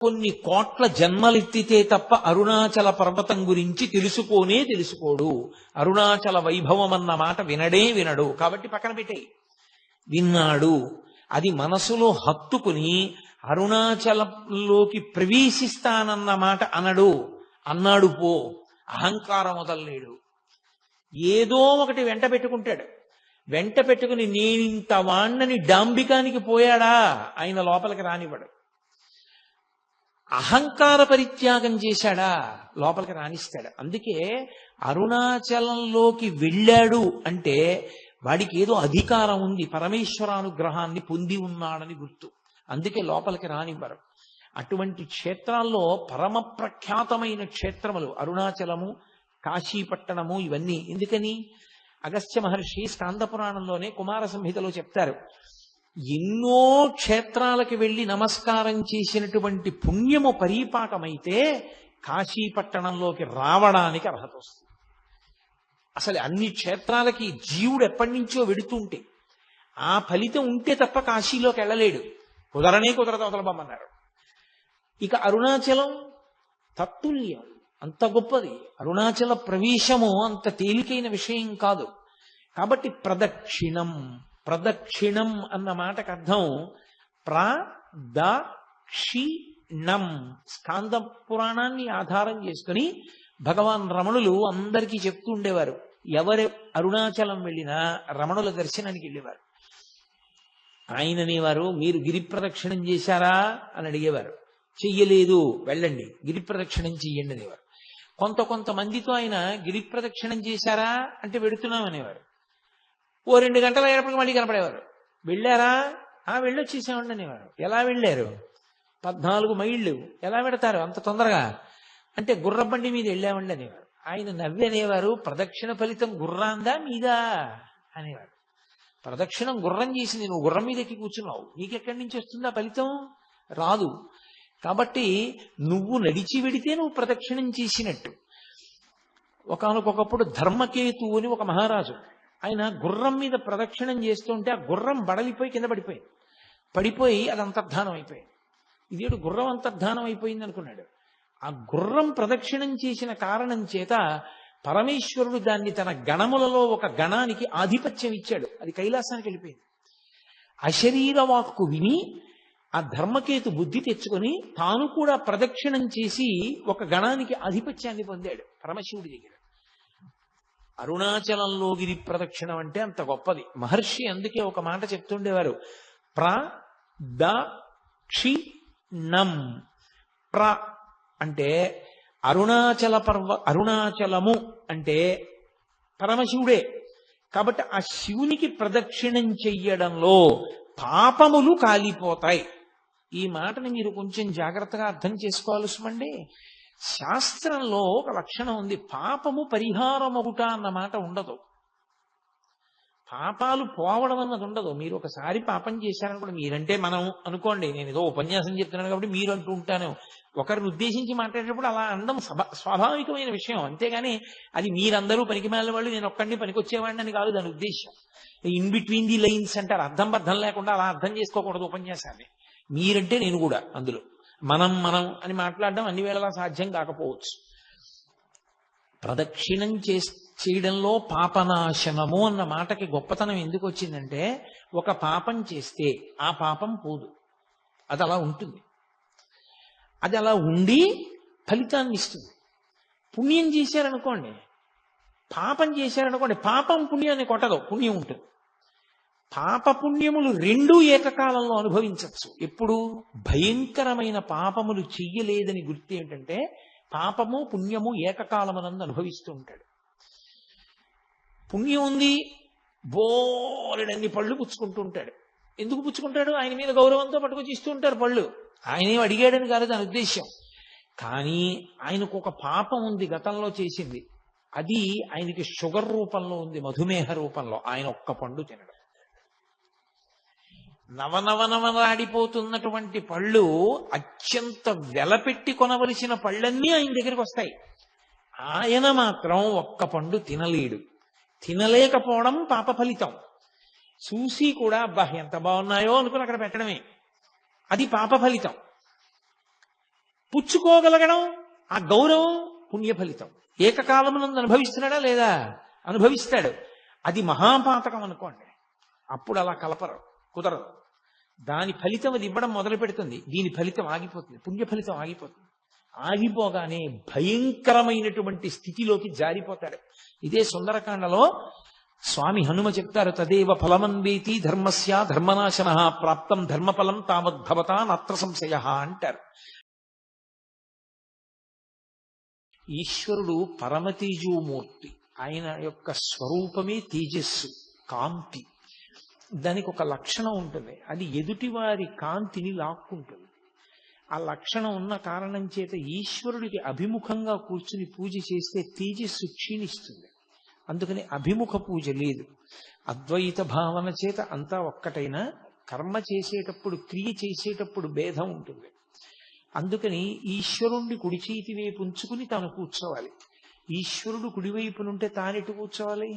కొన్ని కోట్ల జన్మలెత్తితే తప్ప అరుణాచల పర్వతం గురించి తెలుసుకోడు. అరుణాచల వైభవం అన్న మాట వినడు. కాబట్టి పక్కన పెట్టేయి. విన్నాడు, అది మనసులో హత్తుకుని అరుణాచలంలోకి ప్రవేశిస్తానన్న మాట అన్నాడు పో. అహంకారం వదలలేడు. ఏదో ఒకటి వెంట పెట్టుకుంటాడు. వెంట పెట్టుకుని నేనింత వాణ్ణని డాంబికానికి పోయాడా ఆయన లోపలికి రానివ్వడు. అహంకార పరిత్యాగం చేశాడా లోపలికి రాణిస్తాడు. అందుకే అరుణాచలంలోకి వెళ్ళాడు అంటే వాడికి ఏదో అధికారం ఉంది, పరమేశ్వరానుగ్రహాన్ని పొంది ఉన్నాడని గుర్తు. అందుకే లోపలికి రానివ్వరు. అటువంటి క్షేత్రాల్లో పరమ ప్రఖ్యాతమైన క్షేత్రములు అరుణాచలము, కాశీపట్టణము, ఇవన్నీ. ఎందుకని? అగస్త్య మహర్షి స్కాంద పురాణంలోనే కుమార సంహితలో చెప్తారు, ఎన్నో క్షేత్రాలకి వెళ్ళి నమస్కారం చేసినటువంటి పుణ్యము పరీపాకమైతే కాశీపట్టణంలోకి రావడానికి అర్హత వస్తుంది. అసలు అన్ని క్షేత్రాలకి జీవుడు ఎప్పటి నుంచో వెడుతుంటే ఆ ఫలితం ఉంటే తప్ప కాశీలోకి వెళ్ళలేడు. కుదరదు, వదలబమ్మన్నారు. ఇక అరుణాచలం తత్తుల్యం, అంత గొప్పది. అరుణాచల ప్రవేశము అంత తేలికైన విషయం కాదు. కాబట్టి ప్రదక్షిణం అన్న మాటకు అర్థం ప్రదక్షిణం. స్కాంద పురాణాన్ని ఆధారం చేసుకుని భగవాన్ రమణులు అందరికీ చెప్తూ ఉండేవారు. ఎవరు అరుణాచలం వెళ్ళినా రమణుల దర్శనానికి వెళ్ళేవారు. ఆయన అనేవారు, మీరు గిరి ప్రదక్షిణం చేశారా అని అడిగేవారు. చెయ్యలేదు, వెళ్ళండి గిరి ప్రదక్షిణం చెయ్యండి అనేవారు. కొంతమందితో ఆయన గిరి ప్రదక్షిణం చేశారా అంటే వెడుతున్నాం అనేవారు. ఓ 2 గంటల అయ్యేటప్పటికి మళ్ళీ కనపడేవారు. వెళ్ళారా? వెళ్ళొచ్చేసామండి అనేవారు. ఎలా వెళ్ళారు? 14 మైళ్ళు. ఎలా పెడతారు అంత తొందరగా అంటే గుర్రబండి మీద వెళ్ళామండి అనేవారు. ఆయన నవ్వి అనేవారు, ప్రదక్షిణ ఫలితం గుర్రాందా మీదా అనేవారు. ప్రదక్షిణం గుర్రం చేసింది, నువ్వు గుర్రం మీద ఎక్కి కూర్చున్నావు, నీకెక్కడి నుంచి వస్తుందా ఫలితం? రాదు. కాబట్టి నువ్వు నడిచి వెడితే నువ్వు ప్రదక్షిణం చేసినట్టు. ఒకానొకప్పుడు ధర్మకేతు అని ఒక మహారాజు, ఆయన గుర్రం మీద ప్రదక్షిణం చేస్తుంటే ఆ గుర్రం బడలిపోయి కింద పడిపోయి అది అంతర్ధానం అయిపోయింది. ఇదేడు గుర్రం అంతర్ధానం అయిపోయింది అనుకున్నాడు. ఆ గుర్రం ప్రదక్షిణం చేసిన కారణం చేత పరమేశ్వరుడు దాన్ని తన గణములలో ఒక గణానికి ఆధిపత్యం ఇచ్చాడు. అది కైలాసానికి వెళ్ళిపోయింది. అశరీర వాక్కు విని ఆ ధర్మకేతు బుద్ధి తెచ్చుకొని తాను కూడా ప్రదక్షిణం చేసి ఒక గణానికి ఆధిపత్యాన్ని పొందాడు పరమశివుడి దగ్గర. అరుణాచలంలో గిరి ప్రదక్షిణం అంటే అంత గొప్పది. మహర్షి అందుకే ఒక మాట చెప్తుండేవారు, ప్రదక్షిణం. అంటే అరుణాచలము అంటే పరమశివుడే. కాబట్టి ఆ శివునికి ప్రదక్షిణం చెయ్యడంలో పాపములు కాలిపోతాయి. ఈ మాటని మీరు కొంచెం జాగ్రత్తగా అర్థం చేసుకోవాల్సిందండి. శాస్త్రంలో ఒక లక్షణం ఉంది, పాపము పరిహారమగుట అన్న మాట ఉండదు. పాపాలు పోవడం అన్నది ఉండదు. మీరు ఒకసారి పాపం చేశారనుకోండి, మీరంటే మనం అనుకోండి, నేను ఏదో ఉపన్యాసం చెప్తున్నాను కాబట్టి మీరు అంటూ ఉంటాను, ఒకరిని ఉద్దేశించి మాట్లాడేటప్పుడు అలా అనడం స్వాభావికమైన విషయం. అంతేగాని అది మీరందరూ పనికిమాలిన వాళ్ళు, నేను ఒక్కడిని పనికొచ్చేవాడిని అని కాదు దాని ఉద్దేశం. ఇన్ బిట్వీన్ ది లైన్స్ అంటారు, అర్థం బద్ధం లేకుండా అలా అర్థం చేసుకోకూడదు ఉపన్యాసాన్ని. మీరంటే నేను కూడా అందులో మనం అని మాట్లాడడం అన్ని వేళలా సాధ్యం కాకపోవచ్చు. ప్రదక్షిణం చేయడంలో పాపనాశనము అన్న మాటకి గొప్పతనం ఎందుకు వచ్చిందంటే, ఒక పాపం చేస్తే ఆ పాపం పోదు, అది అలా ఉంటుంది. అది అలా ఉండి ఫలితాన్ని ఇస్తుంది. పుణ్యం చేశారనుకోండి, పాపం చేశారనుకోండి, పాపం పుణ్యాన్ని కొట్టదు, పుణ్యం ఉంటుంది. పాప పుణ్యములు రెండూ ఏకకాలంలో అనుభవించవచ్చు. ఎప్పుడు? భయంకరమైన పాపములు చెయ్యలేదని గుర్తు ఏంటంటే, పాపము పుణ్యము ఏకకాలమునందు అనుభవిస్తూ ఉంటాడు. పుణ్యం ఉంది, బోలెడన్ని పళ్ళు పుచ్చుకుంటూ ఉంటాడు. ఎందుకు పుచ్చుకుంటాడు? ఆయన మీద గౌరవంతో పట్టుకొచ్చి ఇస్తూ ఉంటారు పళ్ళు. ఆయనేం అడిగాడని కాదు దాని ఉద్దేశ్యం. కానీ ఆయనకు ఒక పాపం ఉంది గతంలో చేసింది, అది ఆయనకి షుగర్ రూపంలో ఉంది, మధుమేహ రూపంలో. ఆయన ఒక్క పండు తినడం. నవనవనవలాడిపోతున్నటువంటి పళ్ళు, అత్యంత వెలపెట్టి కొనవలసిన పళ్ళన్నీ ఆయన దగ్గరికి వస్తాయి. ఆయన మాత్రం ఒక్క పండు తినలేడు. తినలేకపోవడం పాప ఫలితం. చూసి కూడా అబ్బా ఎంత బాగున్నాయో అనుకుని అక్కడ పెట్టడమే, అది పాప ఫలితం. పుచ్చుకోగలగడం ఆ గౌరవం పుణ్య ఫలితం. ఏకకాలమునందు అనుభవిస్తున్నాడా లేదా? అనుభవిస్తాడు. అది మహాపాతకం అనుకోండి, అప్పుడు అలా కలపరు, కుదరదు. దాని ఫలితం అది ఇవ్వడం మొదలు పెడుతుంది, దీని ఫలితం ఆగిపోతుంది, పుణ్య ఫలితం ఆగిపోతుంది. ఆగిపోగానే భయంకరమైనటువంటి స్థితిలోకి జారిపోతాడు. ఇదే సుందరకాండలో స్వామి హనుమ చెప్తారు, తదేవ ఫలమన్వేతి ధర్మస్య ధర్మనాశన ప్రాప్తం ధర్మఫలం తావద్భవతా నత్ర సంశయ అంటారు. ఈశ్వరుడు పరమతేజోమూర్తి. ఆయన యొక్క స్వరూపమే తేజస్సు, కాంతి. దానికి ఒక లక్షణం ఉంటుంది, అది ఎదుటివారి కాంతిని లాక్కుంటుంది. ఆ లక్షణం ఉన్న కారణం చేత ఈశ్వరుడికి అభిముఖంగా కూర్చుని పూజ చేస్తే తేజస్సు క్షీణిస్తుంది. అందుకని అభిముఖ పూజ లేదు. అద్వైత భావన చేత అంతా ఒక్కటైనా కర్మ చేసేటప్పుడు, క్రియ చేసేటప్పుడు భేదం ఉంటుంది. అందుకని ఈశ్వరుణ్ణి కుడి చేతి వైపు ఉంచుకుని తాను కూర్చోవాలి. ఈశ్వరుడు కుడివైపునుంటే తానెటు కూర్చోవాలి?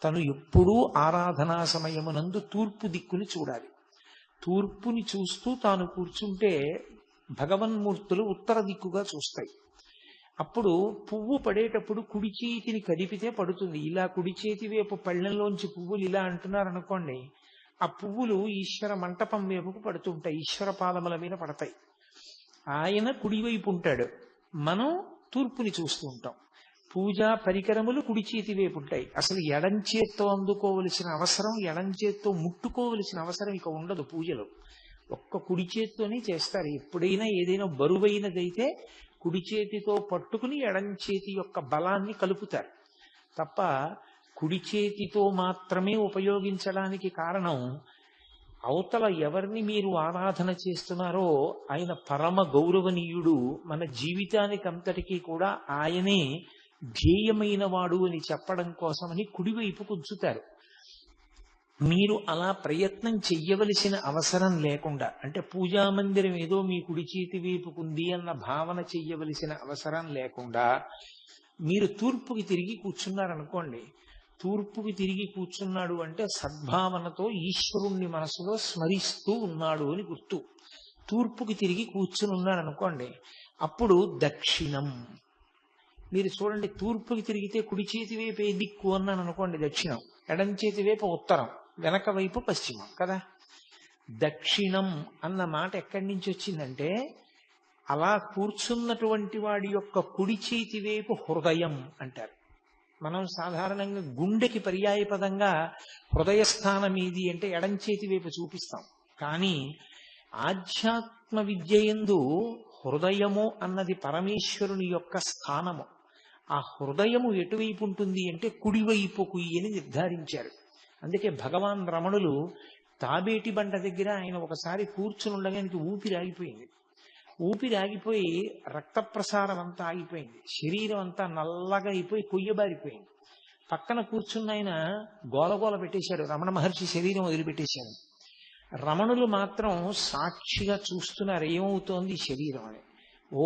తను ఎప్పుడూ ఆరాధనా సమయమునందు తూర్పు దిక్కుని చూడాలి. తూర్పుని చూస్తూ తాను కూర్చుంటే భగవన్మూర్తులు ఉత్తర దిక్కుగా చూస్తాయి. అప్పుడు పువ్వు పడేటప్పుడు కుడి చేతిని కదిపితే పడుతుంది. ఇలా కుడి చేతి వైపు పళ్ళెంలోంచి పువ్వులు ఇలా అంటున్నారనుకోండి, ఆ పువ్వులు ఈశ్వర మంటపం వైపుకు పడుతుంటాయి, ఈశ్వర పాదముల మీద పడతాయి. ఆయన కుడివైపు ఉంటాడు, మనం తూర్పుని చూస్తూ ఉంటాం. పూజా పరికరములు కుడి చేతి వైపు ఉంటాయి. అసలు ఎడం చేత్తో అందుకోవలసిన అవసరం, ఎడం చేత్తో ముట్టుకోవలసిన అవసరం ఇక ఉండదు. పూజలో ఒక్క కుడి చేత్తోనే చేస్తారు. ఎప్పుడైనా ఏదైనా బరువైనదైతే కుడి చేతితో పట్టుకుని ఎడం చేతి యొక్క బలాన్ని కలుపుతారు తప్ప కుడి చేతితో మాత్రమే ఉపయోగించడానికి కారణం, అవతల ఎవరిని మీరు ఆరాధన చేస్తున్నారో ఆయన పరమ గౌరవనీయుడు. మన జీవితానికి అంతటికీ కూడా ఆయనే ధ్యేయమైన వాడు అని చెప్పడం కోసమని కుడివైపు ఉంచుతారు. మీరు అలా ప్రయత్నం చెయ్యవలసిన అవసరం లేకుండా, అంటే పూజా మందిరం ఏదో మీ కుడి చేతి వైపుకుంది అన్న భావన చెయ్యవలసిన అవసరం లేకుండా మీరు తూర్పుకి తిరిగి కూర్చున్నారనుకోండి. తూర్పుకి తిరిగి కూర్చున్నాడు అంటే సద్భావనతో ఈశ్వరుణ్ణి మనసులో స్మరిస్తూ ఉన్నాడు అని గుర్తు. తూర్పుకి తిరిగి కూర్చుని ఉన్నారనుకోండి, అప్పుడు దక్షిణం. మీరు చూడండి, తూర్పుకి తిరిగితే కుడి చేతి వైపు ఏ దిక్కు అన్నాను అనుకోండి దక్షిణం, ఎడం చేతి వైపు ఉత్తరం, వెనక వైపు పశ్చిమం కదా. దక్షిణం అన్న మాట ఎక్కడి నుంచి వచ్చిందంటే, అలా కూర్చున్నటువంటి వాడి యొక్క కుడి చేతి వైపు హృదయం అంటారు. మనం సాధారణంగా గుండెకి పర్యాయపదంగా హృదయస్థానం ఏది అంటే ఎడం చేతి వైపు చూపిస్తాం. కానీ ఆధ్యాత్మ విద్యయందు హృదయము అన్నది పరమేశ్వరుని యొక్క స్థానము. ఆ హృదయము ఎటువైపు ఉంటుంది అంటే కుడివైపుకు అని నిర్ధారించారు. అందుకే భగవాన్ రమణులు తాబేటి బండ దగ్గర ఆయన ఒకసారి కూర్చుని ఉండగా ఆయనకి ఊపిరి ఆగిపోయింది. ఊపిరి ఆగిపోయి రక్త ప్రసారం అంతా ఆగిపోయింది, శరీరం అంతా నల్లగా అయిపోయి కొయ్యబారిపోయింది. పక్కన కూర్చున్న ఆయన గోలగోల పెట్టేశాడు, రమణ మహర్షి శరీరం వదిలిపెట్టేశాడు. రమణులు మాత్రం సాక్షిగా చూస్తున్నారు ఏమవుతోంది శరీరం అని. ఓ,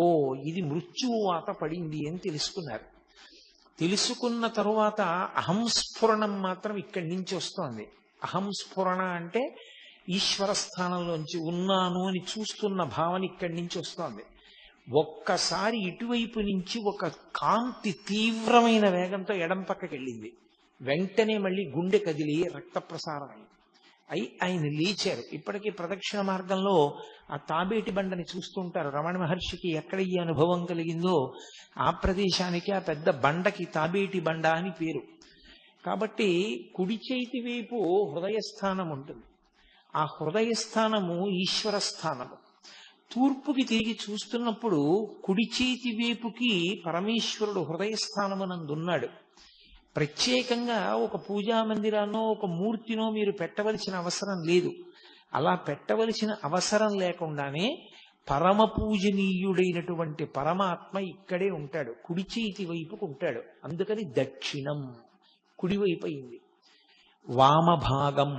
ఇది మృత్యువు వాత పడింది అని తెలుసుకున్నారు. తెలుసుకున్న తరువాత అహంస్ఫురణం మాత్రం ఇక్కడి నుంచి వస్తోంది. అహంస్ఫురణ అంటే ఈశ్వర స్థానంలోంచి ఉన్నాను అని చూస్తున్న భావన ఇక్కడి నుంచి వస్తోంది. ఒక్కసారి ఇటువైపు నుంచి ఒక కాంతి తీవ్రమైన వేగంతో ఎడం పక్కకి వెళ్ళింది. వెంటనే మళ్ళీ గుండె కదిలి రక్త ప్రసారం ఆయన లేచారు. ఇప్పటికీ ప్రదక్షిణ మార్గంలో ఆ తాబేటి బండని చూస్తుంటారు. రమణ మహర్షికి ఎక్కడ ఈ అనుభవం కలిగిందో ఆ ప్రదేశానికి ఆ పెద్ద బండకి తాబేటి బండ అని పేరు. కాబట్టి కుడి చేతి వైపు హృదయస్థానం ఉంటుంది. ఆ హృదయస్థానము ఈశ్వర స్థానము. తూర్పుకి తిరిగి చూస్తున్నప్పుడు కుడి చేతి వైపుకి పరమేశ్వరుడు హృదయస్థానమునందున్నాడు. ప్రత్యేకంగా ఒక పూజా మందిరాన్నో ఒక మూర్తినో మీరు పెట్టవలసిన అవసరం లేదు. అలా పెట్టవలసిన అవసరం లేకుండానే పరమ పూజనీయుడైనటువంటి పరమాత్మ ఇక్కడే ఉంటాడు, కుడి చేతి వైపుకు ఉంటాడు. అందుకని దక్షిణం కుడివైపు అయింది. వామభాగం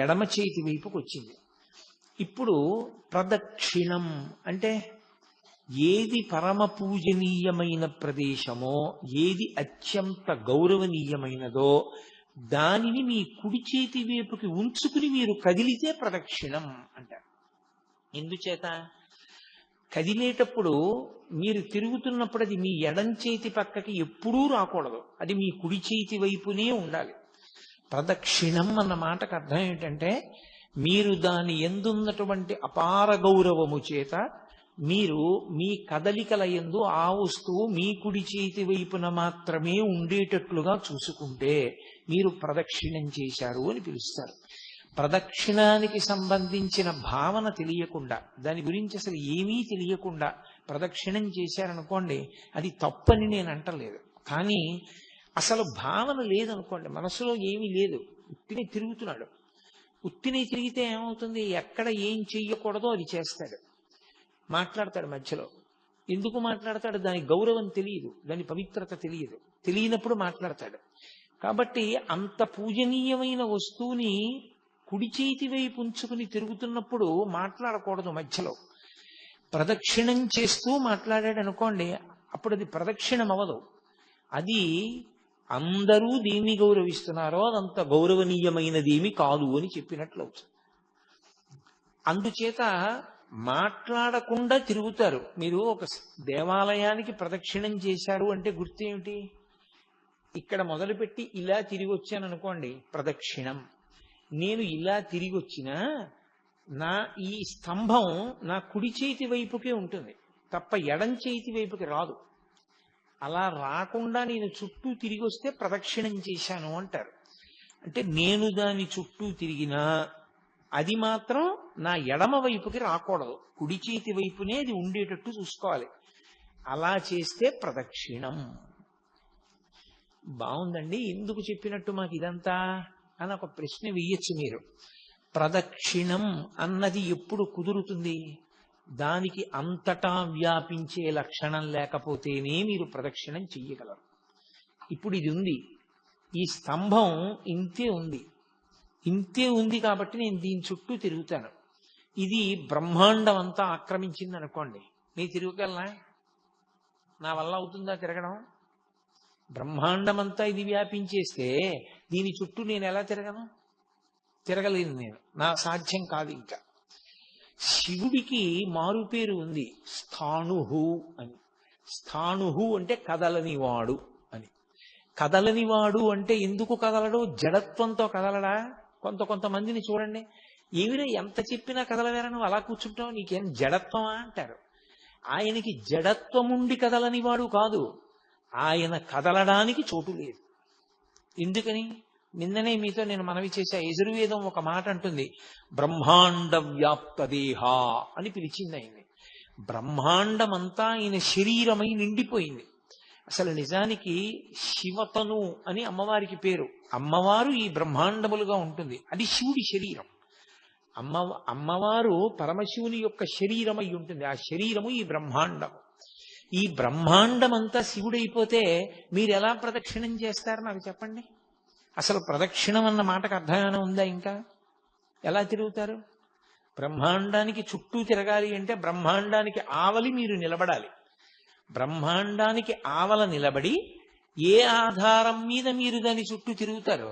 ఎడమ చేతి వైపుకు వచ్చింది. ఇప్పుడు ప్రదక్షిణం అంటే ఏది పరమ పూజనీయమైన ప్రదేశమో, ఏది అత్యంత గౌరవనీయమైనదో దానిని మీ కుడి చేతి వైపుకి ఉంచుకుని మీరు కదిలితే ప్రదక్షిణం అంటారు. ఎందుచేత కదిలేటప్పుడు మీరు తిరుగుతున్నప్పుడు అది మీ ఎడం చేతి పక్కకి ఎప్పుడూ రాకూడదు, అది మీ కుడి చేతి వైపునే ఉండాలి. ప్రదక్షిణం అన్న మాటకు అర్థం ఏంటంటే మీరు దాని ఎందున్నటువంటి అపార గౌరవము చేత మీరు మీ కదలికల యందు ఆ వస్తువు మీ కుడి చేతి వైపున మాత్రమే ఉండేటట్లుగా చూసుకుంటే మీరు ప్రదక్షిణం చేశారు అని పిలుస్తారు. ప్రదక్షిణానికి సంబంధించిన భావన తెలియకుండా, దాని గురించి అసలు ఏమీ తెలియకుండా ప్రదక్షిణం చేశారనుకోండి, అది తప్పని నేను అంటలేదు. కానీ అసలు భావన లేదనుకోండి, మనసులో ఏమీ లేదు, ఉత్తిని తిరుగుతున్నాడు. ఉత్తిని తిరిగితే ఏమవుతుంది? ఎక్కడ ఏం చెయ్యకూడదో అది చేస్తాడు, మాట్లాడతాడు మధ్యలో. ఎందుకు మాట్లాడతాడు? దాని గౌరవం తెలియదు, దాని పవిత్రత తెలియదు, తెలియనప్పుడు మాట్లాడతాడు. కాబట్టి అంత పూజనీయమైన వస్తువుని కుడి చేతి వైపు ఉంచుకుని తిరుగుతున్నప్పుడు మాట్లాడకూడదు మధ్యలో. ప్రదక్షిణం చేస్తూ మాట్లాడాడు అనుకోండి, అప్పుడు అది ప్రదక్షిణం అవ్వదు. అది అందరూ దేన్ని గౌరవిస్తున్నారో అదంత గౌరవనీయమైనదేమి కాదు అని చెప్పినట్లు అవుతుంది. అందుచేత మాట్లాడకుండా తిరుగుతారు. మీరు ఒక దేవాలయానికి ప్రదక్షిణం చేశారు అంటే గుర్తు ఏమిటి? ఇక్కడ మొదలుపెట్టి ఇలా తిరిగి వచ్చాను అనుకోండి, ప్రదక్షిణం. నేను ఇలా తిరిగి వచ్చినా నా ఈ స్తంభం నా కుడి చేతి వైపుకే ఉంటుంది తప్ప ఎడం చేతి వైపుకి రాదు. అలా రాకుండా నేను చుట్టూ తిరిగి వస్తే ప్రదక్షిణం చేశాను అంటారు. అంటే నేను దాని చుట్టూ తిరిగినా అది మాత్రం నా ఎడమ వైపుకి రాకూడదు, కుడి చేతి వైపునే అది ఉండేటట్టు చూసుకోవాలి. అలా చేస్తే ప్రదక్షిణం. బాగుందండి, ఎందుకు చెప్పినట్టు మాకు ఇదంతా అని ఒక ప్రశ్న వెయ్యొచ్చు మీరు. ప్రదక్షిణం అన్నది ఎప్పుడు కుదురుతుంది? దానికి అంతటా వ్యాపించే లక్షణం లేకపోతేనే మీరు ప్రదక్షిణం చెయ్యగలరు. ఇప్పుడు ఇది ఉంది, ఈ స్తంభం ఇంతే ఉంది, ఇంతే ఉంది కాబట్టి నేను దీని చుట్టూ తిరుగుతాను. ఇది బ్రహ్మాండం అంతా ఆక్రమించింది అనుకోండి, నేను తిరగగలనా? నా వల్ల అవుతుందా తిరగడం? బ్రహ్మాండం అంతా ఇది వ్యాపించేస్తే దీని చుట్టూ నేను ఎలా తిరగను? తిరగలేను నేను, నా సాధ్యం కాదు. ఇంకా శివుడికి మారు పేరు ఉంది, స్థాణుహు అని. స్థాణుహు అంటే కదలనివాడు అని. కదలనివాడు అంటే ఎందుకు కదలడు? జడత్వంతో కదలడా? కొంతమందిని చూడండి, ఏమిరా ఎంత చెప్పినా కదలవేరా, నువ్వు అలా కూర్చుంటావు, నీకేం జడత్వమా అంటారు. ఆయనకి జడత్వముండి కదలనివాడు కాదు, ఆయన కదలడానికి చోటు లేదు. ఎందుకని? నిన్ననే మీతో నేను మనవి చేశా, యజుర్వేదం ఒక మాట అంటుంది, బ్రహ్మాండ వ్యాప్త దేహ అని పిలిచింది ఆయన్ని. బ్రహ్మాండమంతా ఆయన శరీరమై నిండిపోయింది. అసలు నిజానికి శివతను అని అమ్మవారికి పేరు. అమ్మవారు ఈ బ్రహ్మాండములుగా ఉంటుంది, అది శివుడి శరీరం. అమ్మవారు పరమశివుని యొక్క శరీరమై ఉంటుంది, ఆ శరీరము ఈ బ్రహ్మాండము. ఈ బ్రహ్మాండమంతా శివుడైపోతే మీరు ఎలా ప్రదక్షిణం చేస్తారు నాకు చెప్పండి? అసలు ప్రదక్షిణం అన్న మాటకు అర్థమైనా ఉందా? ఇంకా ఎలా తిరుగుతారు? బ్రహ్మాండానికి చుట్టూ తిరగాలి అంటే బ్రహ్మాండానికి ఆవలి మీరు నిలబడాలి. బ్రహ్మాండానికి ఆవల నిలబడి ఏ ఆధారం మీద మీరు దాని చుట్టూ తిరుగుతారు?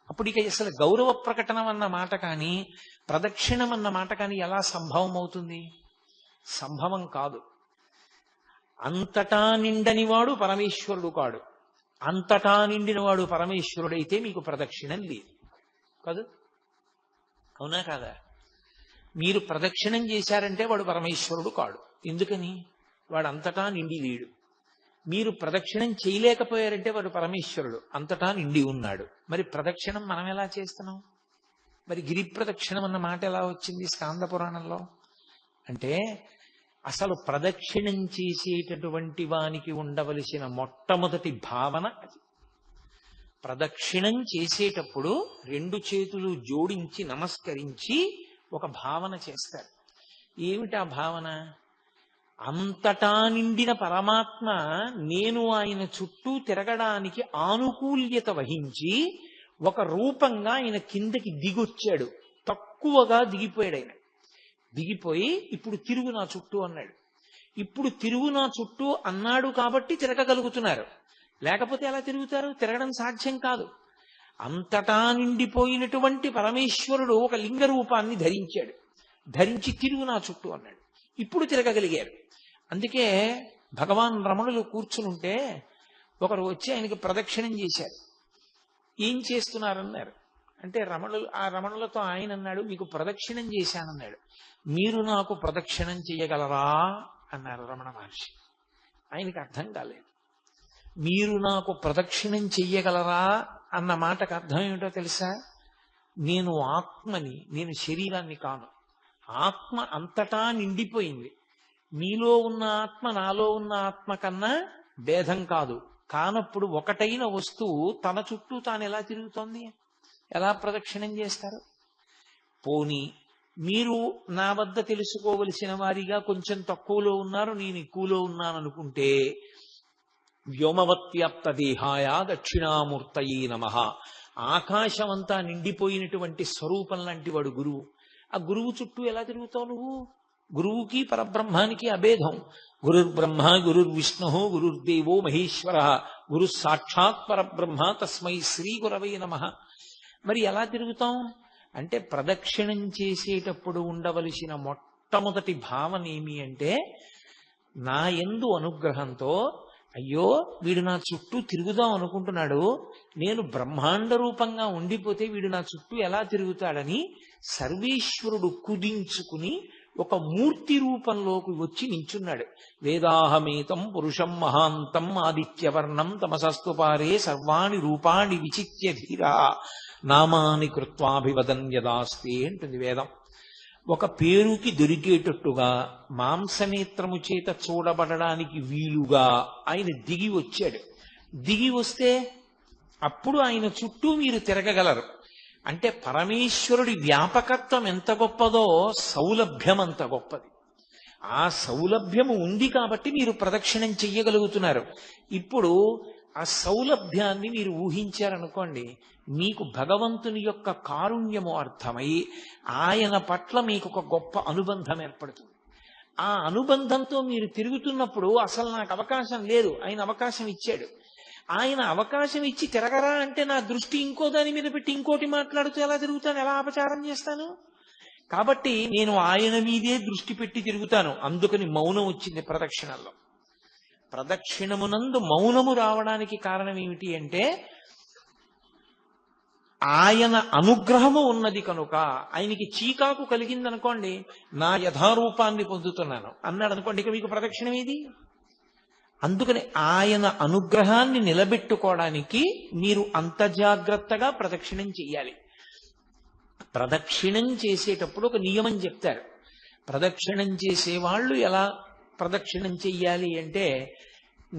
అప్పుడు ఇక అసలు గౌరవ ప్రకటనం అన్న మాట కానీ ప్రదక్షిణం అన్న మాట కానీ ఎలా సంభవం అవుతుంది? సంభవం కాదు. అంతటా నిండనివాడు పరమేశ్వరుడు కాడు. అంతటా నిండినవాడు పరమేశ్వరుడైతే మీకు ప్రదక్షిణం లేదు కాదు, అవునా కాదా? మీరు ప్రదక్షిణం చేశారంటే వాడు పరమేశ్వరుడు కాడు. ఎందుకని? వాడు అంతటా నిండి లేడు. మీరు ప్రదక్షిణం చేయలేకపోయారంటే వాడు పరమేశ్వరుడు, అంతటా నిండి ఉన్నాడు. మరి ప్రదక్షిణం మనం ఎలా చేస్తున్నాం? మరి గిరి ప్రదక్షిణం అన్న మాట ఎలా వచ్చింది స్కాంద పురాణంలో? అంటే అసలు ప్రదక్షిణం చేసేటటువంటి వానికి ఉండవలసిన మొట్టమొదటి భావన అది. ప్రదక్షిణం చేసేటప్పుడు రెండు చేతులు జోడించి నమస్కరించి ఒక భావన చేస్తారు. ఏమిటా భావన? అంతటా నిండిన పరమాత్మ నేను ఆయన చుట్టూ తిరగడానికి ఆనుకూల్యత వహించి ఒక రూపంగా ఆయన కిందకి దిగొచ్చాడు, తక్కువగా దిగిపోయాడు. ఆయన దిగిపోయి ఇప్పుడు తిరుగు నా చుట్టూ అన్నాడు. ఇప్పుడు తిరుగు నా చుట్టూ అన్నాడు కాబట్టి తిరగగలుగుతున్నారు, లేకపోతే ఎలా తిరుగుతారు? తిరగడం సాధ్యం కాదు. అంతటా నిండిపోయినటువంటి పరమేశ్వరుడు ఒక లింగ రూపాన్ని ధరించాడు, ధరించి తిరుగు నా చుట్టూ అన్నాడు. ఇప్పుడు తిరగగలిగారు. అందుకే భగవాన్ రమణులు కూర్చునుంటే ఒకరు వచ్చి ఆయనకి ప్రదక్షిణం చేశారు. ఏం చేస్తున్నారన్నారు. అంటే రమణులతో ఆయన అన్నాడు, మీకు ప్రదక్షిణం చేశానన్నాడు. మీరు నాకు ప్రదక్షిణం చేయగలరా అన్నారు రమణ మహర్షి. ఆయనకి అర్థం కాలేదు. మీరు నాకు ప్రదక్షిణం చెయ్యగలరా అన్న మాటకు అర్థం ఏమిటో తెలుసా? నేను ఆత్మని, నేను శరీరాన్ని కాను. ఆత్మ అంతటా నిండిపోయింది. మీలో ఉన్న ఆత్మ నాలో ఉన్న ఆత్మ కన్నా భేదం కాదు. కానప్పుడు ఒకటైన వస్తువు తన చుట్టూ తాను ఎలా తిరుగుతోంది? ఎలా ప్రదక్షిణం చేస్తారు? పోనీ మీరు నా వద్ద తెలుసుకోవలసిన వారిగా కొంచెం తక్కువలో ఉన్నారు, నేను ఎక్కువలో ఉన్నాను అనుకుంటే, వ్యోమవత్యాప్త దేహాయ దక్షిణామూర్తయే నమః. ఆకాశమంతా నిండిపోయినటువంటి స్వరూపం లాంటి వాడు గురువు. ఆ గురువు చుట్టూ ఎలా తిరుగుతావు నువ్వు? గురువుకి పరబ్రహ్మానికి అభేదం. గురుర్బ్రహ్మ గురుర్విష్ణు గురుర్దేవో మహేశ్వర గురు సాక్షాత్ పరబ్రహ్మ తస్మై శ్రీ గురవే నమః. మరి ఎలా తిరుగుతాం అంటే, ప్రదక్షిణం చేసేటప్పుడు ఉండవలసిన మొట్టమొదటి భావన ఏమి అంటే, నా యందు అనుగ్రహంతో, అయ్యో వీడు నా చుట్టూ తిరుగుదాం అనుకుంటున్నాడు, నేను బ్రహ్మాండ రూపంగా ఉండిపోతే వీడు నా చుట్టూ ఎలా తిరుగుతాడని సర్వేశ్వరుడు కుదించుకుని ఒక మూర్తి రూపంలోకి వచ్చి నించున్నాడు. వేదాహమేతం పురుషం మహాంతం ఆదిత్యవర్ణం తమసస్తుపారే సర్వాణి రూపాణి విచిత్య ధీరా నామాని కృత్వాభివదన్ యదాస్తే అంటుంది వేదం. ఒక పేరుకి దొరికేటట్టుగా మాంసనేత్రము చేత చూడబడడానికి వీలుగా ఆయన దిగి వచ్చాడు. దిగి వస్తే అప్పుడు ఆయన చుట్టూ మీరు తిరగగలరు. అంటే పరమేశ్వరుడి వ్యాపకత్వం ఎంత గొప్పదో సౌలభ్యం అంత గొప్పది. ఆ సౌలభ్యము ఉంది కాబట్టి మీరు ప్రదక్షిణం చెయ్యగలుగుతున్నారు. ఇప్పుడు ఆ సౌలభ్యాన్ని మీరు ఊహించారనుకోండి, మీకు భగవంతుని యొక్క కారుణ్యము అర్థమై ఆయన పట్ల మీకు ఒక గొప్ప అనుబంధం ఏర్పడుతుంది. ఆ అనుబంధంతో మీరు తిరుగుతున్నప్పుడు అసలు నాకు అవకాశం లేదు, ఆయన అవకాశం ఇచ్చాడు. ఆయన అవకాశం ఇచ్చి తిరగరా అంటే నా దృష్టి ఇంకో దాని మీద పెట్టి ఇంకోటి మాట్లాడుతూ ఎలా తిరుగుతాను, ఎలా అపచారం చేస్తాను? కాబట్టి నేను ఆయన మీదే దృష్టి పెట్టి తిరుగుతాను. అందుకని మౌనం వచ్చింది ప్రదక్షిణల్లో. ప్రదక్షిణమునందు మౌనము రావడానికి కారణం ఏమిటి అంటే, ఆయన అనుగ్రహము ఉన్నది కనుక. ఆయనకి చీకాకు కలిగిందనుకోండి, నా యథారూపాన్ని పొందుతున్నాను అన్నాడు అనుకోండి, ఇక మీకు ప్రదక్షిణం ఏది? అందుకని ఆయన అనుగ్రహాన్ని నిలబెట్టుకోవడానికి మీరు అంత జాగ్రత్తగా ప్రదక్షిణం చెయ్యాలి. ప్రదక్షిణం చేసేటప్పుడు ఒక నియమం చెప్తారు. ప్రదక్షిణం చేసేవాళ్ళు ఎలా ప్రదక్షిణం చెయ్యాలి అంటే,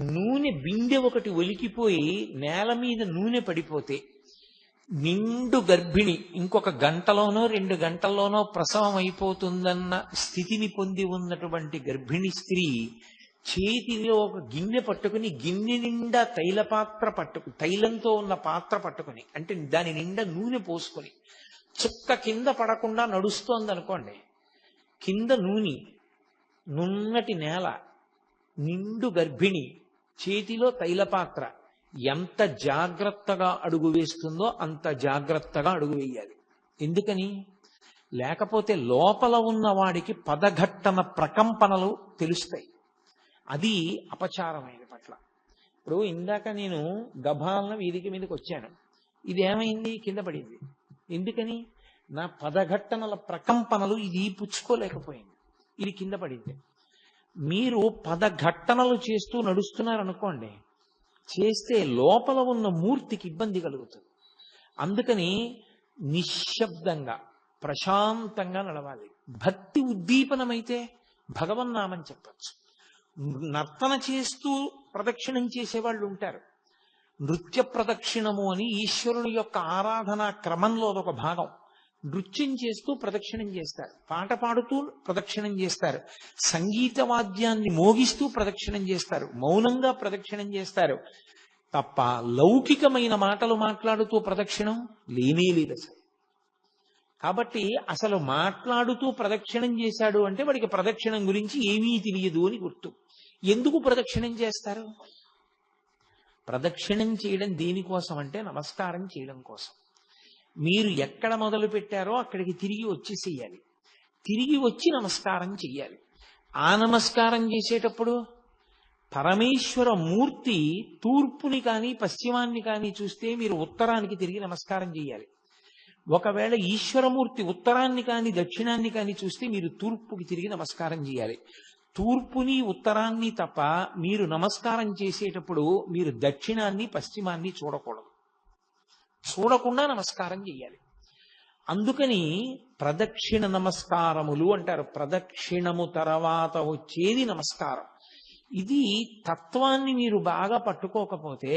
నూనె బిందె ఒకటి ఒలికిపోయి నేల మీద నూనె పడిపోతే, నిండు గర్భిణి ఇంకొక గంటలోనో 2 గంటల్లోనో ప్రసవం అయిపోతుందన్న స్థితిని పొంది ఉన్నటువంటి గర్భిణీ స్త్రీ చేతిలో ఒక గిన్నె పట్టుకుని, గిన్నె నిండా తైలంతో ఉన్న పాత్ర పట్టుకుని, అంటే దాని నిండా నూనె పోసుకొని చుక్క కింద పడకుండా నడుస్తోంది అనుకోండి, కింద నూనె, నున్నటి నేల, నిండు గర్భిణి, చేతిలో తైలపాత్ర, ఎంత జాగ్రత్తగా అడుగు వేస్తుందో అంత జాగ్రత్తగా అడుగు వేయాలి. ఎందుకని? లేకపోతే లోపల ఉన్న వాడికి పదఘట్టన ప్రకంపనలు తెలుస్తాయి. అది అపచారమైన పట్ల. ఇప్పుడు ఇందాక నేను గభాలన వేదిక మీదకి వచ్చాను, ఇది ఏమైంది? కింద పడింది. ఎందుకని? నా పదఘట్టనల ప్రకంపనలు ఇది పుచ్చుకోలేకపోయింది, ఇది కింద పడింది. మీరు పదఘట్టనలు చేస్తూ నడుస్తున్నారనుకోండి, చేస్తే లోపల ఉన్న మూర్తికి ఇబ్బంది కలుగుతుంది. అందుకని నిశ్శబ్దంగా ప్రశాంతంగా నడవాలి. భక్తి ఉద్దీపనమైతే భగవన్నామని చెప్పచ్చు. నర్తన చేస్తూ ప్రదక్షిణం చేసేవాళ్ళు ఉంటారు. నృత్య ప్రదక్షిణము అని ఈశ్వరుని యొక్క ఆరాధన క్రమంలో ఒక భాగం. నృత్యం చేస్తూ ప్రదక్షిణం చేస్తారు, పాట పాడుతూ ప్రదక్షిణం చేస్తారు, సంగీత వాద్యాన్ని మోగిస్తూ ప్రదక్షిణం చేస్తారు, మౌనంగా ప్రదక్షిణం చేస్తారు. తప్ప లౌకికమైన మాటలు మాట్లాడుతూ ప్రదక్షిణం లేనే లేదు అసలు. కాబట్టి అసలు మాట్లాడుతూ ప్రదక్షిణం చేశాడు అంటే వాడికి ప్రదక్షిణం గురించి ఏమీ తెలియదు అని గుర్తు. ఎందుకు ప్రదక్షిణం చేస్తారు? ప్రదక్షిణం చేయడం దేనికోసం అంటే నమస్కారం చేయడం కోసం. మీరు ఎక్కడ మొదలు పెట్టారో అక్కడికి తిరిగి వచ్చేసేయాలి, తిరిగి వచ్చి నమస్కారం చెయ్యాలి. ఆ నమస్కారం చేసేటప్పుడు పరమేశ్వర మూర్తి తూర్పుని కానీ పశ్చిమాన్ని కానీ చూస్తే మీరు ఉత్తరానికి తిరిగి నమస్కారం చేయాలి. ఒకవేళ ఈశ్వరమూర్తి ఉత్తరాన్ని కానీ దక్షిణాన్ని కానీ చూస్తే మీరు తూర్పుకి తిరిగి నమస్కారం చేయాలి. తూర్పుని ఉత్తరాన్ని తప్ప మీరు నమస్కారం చేసేటప్పుడు మీరు దక్షిణాన్ని పశ్చిమాన్ని చూడకూడదు. చూడకుండా నమస్కారం చేయాలి. అందుకని ప్రదక్షిణ నమస్కారములు అంటారు. ప్రదక్షిణము తర్వాత వచ్చేది నమస్కారం. ఇది తత్వాన్ని మీరు బాగా పట్టుకోకపోతే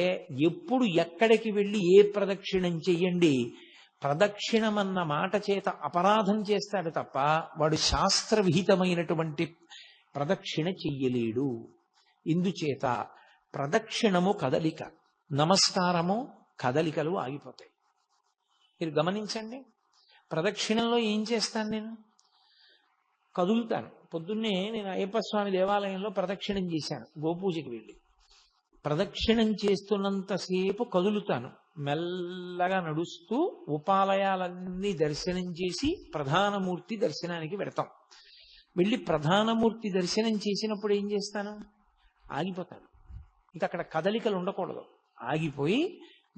ఎప్పుడు ఎక్కడికి వెళ్ళి ఏ ప్రదక్షిణం చెయ్యండి, ప్రదక్షిణమన్న మాట చేత అపరాధం చేస్తాడు తప్ప వాడు శాస్త్రవిహితమైనటువంటి ప్రదక్షిణ చెయ్యలేడు. ఇందుచేత ప్రదక్షిణము కదలిక, నమస్కారము కదలికలు ఆగిపోతాయి. మీరు గమనించండి. ప్రదక్షిణంలో ఏం చేస్తాను? నేను కదులుతాను. పొద్దున్నే నేను అయ్యప్ప స్వామి దేవాలయంలో ప్రదక్షిణం చేశాను. గోపూజకి వెళ్ళి ప్రదక్షిణం చేస్తున్నంతసేపు కదులుతాను. మెల్లగా నడుస్తూ ఉపాలయాలన్నీ దర్శనం చేసి ప్రధానమూర్తి దర్శనానికి వెడతాం. వెళ్ళి ప్రధానమూర్తి దర్శనం చేసినప్పుడు ఏం చేస్తాను? ఆగిపోతాను. ఇంకా అక్కడ కదలికలు ఉండకూడదు. ఆగిపోయి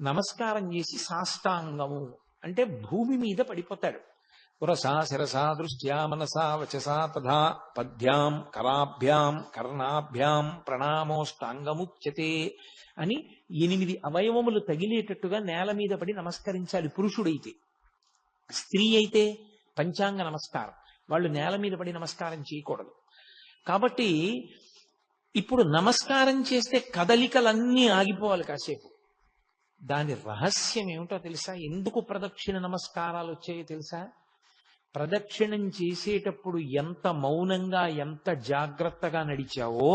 నమస్కారం చేసి సాష్టాంగము అంటే భూమి మీద పడిపోతాడు. పురసా శిరసా దృష్ట్యా మనసా వచసా తథా పద్భ్యాం కరాభ్యాం కర్ణాభ్యాం ప్రణామోష్టాంగముచ్యతే అని 8 అవయవములు తగిలేటట్టుగా నేల మీద పడి నమస్కరించాలి పురుషుడైతే. స్త్రీ అయితే పంచాంగ నమస్కారం, వాళ్ళు నేల మీద పడి నమస్కారం చేయకూడదు. కాబట్టి ఇప్పుడు నమస్కారం చేస్తే కదలికలన్నీ ఆగిపోవాలి కాసేపు. దాని రహస్యం ఏమిటో తెలుసా? ఎందుకు ప్రదక్షిణ నమస్కారాలు వచ్చాయో తెలుసా? ప్రదక్షిణం చేసేటప్పుడు ఎంత మౌనంగా ఎంత జాగ్రత్తగా నడిచావో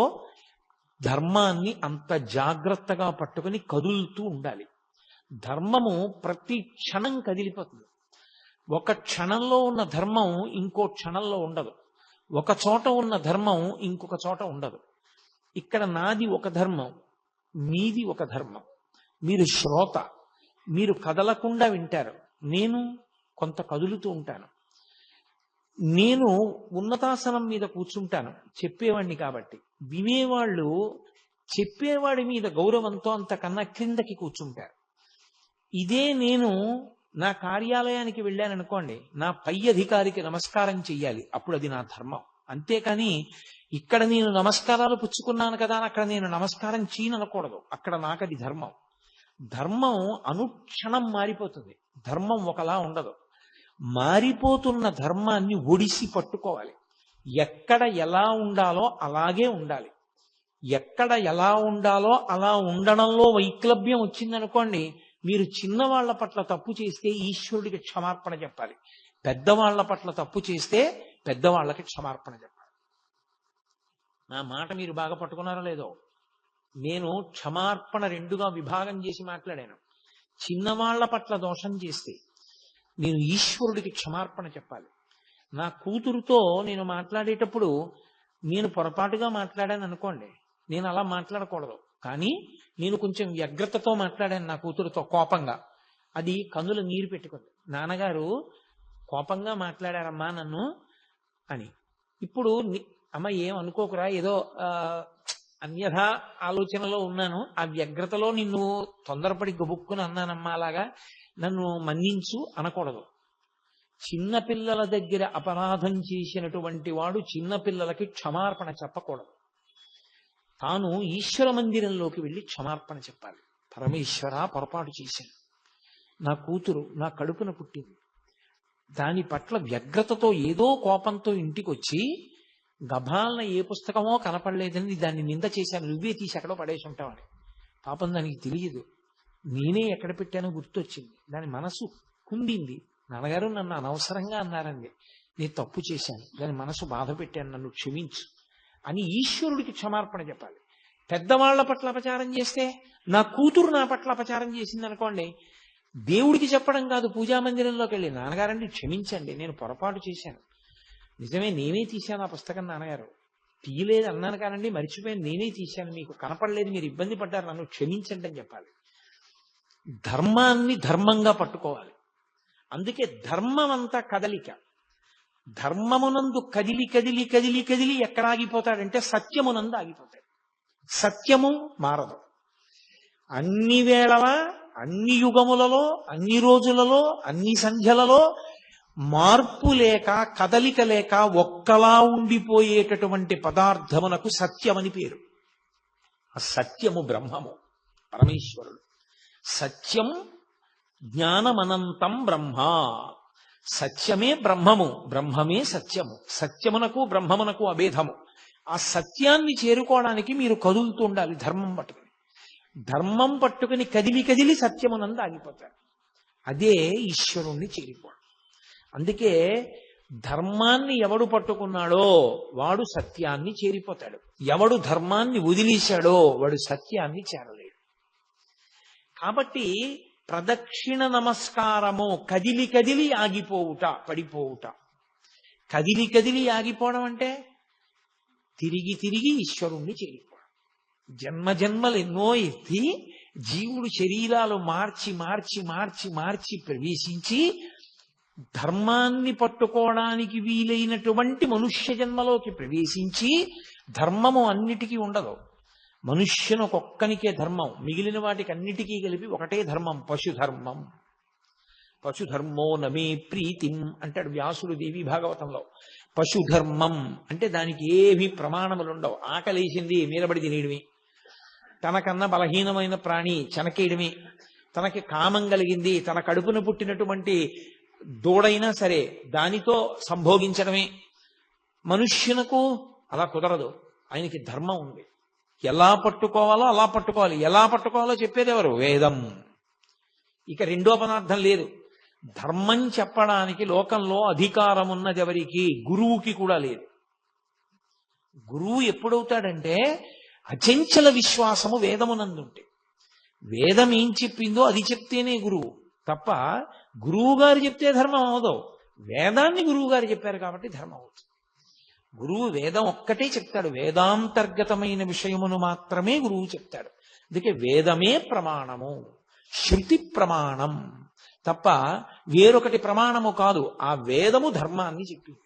ధర్మాన్ని అంత జాగ్రత్తగా పట్టుకుని కదులుతూ ఉండాలి. ధర్మము ప్రతి క్షణం కదిలిపోతుంది. ఒక క్షణంలో ఉన్న ధర్మం ఇంకో క్షణంలో ఉండదు. ఒక చోట ఉన్న ధర్మం ఇంకొక చోట ఉండదు. ఇక్కడ నాది ఒక ధర్మం, మీది ఒక ధర్మం. మీరు శ్రోత, మీరు కదలకుండా వింటారు. నేను కొంత కదులుతూ ఉంటాను. నేను ఉన్నతాసనం మీద కూర్చుంటాను చెప్పేవాడిని కాబట్టి. వినేవాళ్ళు చెప్పేవాడి మీద గౌరవంతో అంతకన్నా క్రిందకి కూర్చుంటారు. ఇదే నేను నా కార్యాలయానికి వెళ్ళాననుకోండి, నా పై అధికారికి నమస్కారం చెయ్యాలి. అప్పుడు అది నా ధర్మం. అంతేకాని ఇక్కడ నేను నమస్కారాలు పుచ్చుకున్నాను కదా అని అక్కడ నేను నమస్కారం చేయనకూడదు. అక్కడ నాకు అది ధర్మం. ధర్మం అనుక్షణం మారిపోతుంది. ధర్మం ఒకలా ఉండదు. మారిపోతున్న ధర్మాన్ని ఒడిసి పట్టుకోవాలి. ఎక్కడ ఎలా ఉండాలో అలాగే ఉండాలి. ఎక్కడ ఎలా ఉండాలో అలా ఉండడంలో వైక్లభ్యం వచ్చిందనుకోండి, మీరు చిన్నవాళ్ల పట్ల తప్పు చేస్తే ఈశ్వరుడికి క్షమార్పణ చెప్పాలి. పెద్దవాళ్ల పట్ల తప్పు చేస్తే పెద్దవాళ్ళకి క్షమార్పణ చెప్పాలి. నా మాట మీరు బాగా పట్టుకున్నారో లేదో? నేను క్షమార్పణ రెండుగా విభాగం చేసి మాట్లాడాను. చిన్నవాళ్ల పట్ల దోషం చేస్తే నేను ఈశ్వరుడికి క్షమార్పణ చెప్పాలి. నా కూతురుతో నేను మాట్లాడేటప్పుడు నేను పొరపాటుగా మాట్లాడాను అనుకోండి, నేను అలా మాట్లాడకూడదు. కానీ నేను కొంచెం వ్యగ్రతతో మాట్లాడాను నా కూతురుతో, కోపంగా. అది కన్నుల నీరు పెట్టుకుంది. నాన్నగారు కోపంగా మాట్లాడారమ్మా నన్ను అని. ఇప్పుడు అమ్మ ఏం అనుకోకురా, ఏదో అన్యథా ఆలోచనలో ఉన్నాను, ఆ వ్యగ్రతలో నిన్ను తొందరపడి గబుక్కుని అన్నానమ్మా, అలాగా నన్ను మన్నించు అనకూడదు. చిన్నపిల్లల దగ్గర అపరాధం చేసినటువంటి వాడు చిన్నపిల్లలకి క్షమార్పణ చెప్పకూడదు. తాను ఈశ్వర మందిరంలోకి వెళ్ళి క్షమార్పణ చెప్పాలి. పరమేశ్వర, పొరపాటు చేశాను, నా కూతురు నా కడుపున పుట్టింది, దాని పట్ల వ్యగ్రతతో ఏదో కోపంతో ఇంటికి వచ్చి గభాలన ఏ పుస్తకమో కనపడలేదని దాన్ని నింద చేశాను, నువ్వే తీసి ఎక్కడో పడేసి ఉంటావని. పాపం దానికి తెలియదు, నేనే ఎక్కడ పెట్టానో గుర్తొచ్చింది. దాని మనసు కుండింది. నాన్నగారు నన్ను అనవసరంగా అన్నారండి, నేను తప్పు చేశాను, దాని మనసు బాధ పెట్టాను, నన్ను క్షమించు అని ఈశ్వరుడికి క్షమార్పణ చెప్పాలి. పెద్దవాళ్ల పట్ల అపచారం చేస్తే, నా కూతురు నా పట్ల అపచారం చేసింది అనుకోండి, దేవుడికి చెప్పడం కాదు, పూజామందిరంలోకి వెళ్ళి నాన్నగారండి క్షమించండి, నేను పొరపాటు చేశాను, నిజమే నేనే తీశాను ఆ పుస్తకం, నాన్నగారు తీయలేదు అన్నాను కానండి, మర్చిపోయాను, నేనే తీశాను, మీకు కనపడలేదు, మీరు ఇబ్బంది పడ్డారు, నన్ను క్షమించండి అని చెప్పాలి. ధర్మాన్ని ధర్మంగా పట్టుకోవాలి. అందుకే ధర్మం అంతా కదలిక. ధర్మమునందు కదిలి కదిలి కదిలి కదిలి ఎక్కడ ఆగిపోతాడంటే సత్యమునందు ఆగిపోతాడు. సత్యము మారదు. అన్ని వేళల, అన్ని యుగములలో, అన్ని రోజులలో, అన్ని సంధ్యలలో మార్పు లేక, కదలిక లేక ఒక్కలా ఉండిపోయేటటువంటి పదార్థమునకు సత్యమని పేరు. ఆ సత్యము బ్రహ్మము, పరమేశ్వరుడు. సత్యం జ్ఞానమనంతం బ్రహ్మ. సత్యమే బ్రహ్మము, బ్రహ్మమే సత్యము. సత్యమునకు బ్రహ్మమునకు అభేదము. ఆ సత్యాన్ని చేరుకోవడానికి మీరు కదులుతూ ఉండాలి. ధర్మం పట్టుకుని, ధర్మం పట్టుకుని కదిలి కదిలి సత్యమునందు ఆగిపోతారు. అదే ఈశ్వరుణ్ణి చేరిపోవడం. అందుకే ధర్మాన్ని ఎవడు పట్టుకున్నాడో వాడు సత్యాన్ని చేరిపోతాడు. ఎవడు ధర్మాన్ని వదిలేశాడో వాడు సత్యాన్ని చేరలేడు. కాబట్టి ప్రదక్షిణ నమస్కారము కదిలి కదిలి ఆగిపోవుట, పడిపోవుట. కదిలి కదిలి ఆగిపోవడం అంటే తిరిగి తిరిగి ఈశ్వరుణ్ణి చేరిపోవడం. జన్మ జన్మలు ఎన్నో ఎత్తి జీవుడు శరీరాలు మార్చి మార్చి మార్చి మార్చి ప్రవేశించి ధర్మాన్ని పట్టుకోవడానికి వీలైనటువంటి మనుష్య జన్మలోకి ప్రవేశించి, ధర్మము అన్నిటికీ ఉండదు. మనుష్యునొక్కనికే ధర్మం, మిగిలిన వాటికి అన్నిటికీ కలిపి ఒకటే ధర్మం, పశుధర్మం. పశుధర్మో నమే ప్రీతిం అంటాడు వ్యాసుడు దేవి భాగవతంలో. పశుధర్మం అంటే దానికి ఏమీ ప్రమాణములు ఉండవు. ఆకలేసింది మీరబడి తినేయడమే, తనకన్నా బలహీనమైన ప్రాణి చెనకేయడమే, తనకి కామం కలిగింది తన కడుపున పుట్టినటువంటి దూడైనా సరే దానితో సంభోగించడమే. మనుష్యునకు అలా కుదరదు. ఆయనకి ధర్మం ఉంది. ఎలా పట్టుకోవాలో అలా పట్టుకోవాలి. ఎలా పట్టుకోవాలో చెప్పేది ఎవరు? వేదం. ఇక రెండో పదార్థం లేదు. ధర్మం చెప్పడానికి లోకంలో అధికారం ఉన్నది ఎవరికి? గురువుకి కూడా లేదు. గురువు ఎప్పుడవుతాడంటే అచంచల విశ్వాసము వేదమునందుంటే. వేదం ఏం చెప్పిందో అది చెప్తేనే గురువు తప్ప గురువు గారు చెప్తే ధర్మం అవదు. వేదాన్ని గురువు గారు చెప్పారు కాబట్టి ధర్మం అవుతుంది. గురువు వేదం ఒక్కటే చెప్తాడు. వేదాంతర్గతమైన విషయమును మాత్రమే గురువు చెప్తాడు. అందుకే వేదమే ప్రమాణము, శృతి ప్రమాణం తప్ప వేరొకటి ప్రమాణము కాదు. ఆ వేదము ధర్మాన్ని చెప్పింది.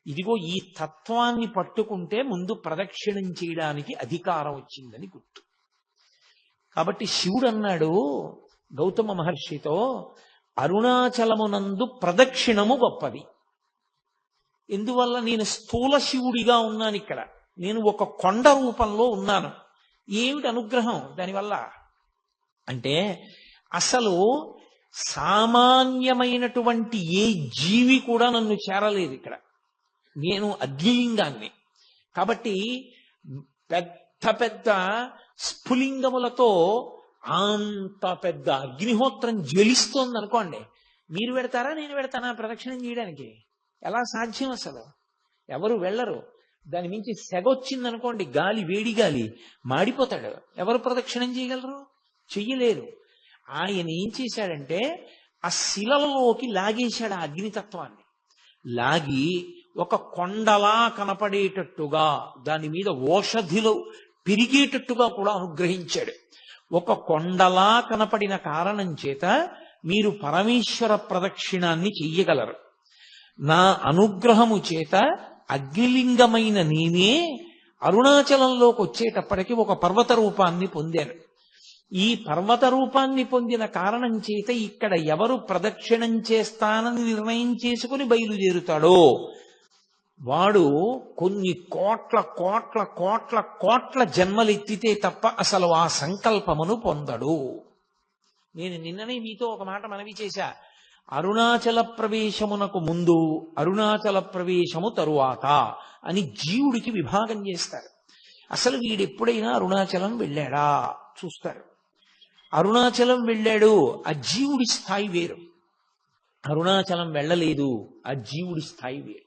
ఇదిగో ఈ తత్వాన్ని పట్టుకుంటే ముందు ప్రదక్షిణం చేయడానికి అధికారం వచ్చిందని గుర్తు. కాబట్టి శివుడు అన్నాడు గౌతమ మహర్షితో, అరుణాచలమునందు ప్రదక్షిణము గొప్పది. ఎందువల్ల? నేను స్థూల శివుడిగా ఉన్నాను ఇక్కడ, నేను ఒక కొండ రూపంలో ఉన్నాను. ఏమిటి అనుగ్రహం దానివల్ల అంటే, అసలు సామాన్యమైనటువంటి ఏ జీవి కూడా నన్ను చేరలేదు ఇక్కడ. నేను అగ్నిలింగాన్ని. కాబట్టి పెద్ద పెద్ద స్ఫులింగములతో అంత పెద్ద అగ్నిహోత్రం జ్వలిస్తోంది అనుకోండి, మీరు పెడతారా నేను పెడతానా ప్రదక్షిణం చేయడానికి? ఎలా సాధ్యం? అసలు ఎవరు వెళ్ళరు. దాని మించి సెగొచ్చింది అనుకోండి, గాలి, వేడి గాలి, మాడిపోతాడు. ఎవరు ప్రదక్షిణం చేయగలరు? చెయ్యలేరు. ఆయన ఏం చేశాడంటే ఆ శిలలోకి లాగేశాడు ఆ అగ్నితత్వాన్ని. లాగి ఒక కొండలా కనపడేటట్టుగా, దాని మీద ఓషధిలో పెరిగేటట్టుగా కూడా అనుగ్రహించాడు. ఒక కొండలా కనపడిన కారణం చేత మీరు పరమేశ్వర ప్రదక్షిణాన్ని చెయ్యగలరు. నా అనుగ్రహము చేత అగ్నిలింగమైన నేనే అరుణాచలంలోకి వచ్చేటప్పటికి ఒక పర్వత రూపాన్ని పొందాను. ఈ పర్వత రూపాన్ని పొందిన కారణం చేత ఇక్కడ ఎవరు ప్రదక్షిణం చేస్తానని నిర్ణయం చేసుకుని బయలుదేరుతాడో వాడు కొన్ని కోట్ల కోట్ల కోట్ల కోట్ల జన్మలెత్తితే తప్ప అసలు ఆ సంకల్పమును పొందడు. నేను నిన్ననే మీతో ఒక మాట మనవి చేశా. అరుణాచల ప్రవేశమునకు ముందు, అరుణాచల ప్రవేశము తరువాత అని జీవుడికి విభాగం చేస్తారు. అసలు వీడెప్పుడైనా అరుణాచలం వెళ్ళాడా చూస్తారు. అరుణాచలం వెళ్ళాడు, ఆ జీవుడి స్థాయి వేరు. అరుణాచలం వెళ్ళలేదు, ఆ జీవుడి స్థాయి వేరు.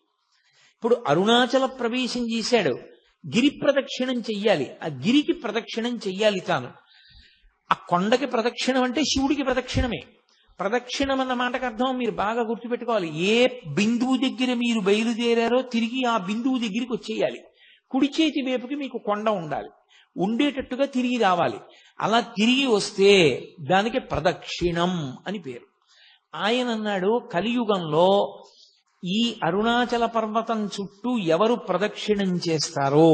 ఇప్పుడు అరుణాచల ప్రవేశం చేశాడు, గిరి ప్రదక్షిణం చెయ్యాలి, ఆ గిరికి ప్రదక్షిణం చెయ్యాలి తాను. ఆ కొండకి ప్రదక్షిణం అంటే శివుడికి ప్రదక్షిణమే. ప్రదక్షిణం అన్న మాటకు అర్థం మీరు బాగా గుర్తుపెట్టుకోవాలి. ఏ బిందువు దగ్గర మీరు బయలుదేరారో తిరిగి ఆ బిందువు దగ్గరికి వచ్చేయాలి. కుడి చేతి వైపుకి మీకు కొండ ఉండాలి, ఉండేటట్టుగా తిరిగి రావాలి. అలా తిరిగి వస్తే దానికి ప్రదక్షిణం అని పేరు. ఆయన అన్నాడు, కలియుగంలో ఈ అరుణాచల పర్వతం చుట్టూ ఎవరు ప్రదక్షిణం చేస్తారో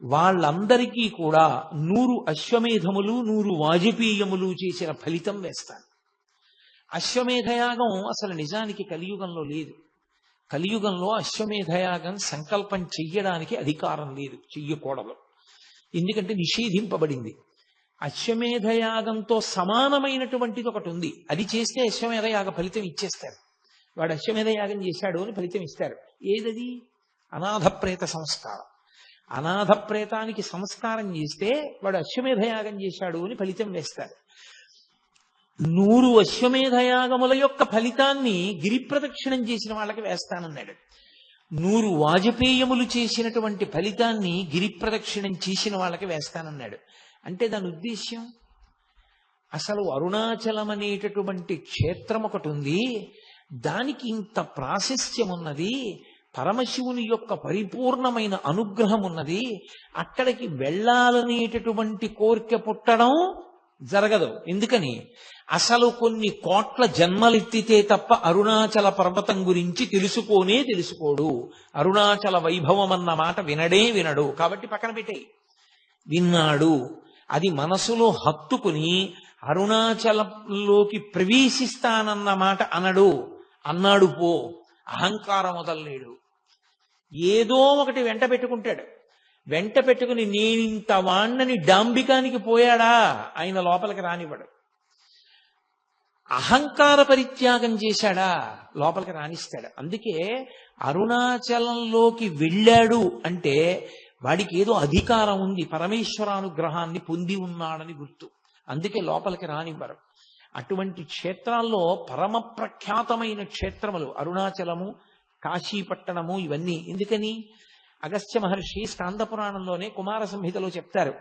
వాళ్ళందరికీ కూడా 100 అశ్వమేధములు 100 వాజపేయములు చేసిన ఫలితం వేస్తాను. అశ్వమేధయాగం అసలు నిజానికి కలియుగంలో లేదు. కలియుగంలో అశ్వమేధయాగం సంకల్పం చెయ్యడానికి అధికారం లేదు, చెయ్యకూడదు. ఎందుకంటే నిషేధింపబడింది. అశ్వమేధయాగంతో సమానమైనటువంటిది ఒకటి ఉంది, అది చేస్తే అశ్వమేధయాగ ఫలితం ఇచ్చేస్తారు. వాడు అశ్వమేధయాగం చేశాడు అని ఫలితం ఇస్తారు. ఏదది? అనాథ ప్రేత సంస్కారం. అనాథ ప్రేతానికి సంస్కారం చేస్తే వాడు అశ్వమేధయాగం చేశాడు అని ఫలితం వేస్తారు. 100 అశ్వమేధయాగముల యొక్క ఫలితాన్ని గిరి ప్రదక్షిణం చేసిన వాళ్ళకి వేస్తానన్నాడు. 100 వాజపేయములు చేసినటువంటి ఫలితాన్ని గిరి ప్రదక్షిణం చేసిన వాళ్ళకి వేస్తానన్నాడు. అంటే దాని ఉద్దేశ్యం, అసలు అరుణాచలం అనేటటువంటి క్షేత్రం ఒకటి ఉంది, దానికి ఇంత ప్రాశస్త్యం ఉన్నది, పరమశివుని యొక్క పరిపూర్ణమైన అనుగ్రహం ఉన్నది, అక్కడికి వెళ్ళాలనేటటువంటి కోరిక పుట్టడం జరగదు. ఎందుకని? అసలు కొన్ని కోట్ల జన్మలెత్తితే తప్ప అరుణాచల పర్వతం గురించి తెలుసుకోడు. అరుణాచల వైభవం అన్న మాట వినడు. కాబట్టి పక్కన పెట్టేయి. విన్నాడు, అది మనసులో హత్తుకుని అరుణాచలంలోకి ప్రవేశిస్తానన్న మాట అన్నాడు పో, అహంకారం వదలలేడు. ఏదో ఒకటి వెంట పెట్టుకుంటాడు. వెంట పెట్టుకుని నేనింత వాణ్ణని డాంబికానికి పోయాడా, ఆయన లోపలికి రానివ్వడు. అహంకార పరిత్యాగం చేశాడా, లోపలికి రానిస్తాడు. అందుకే అరుణాచలంలోకి వెళ్ళాడు అంటే వాడికి ఏదో అధికారం ఉంది, పరమేశ్వరానుగ్రహాన్ని పొంది ఉన్నాడని గుర్తు. అందుకే లోపలికి రానివ్వరు. అటువంటి క్షేత్రాల్లో పరమ ప్రఖ్యాతమైన క్షేత్రములు అరుణాచలము, కాశీపట్టణము, ఇవన్నీ. ఎందుకని? అగస్త్య మహర్షి స్కాంద పురాణంలోనే కుమార సంహితలో చెప్తారు,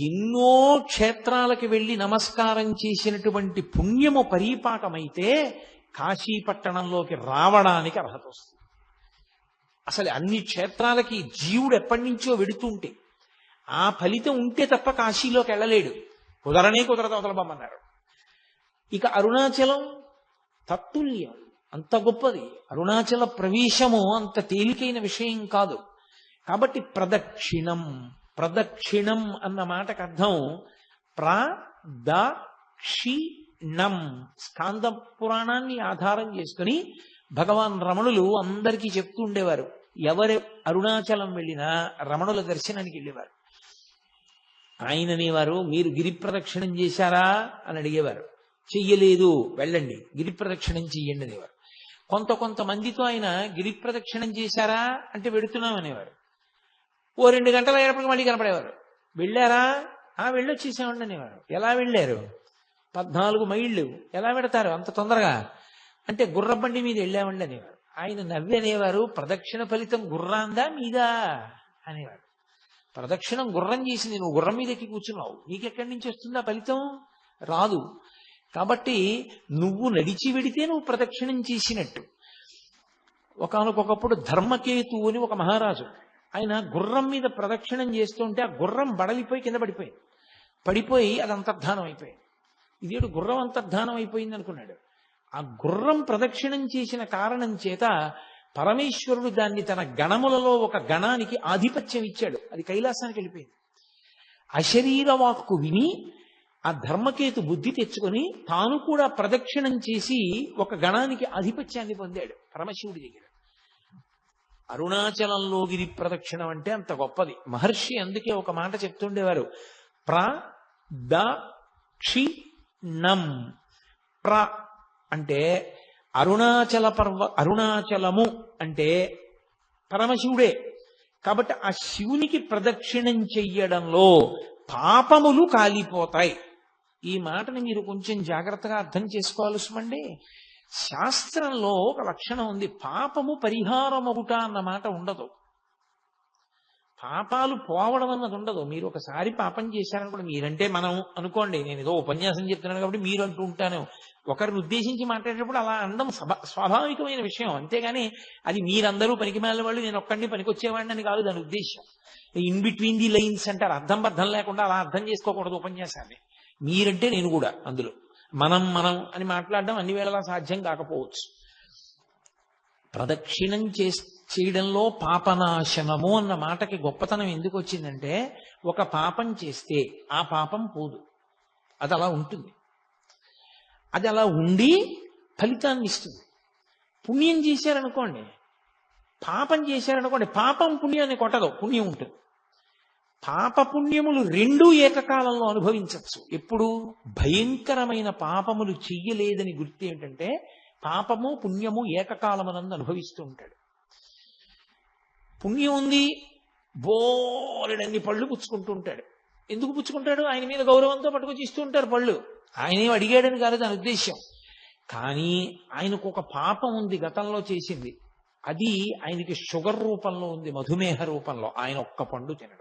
ఎన్నో క్షేత్రాలకు వెళ్ళి నమస్కారం చేసినటువంటి పుణ్యము పరీపాకమైతే కాశీపట్టణంలోకి రావడానికి అర్హత వస్తుంది. అసలు అన్ని క్షేత్రాలకి జీవుడు ఎప్పటి నుంచో వెడుతుంటే ఆ ఫలితం ఉంటే తప్ప కాశీలోకి వెళ్ళలేడు. కుదరదు, అవతలబమ్మన్నారు. ఇక అరుణాచలం తత్తుల్యం, అంత గొప్పది. అరుణాచల ప్రవేశము అంత తేలికైన విషయం కాదు. కాబట్టి ప్రదక్షిణం అన్న మాటకు అర్థం ప్రదక్షిణం. స్కాంద పురాణాన్ని ఆధారం చేసుకుని భగవాన్ రమణులు అందరికీ చెప్తూ ఉండేవారు. ఎవరు అరుణాచలం వెళ్ళినా రమణుల దర్శనానికి వెళ్ళేవారు. ఆయన అనేవారు, మీరు గిరి ప్రదక్షిణం చేశారా అని అడిగేవారు. చెయ్యలేదు, వెళ్ళండి గిరి ప్రదక్షిణం చెయ్యండి అనేవారు. కొంతమందితో ఆయన గిరి ప్రదక్షిణం చేశారా అంటే వెడుతున్నాం అనేవారు. ఓ 2 గంటల అయ్యేటప్పటికి మళ్ళీ కనపడేవారు. వెళ్ళారా? వెళ్ళొచ్చేసామండి అనేవారు. ఎలా వెళ్ళారు? 14 మైళ్ళు. ఎలా పెడతారు అంత తొందరగా అంటే గుర్రబండి మీద వెళ్ళామండి అనేవారు. ఆయన నవ్వి అనేవారు, ప్రదక్షిణ ఫలితం గుర్రాందా మీదా అనేవారు. ప్రదక్షిణం గుర్రం చేసింది, నువ్వు గుర్రం మీద ఎక్కి కూర్చున్నావు, నీకెక్కడి నుంచి వస్తుందా ఫలితం? రాదు. కాబట్టి నువ్వు నడిచి వెడితే నువ్వు ప్రదక్షిణం చేసినట్టు. ఒకానొకప్పుడు ధర్మకేతు అని ఒక మహారాజు, ఆయన గుర్రం మీద ప్రదక్షిణం చేస్తుంటే ఆ గుర్రం బడలిపోయి కింద పడిపోయి అది అంతర్ధానం అయిపోయింది. ఇదేడు గుర్రం అంతర్ధానం అయిపోయింది అనుకున్నాడు. ఆ గుర్రం ప్రదక్షిణం చేసిన కారణం చేత పరమేశ్వరుడు దాన్ని తన గణములలో ఒక గణానికి ఆధిపత్యం ఇచ్చాడు. అది కైలాసానికి వెళ్ళిపోయింది. అశరీర వాక్కు విని ఆ ధర్మకేతు బుద్ధి తెచ్చుకొని తాను కూడా ప్రదక్షిణం చేసి ఒక గణానికి ఆధిపత్యాన్ని పొందాడు పరమశివుడి దగ్గర. అరుణాచలంలో గిరి ప్రదక్షిణం అంటే అంత గొప్పది. మహర్షి అందుకే ఒక మాట చెప్తుండేవారు, ప్రదక్షిణం. అంటే అరుణాచలము అంటే పరమశివుడే. కాబట్టి ఆ శివునికి ప్రదక్షిణం చెయ్యడంలో పాపములు కాలిపోతాయి. ఈ మాటని మీరు కొంచెం జాగ్రత్తగా అర్థం చేసుకోవాల్సిందండి. శాస్త్రంలో ఒక లక్షణం ఉంది, పాపము పరిహారమగుట అన్న మాట ఉండదు. పాపాలు పోవడం అన్నది ఉండదు. మీరు ఒకసారి పాపం చేశారనుకోండి, మీరంటే మనం అనుకోండి, నేను ఏదో ఉపన్యాసం చెప్తున్నాను కాబట్టి మీరు అంటూ ఉంటాను, ఒకరిని ఉద్దేశించి మాట్లాడేటప్పుడు అలా అనడం స్వాభావికమైన విషయం. అంతేగాని అది మీరందరూ పనికిమాలిన వాళ్ళు, నేను ఒక్కడిని పనికొచ్చేవాడిని అని కాదు దాని ఉద్దేశం. ఇన్ బిట్వీన్ ది లైన్స్ అంటారు, అర్థం బద్ధం లేకుండా అలా అర్థం చేసుకోకూడదు ఉపన్యాసాన్ని. మీరంటే నేను కూడా అందులో మనం అని మాట్లాడడం అన్ని వేళలా సాధ్యం కాకపోవచ్చు. ప్రదక్షిణం చేయడంలో పాపనాశనము అన్న మాటకి గొప్పతనం ఎందుకు వచ్చిందంటే, ఒక పాపం చేస్తే ఆ పాపం పోదు, అది అలా ఉంటుంది. అది అలా ఉండి ఫలితాన్ని ఇస్తుంది. పుణ్యం చేశారనుకోండి, పాపం చేశారనుకోండి, పాపం పుణ్యాన్ని కొట్టదు, పుణ్యం ఉంటుంది. పాప పుణ్యములు రెండూ ఏకకాలంలో అనుభవించవచ్చు. ఎప్పుడు? భయంకరమైన పాపములు చెయ్యలేదని గుర్తు ఏంటంటే, పాపము పుణ్యము ఏకకాలమనందు అనుభవిస్తూ ఉంటాడు. పుణ్యం ఉంది, బోలెడన్ని పళ్ళు పుచ్చుకుంటూ ఉంటాడు. ఎందుకు పుచ్చుకుంటాడు? ఆయన మీద గౌరవంతో పట్టుకొచ్చి ఇస్తూ ఉంటారు పళ్ళు. ఆయనేం అడిగాడని కాదు దాని ఉద్దేశ్యం. కానీ ఆయనకు ఒక పాపం ఉంది గతంలో చేసింది, అది ఆయనకి షుగర్ రూపంలో ఉంది, మధుమేహ రూపంలో. ఆయన ఒక్క పండు తినడం.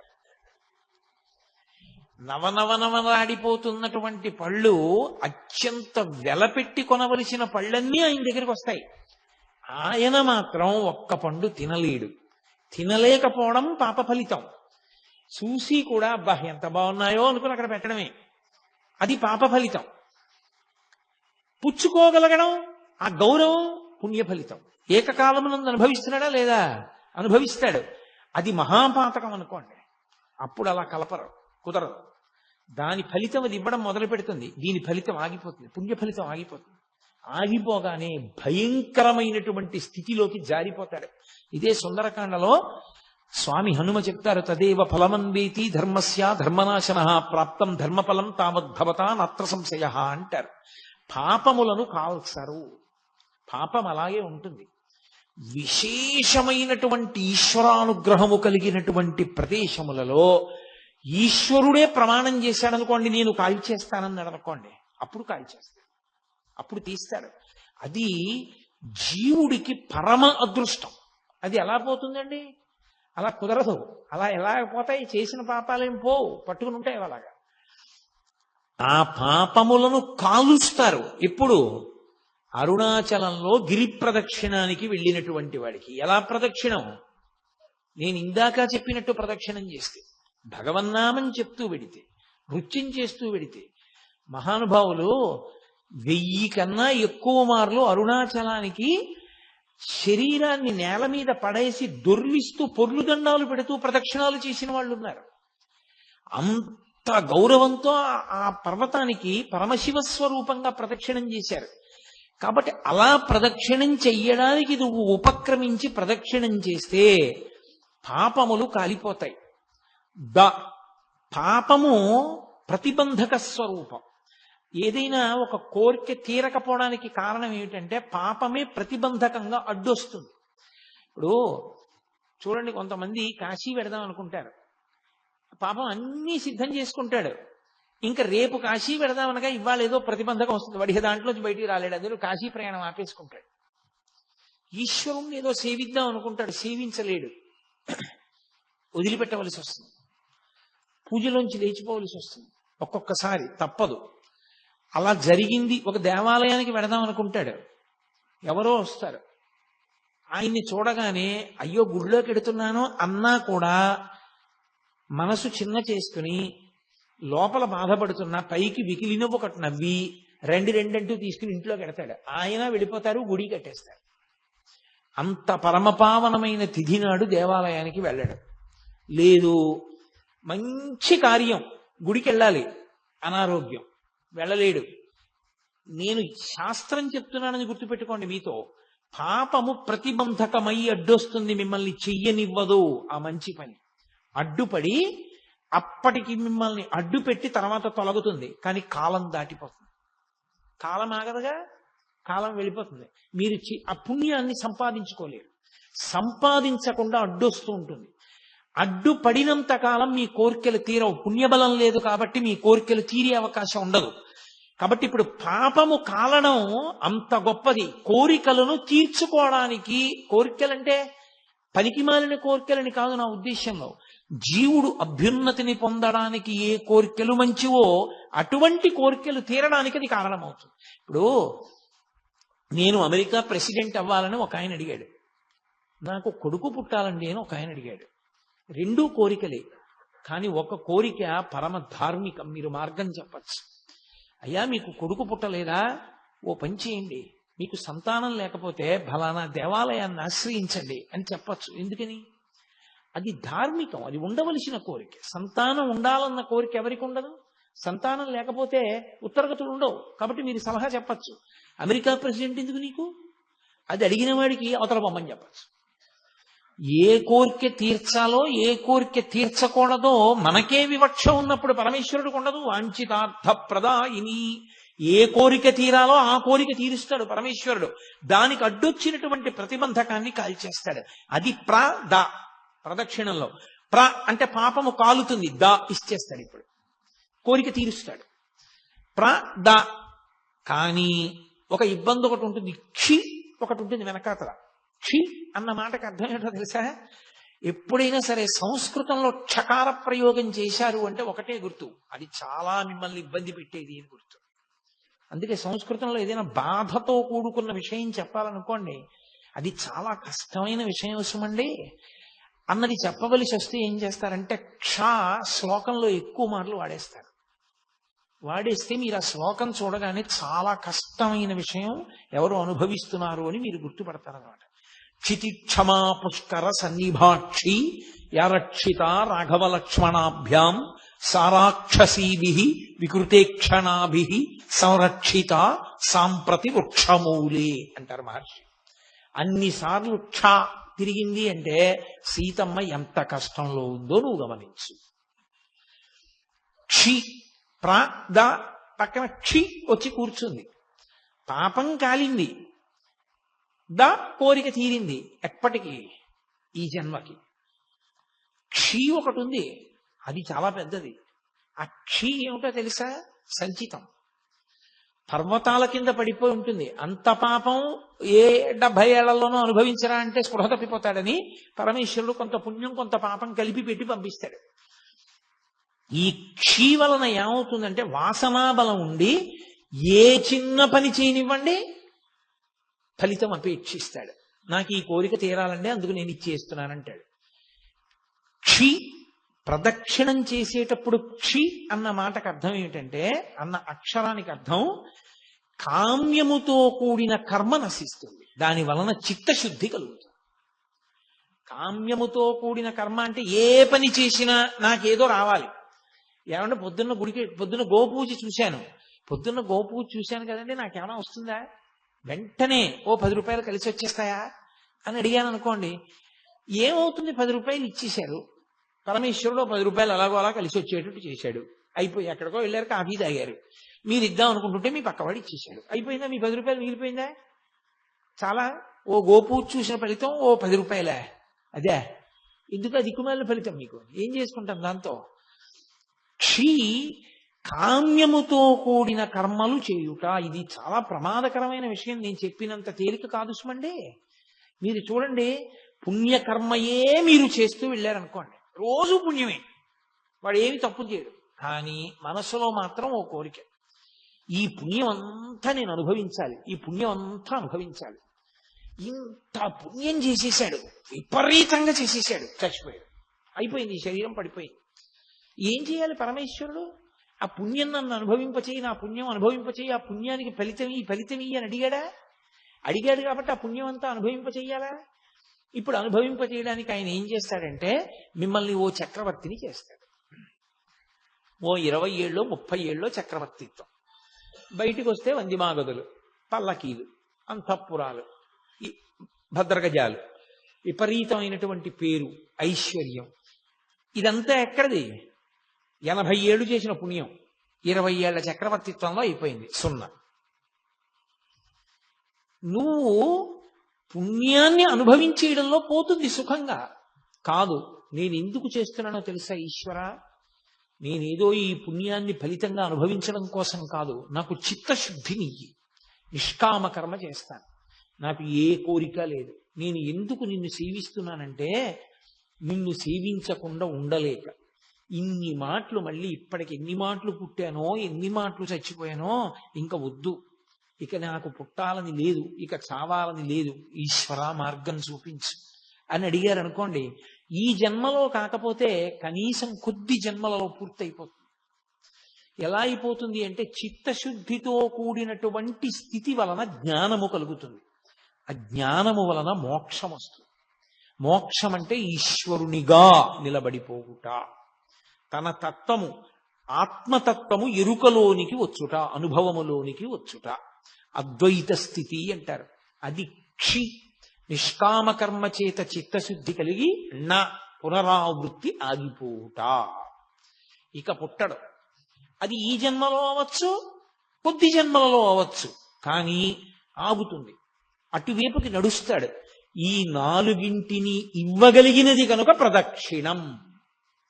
నవనవనవలాడిపోతున్నటువంటి పళ్ళు, అత్యంత వెలపెట్టి కొనవలసిన పళ్ళన్నీ ఆయన దగ్గరికి వస్తాయి. ఆయన మాత్రం ఒక్క పండు తినలేడు. తినలేకపోవడం పాప ఫలితం. చూసి కూడా అబ్బా ఎంత బాగున్నాయో అనుకుని అక్కడ పెట్టడమే, అది పాప ఫలితం. పుచ్చుకోగలగడం, ఆ గౌరవం పుణ్య ఫలితం. ఏకకాలమునందు అనుభవిస్తున్నాడా లేదా? అనుభవిస్తాడు. అది మహాపాతకం అనుకోండి, అప్పుడు అలా కలపరు, కుదరదు. దాని ఫలితం అది ఇవ్వడం మొదలు పెడుతుంది, దీని ఫలితం ఆగిపోతుంది, పుణ్య ఫలితం ఆగిపోతుంది. ఆగిపోగానే భయంకరమైనటువంటి స్థితిలోకి జారిపోతాడు. ఇదే సుందరకాండలో స్వామి హనుమ చెప్తారు, తదేవ ఫలమన్వేతి ధర్మస్య ధర్మనాశన ప్రాప్తం ధర్మఫలం తావద్భవతా నత్ర సంశయ అంటారు. పాపములను కాల్చరు, పాపం అలాగే ఉంటుంది. విశేషమైనటువంటి ఈశ్వరానుగ్రహము కలిగినటువంటి ప్రదేశములలో ఈశ్వరుడే ప్రమాణం చేశాడనుకోండి, నేను కాల్చేస్తానన్నాడు అనుకోండి, అప్పుడు కాల్చేస్తాడు, అప్పుడు తీస్తాడు. అది జీవుడికి పరమ అదృష్టం. అది ఎలా పోతుందండి? అలా కుదరదు. అలా ఎలా పోతాయి? చేసిన పాపాలేం పోవు, పట్టుకుని ఉంటాయి అలాగా. ఆ పాపములను కాలుస్తారు. ఎప్పుడు? అరుణాచలంలో గిరి ప్రదక్షిణానికి వెళ్ళినటువంటి వాడికి. ఎలా ప్రదక్షిణం? నేను ఇందాక చెప్పినట్టు ప్రదక్షిణం చేస్తే, భగవన్నామం చెప్తూ వెడితే, నృత్యం చేస్తూ వెడితే, మహానుభావులు 1000 కన్నా ఎక్కువ మార్లు అరుణాచలానికి శరీరాన్ని నేల మీద పడేసి దొర్లిస్తూ పొర్లు దండాలు పెడుతూ ప్రదక్షిణాలు చేసిన వాళ్ళు ఉన్నారు. అంత గౌరవంతో ఆ పర్వతానికి పరమశివ స్వరూపంగా ప్రదక్షిణం చేశారు. కాబట్టి అలా ప్రదక్షిణం చెయ్యడానికి నువ్వు ఉపక్రమించి ప్రదక్షిణం చేస్తే పాపములు కాలిపోతాయి. పాపము ప్రతిబంధక స్వరూపం. ఏదైనా ఒక కోరిక తీరకపోవడానికి కారణం ఏమిటంటే పాపమే ప్రతిబంధకంగా అడ్డొస్తుంది. ఇప్పుడు చూడండి, కొంతమంది కాశీ వెడదాం అనుకుంటారు, పాపం అన్నీ సిద్ధం చేసుకుంటాడు, ఇంకా రేపు కాశీ వెడదామనగా ఇవాళ ఏదో ప్రతిబంధకం వస్తుంది, వాడి దాంట్లోంచి బయటికి రాలేడు, అందులో కాశీ ప్రయాణం ఆపేసుకుంటాడు. ఈశ్వరుణ్ణి ఏదో సేవిద్దాం అనుకుంటాడు, సేవించలేడు, వదిలిపెట్టవలసి వస్తుంది, పూజలోంచి లేచిపోవలసి వస్తుంది, ఒక్కొక్కసారి తప్పదు. అలా జరిగింది. ఒక దేవాలయానికి వెడదాం అనుకుంటాడు, ఎవరో వస్తారు, ఆయన్ని చూడగానే అయ్యో గుడిలోకి ఎడుతున్నాను అన్నా కూడా మనసు చిన్న చేసుకుని లోపల బాధపడుతున్నా పైకి వికిలిన ఒకటి నవ్వి రెండంటూ తీసుకుని ఇంట్లోకి ఎడతాడు. ఆయన వెళ్ళిపోతారు, గుడి కట్టేస్తారు. అంత పరమపావనమైన తిథి నాడు దేవాలయానికి వెళ్ళడం లేదు. మంచి కార్యం, గుడికి వెళ్ళాలి, అనారోగ్యం, వెళ్ళలేడు. నేను శాస్త్రం చెప్తున్నానని గుర్తుపెట్టుకోండి. మీతో పాపము ప్రతిబంధకమై అడ్డొస్తుంది, మిమ్మల్ని చెయ్యనివ్వదు. ఆ మంచి పని అడ్డుపడి అప్పటికి మిమ్మల్ని అడ్డు పెట్టి తర్వాత తొలగుతుంది, కానీ కాలం దాటిపోతుంది. కాలం ఆగదుగా, కాలం వెళ్ళిపోతుంది. మీరు ఆ పుణ్యాన్ని సంపాదించుకోలేరు. సంపాదించకుండా అడ్డొస్తూ ఉంటుంది. అడ్డుపడినంత కాలం మీ కోరికలు తీరవు. పుణ్యబలం లేదు కాబట్టి మీ కోరికలు తీరే అవకాశం ఉండదు. కాబట్టి ఇప్పుడు పాపము కాలడం అంత గొప్పది. కోరికలను తీర్చుకోవడానికి, కోరికలంటే పనికిమాలిన కోరికలని కాదు నా ఉద్దేశంలో, జీవుడు అభ్యున్నతిని పొందడానికి ఏ కోరికలు మంచివో అటువంటి కోరికలు తీరడానికి అది కారణమవుతుంది. ఇప్పుడు నేను అమెరికా ప్రెసిడెంట్ అవ్వాలని ఒక ఆయన అడిగాడు, నాకు కొడుకు పుట్టాలండి అని ఒక ఆయన అడిగాడు. రెండూ కోరికలే, కానీ ఒక కోరిక పరమ ధార్మికం. మీరు మార్గం చెప్పచ్చు. అయ్యా మీకు కొడుకు పుట్టలేదా, ఓ పని చేయండి, మీకు సంతానం లేకపోతే ఫలానా దేవాలయాన్ని ఆశ్రయించండి అని చెప్పచ్చు. ఎందుకని? అది ధార్మికం, అది ఉండవలసిన కోరిక. సంతానం ఉండాలన్న కోరిక ఎవరికి ఉండదు? సంతానం లేకపోతే ఉత్తరగతులు ఉండవు. కాబట్టి మీరు సలహా చెప్పచ్చు. అమెరికా ప్రెసిడెంట్ ఎందుకు నీకు? అది అడిగిన వాడికి అవతల పొమ్మని చెప్పచ్చు. ఏ కోరిక తీర్చాలో ఏ కోరిక తీర్చకూడదో మనకే వివక్ష ఉన్నప్పుడు పరమేశ్వరుడికి ఉండదు. వాంఛితార్థ ప్రదాయిని, ఏ కోరిక తీరాలో ఆ కోరిక తీరుస్తాడు పరమేశ్వరుడు. దానికి అడ్డొచ్చినటువంటి ప్రతిబంధకాన్ని కాల్చేస్తాడు. అది ప్రదక్షిణంలో అంటే పాపము కాలుతుంది, ఇచ్చేస్తాడు. ఇప్పుడు కోరిక తీరుస్తాడు. కానీ ఒక ఇబ్బంది ఒకటి ఉంటుంది, ఒకటి ఉంటుంది వెనకాతల. అన్న మాటకు అర్థం ఏంటో తెలుసా? ఎప్పుడైనా సరే సంస్కృతంలో క్షకార ప్రయోగం చేశారు అంటే ఒకటే గుర్తు, అది చాలా మిమ్మల్ని ఇబ్బంది పెట్టేది అని గుర్తు. అందుకే సంస్కృతంలో ఏదైనా బాధతో కూడుకున్న విషయం చెప్పాలనుకోండి, అది చాలా కష్టమైన విషయం అవసరమండి అన్నది చెప్పవలసి వస్తే ఏం చేస్తారంటే శ్లోకంలో ఎక్కువ మార్లు వాడేస్తే మీరు ఆ శ్లోకం చూడగానే చాలా కష్టమైన విషయం ఎవరు అనుభవిస్తున్నారు అని మీరు గుర్తుపడతారన్నమాట. క్షితి క్షమా పుష్కర సన్నిభాక్షి యారక్షిత రాఘవ లక్ష్మణాభ్యాం సారాక్షసీభి వికృతేక్షణాభి సంరక్షిత సాంప్రతి వృక్షమూలే అంటారు మహర్షి. అన్నిసార్లు తిరిగింది అంటే సీతమ్మ ఎంత కష్టంలో ఉందో నువ్వు గమనించు. పక్కన వచ్చి కూర్చుంది. పాపం కాలింది, కోరిక తీరింది. ఎప్పటికీ? ఈ జన్మకి. ఒకటి ఉంది, అది చాలా పెద్దది. ఆ ఏమిటో తెలుసా? సంచితం. పర్వతాల కింద పడిపోయి ఉంటుంది. అంత పాపం ఏ 70 ఏళ్లలోనూ అనుభవించరా అంటే స్పృహ తప్పిపోతాడని పరమేశ్వరుడు కొంత పుణ్యం కొంత పాపం కలిపి పెట్టి పంపిస్తాడు. ఈ వలన ఏమవుతుందంటే వాసనాబలం ఉండి ఏ చిన్న పని చేయనివ్వండి ఫలితం అపేక్షిస్తాడు. నాకు ఈ కోరిక తీరాలండి, అందుకు నేను ఇచ్చేస్తున్నానంటాడు. ప్రదక్షిణం చేసేటప్పుడు అన్న మాటకు అర్థం ఏమిటంటే, అన్న అక్షరానికి అర్థం కామ్యముతో కూడిన కర్మ నశిస్తుంది, దాని వలన చిత్తశుద్ధి కలుగుతుంది. కామ్యముతో కూడిన కర్మ అంటే ఏ పని చేసినా నాకేదో రావాలి. ఏమంటే పొద్దున్న గోపూజ చూశాను కదండి, నాకేమైనా వస్తుందా? వెంటనే 10 రూపాయలు కలిసి వచ్చేస్తాయా అని అడిగాను అనుకోండి, ఏమవుతుంది? 10 రూపాయలు ఇచ్చేశారు, పరమేశ్వరుడు 10 రూపాయలు అలాగో అలా కలిసి వచ్చేటట్టు చేశాడు. అయిపోయి ఎక్కడికో వెళ్ళారు, కాఫీ తాగారు, మీరు ఇద్దాం అనుకుంటుంటే మీ పక్కవాడు ఇచ్చేశాడు. అయిపోయిందా? మీ 10 రూపాయలు మిగిలిపోయిందా? చాలా గోపూజ చూసిన ఫలితం 10 రూపాయలే. అదే ఎందుకు ఆ దిక్కుమాలిన ఫలితం? మీకు ఏం చేసుకుంటాం దాంతో? కామ్యముతో కూడిన కర్మలు చేయుట, ఇది చాలా ప్రమాదకరమైన విషయం. నేను చెప్పినంత తేలిక కాదు సుమండి. మీరు చూడండి, పుణ్యకర్మయే మీరు చేస్తూ వెళ్ళారనుకోండి, రోజు పుణ్యమే, వాడు ఏమి తప్పు చేయడు. కానీ మనసులో మాత్రం ఓ కోరిక, ఈ పుణ్యం అంతా నేను అనుభవించాలి, ఈ పుణ్యం అంతా అనుభవించాలి. ఇంత పుణ్యం చేసేసాడు, విపరీతంగా చేసేసాడు, చచ్చిపోయాడు, అయిపోయింది, ఈ శరీరం పడిపోయింది. ఏం చేయాలి పరమేశ్వరుడు? ఆ పుణ్యం నన్ను అనుభవింపచేయి, నా పుణ్యం అనుభవింపచేయి, ఆ పుణ్యానికి ఫలితం అని అడిగాడు కాబట్టి ఆ పుణ్యం అంతా అనుభవింపచేయాలా? ఇప్పుడు అనుభవింపచేయడానికి ఆయన ఏం చేస్తాడంటే, మిమ్మల్ని ఓ చక్రవర్తిని చేస్తాడు. ఓ 20 ఏళ్ళో 30 ఏళ్ళో చక్రవర్తిత్వం. బయటికి వస్తే వందిమాగదులు, పల్లకీలు, అంతఃపురాలు, భద్రగజాలు, విపరీతమైనటువంటి పేరు, ఐశ్వర్యం. ఇదంతా ఎక్కడిది? 80 ఏళ్ళు చేసిన పుణ్యం 20 ఏళ్ల చక్రవర్తిత్వంలో అయిపోయింది, 0. నువ్వు పుణ్యాన్ని అనుభవించేయడంలో పోతుంది సుఖంగా. కాదు, నేను ఎందుకు చేస్తున్నానో తెలుసా ఈశ్వర? నేనేదో ఈ పుణ్యాన్ని ఫలితంగా అనుభవించడం కోసం కాదు, నాకు చిత్తశుద్ధిని నిష్కామ కర్మ చేస్తాను, నాకు ఏ కోరిక లేదు. నేను ఎందుకు నిన్ను సేవిస్తున్నానంటే, నిన్ను సేవించకుండా ఉండలేక ఇన్ని మాటలు, మళ్ళీ ఇప్పటికి ఎన్ని మాటలు పుట్టానో, ఎన్ని మాటలు చచ్చిపోయానో, ఇంకా వద్దు, ఇక నాకు పుట్టాలని లేదు, ఇక చావాలని లేదు, ఈశ్వర మార్గం చూపించు అని అడిగారు అనుకోండి, ఈ జన్మలో కాకపోతే కనీసం కొద్ది జన్మలలో పూర్తయిపోతుంది. ఎలా అయిపోతుంది అంటే చిత్తశుద్ధితో కూడినటువంటి స్థితి వలన జ్ఞానము కలుగుతుంది. ఆ జ్ఞానము వలన మోక్షం వస్తుంది. మోక్షం అంటే ఈశ్వరునిగా నిలబడిపోవుట, తన తత్వము ఆత్మతత్వము ఎరుకలోనికి వచ్చుట, అనుభవములోనికి వచ్చుట, అద్వైత స్థితి అంటారు. అది క్షి నిష్కామకర్మ చేత చిత్తశుద్ధి కలిగి నా పునరావృత్తి ఆగిపోవుట. ఇక పుట్టడు. అది ఈ జన్మలో అవ్వచ్చు, కొద్ది జన్మలలో అవ్వచ్చు, కానీ ఆగుతుంది. అటువైపుకి నడుస్తాడు. ఈ నాలుగింటిని ఇవ్వగలిగినది కనుక ప్రదక్షిణం,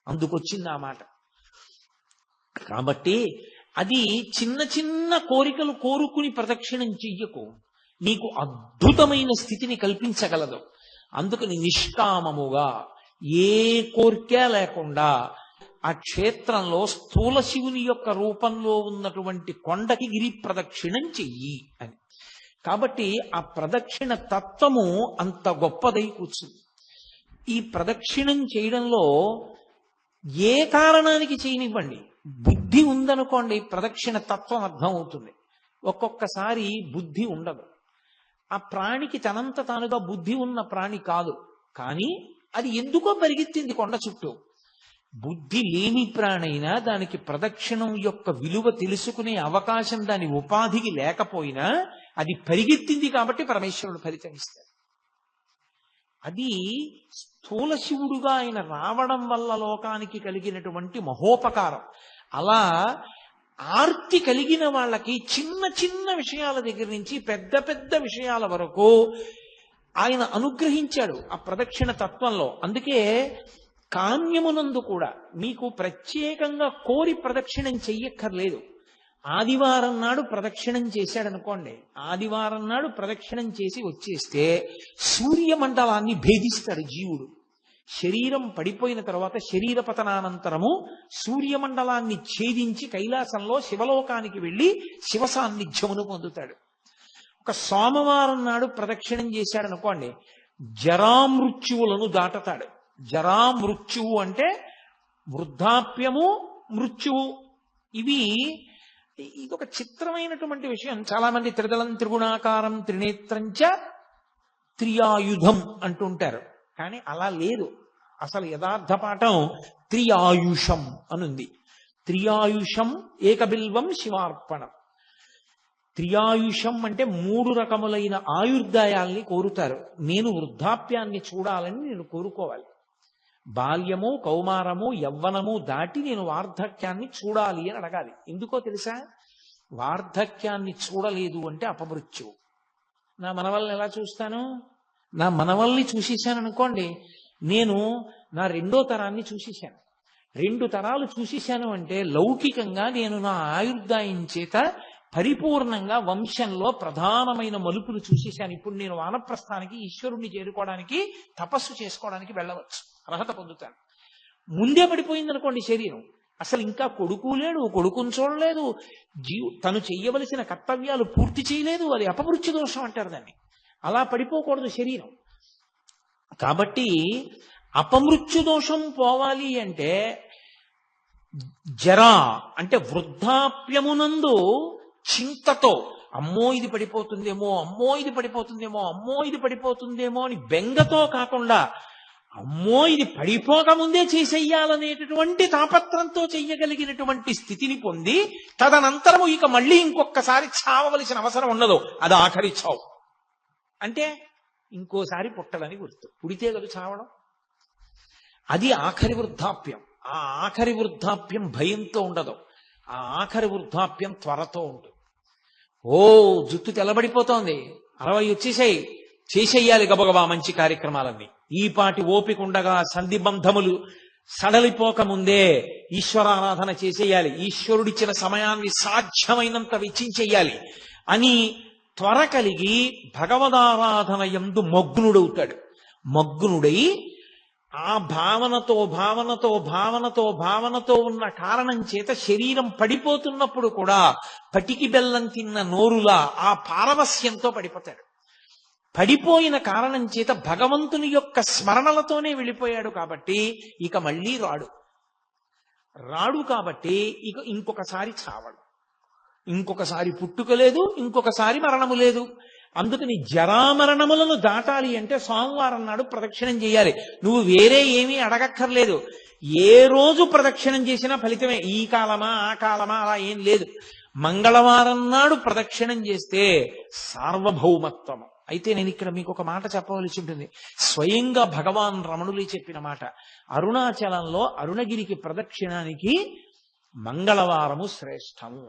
అందుకొచ్చింది ఆ మాట. కాబట్టి అది చిన్న చిన్న కోరికలు కోరుకుని ప్రదక్షిణం చెయ్యకు, నీకు అద్భుతమైన స్థితిని కల్పించగలదు. అందుకని నిష్కామముగా ఏ కోరిక లేకుండా ఆ క్షేత్రంలో స్థూల శివుని యొక్క రూపంలో ఉన్నటువంటి కొండకి గిరి ప్రదక్షిణం చెయ్యి అని. కాబట్టి ఆ ప్రదక్షిణ తత్వము అంత గొప్పదై కూర్చుంది. ఈ ప్రదక్షిణం చేయడంలో ఏ కారణానికి చేయనివ్వండి, బుద్ధి ఉందనుకోండి ప్రదక్షిణ తత్వం అర్థం అవుతుంది. ఒక్కొక్కసారి బుద్ధి ఉండదు. ఆ ప్రాణికి తనంత తానుగా బుద్ధి ఉన్న ప్రాణి కాదు, కానీ అది ఎందుకో పరిగెత్తింది కొండ చుట్టూ. బుద్ధి లేని ప్రాణైనా దానికి ప్రదక్షిణం యొక్క విలువ తెలుసుకునే అవకాశం దాని ఉపాధికి లేకపోయినా అది పరిగెత్తింది కాబట్టి పరమేశ్వరుడు ఫలితం ఇస్తాడు. అది స్థూల శివుడుగా ఆయన రావడం వల్ల లోకానికి కలిగినటువంటి మహోపకారం. అలా ఆర్తి కలిగిన వాళ్ళకి చిన్న చిన్న విషయాల దగ్గర నుంచి పెద్ద పెద్ద విషయాల వరకు ఆయన అనుగ్రహించాడు ఆ ప్రదక్షిణ తత్వంలో. అందుకే కామ్యమునందు కూడా మీకు ప్రత్యేకంగా కోరి ప్రదక్షిణం చెయ్యక్కర్లేదు. ఆదివారం నాడు ప్రదక్షిణం చేశాడనుకోండి, ఆదివారం నాడు ప్రదక్షిణం చేసి వచ్చేస్తే సూర్యమండలాన్ని భేదిస్తాడు జీవుడు. శరీరం పడిపోయిన తర్వాత శరీర పతనానంతరము సూర్యమండలాన్ని ఛేదించి కైలాసంలో శివలోకానికి వెళ్ళి శివ సాన్నిధ్యమును పొందుతాడు. ఒక సోమవారం నాడు ప్రదక్షిణం చేశాడనుకోండి, జరామృత్యువులను దాటతాడు. జరామృత్యువు అంటే వృద్ధాప్యము, మృత్యువు. ఇదొక చిత్రమైనటువంటి విషయం. చాలా మంది త్రిదళం త్రిగుణాకారం త్రినేత్రంచ త్రియాయుధం అంటుంటారు, కానీ అలా లేదు. అసలు యథార్థ పాఠం త్రియాయుషం అనుంది. త్రియాయుషం ఏకబిల్వం శివార్పణం. త్రియాయుషం అంటే 3 రకములైన ఆయుర్దాయాల్ని కోరుతారు. నేను వృద్ధాప్యాన్ని చూడాలని నేను కోరుకోవాలి. బాల్యము, కౌమారము, యవ్వనము దాటి నేను వార్ధక్యాన్ని చూడాలి అని అడగాలి. ఎందుకో తెలుసా? వార్ధక్యాన్ని చూడలేదు అంటే అపమృత్యువు. నా మనవల్ని ఎలా చూస్తాను? నా మనవల్ని చూసేశాను అనుకోండి, నేను నా 2వ తరాన్ని చూసేశాను. 2 తరాలు చూసేశాను అంటే లౌకికంగా నేను నా ఆయుర్దాయం చేత పరిపూర్ణంగా వంశంలో ప్రధానమైన మలుపులు చూసేశాను. ఇప్పుడు నేను వానప్రస్థానికి, ఈశ్వరుణ్ణి చేరుకోవడానికి, తపస్సు చేసుకోవడానికి వెళ్ళవచ్చు, అర్హత పొందుతాను. ముందే పడిపోయింది అనుకోండి శరీరం, అసలు ఇంకా కొడుకు లేడు, కొడుకుని చూడలేదు, తను చెయ్యవలసిన కర్తవ్యాలు పూర్తి చేయలేదు, అది అపమృత్యు దోషం అంటారు దాన్ని. అలా పడిపోకూడదు శరీరం. కాబట్టి అపమృత్యు దోషం పోవాలి అంటే జరా అంటే వృద్ధాప్యమునందు చింతతో అమ్మో ఇది పడిపోతుందేమో, అమ్మో ఇది పడిపోతుందేమో, అమ్మో ఇది పడిపోతుందేమో అని బెంగతో కాకుండా అమ్మో ఇది పడిపోకముందే చేసేయాలనేటటువంటి తాపత్రంతో చెయ్యగలిగినటువంటి స్థితిని పొంది తదనంతరము ఇక మళ్ళీ ఇంకొకసారి చావవలసిన అవసరం ఉండదు. అది ఆఖరి చావు. అంటే ఇంకోసారి పుట్టలని గుర్తు. పుడితే కదా చావడం. అది ఆఖరి వృద్ధాప్యం. ఆ ఆఖరి వృద్ధాప్యం భయంతో ఉండదు, ఆ ఆఖరి వృద్ధాప్యం త్వరతో ఉంటుంది. ఓ జుట్టు తెల్లబడిపోతోంది, 60 వచ్చేసాయి, చేసేయాలి గబగబా మంచి కార్యక్రమాలన్నీ. ఈ పాటి ఓపిక ఉండగా సంధిబంధములు సడలిపోకముందే ఈశ్వరారాధన చేసేయాలి, ఈశ్వరుడిచ్చిన సమయాన్ని సాధ్యమైనంత వెచ్చించేయాలి అని త్వర కలిగి భగవదారాధన యందు మగ్నుడవుతాడు. మగ్నుడై ఆ భావనతో భావనతో భావనతో భావనతో ఉన్న కారణం చేత శరీరం పడిపోతున్నప్పుడు కూడా పటికి బెల్లం తిన్న నోరులా ఆ పారవస్యంతో పడిపోతాడు. పడిపోయిన కారణం చేత భగవంతుని యొక్క స్మరణలతోనే వెళ్ళిపోయాడు కాబట్టి ఇక మళ్ళీ రాడు. రాడు కాబట్టి ఇక ఇంకొకసారి చావడు, ఇంకొకసారి పుట్టుక లేదు, ఇంకొకసారి మరణము లేదు. అందుకని జరామరణములను దాటాలి అంటే సోమవారం నాడు ప్రదక్షిణం చేయాలి. నువ్వు వేరే ఏమీ అడగక్కర్లేదు. ఏ రోజు ప్రదక్షిణం చేసినా ఫలితమే. ఈ కాలమా ఆ కాలమా అలా ఏం లేదు. మంగళవారం నాడు ప్రదక్షిణం చేస్తే సార్వభౌమత్వము. అయితే నేను ఇక్కడ మీకు ఒక మాట చెప్పవలసి ఉంటుంది. స్వయంగా భగవాన్ రమణులు చెప్పిన మాట. అరుణాచలంలో అరుణగిరికి ప్రదక్షిణానికి మంగళవారము శ్రేష్టము,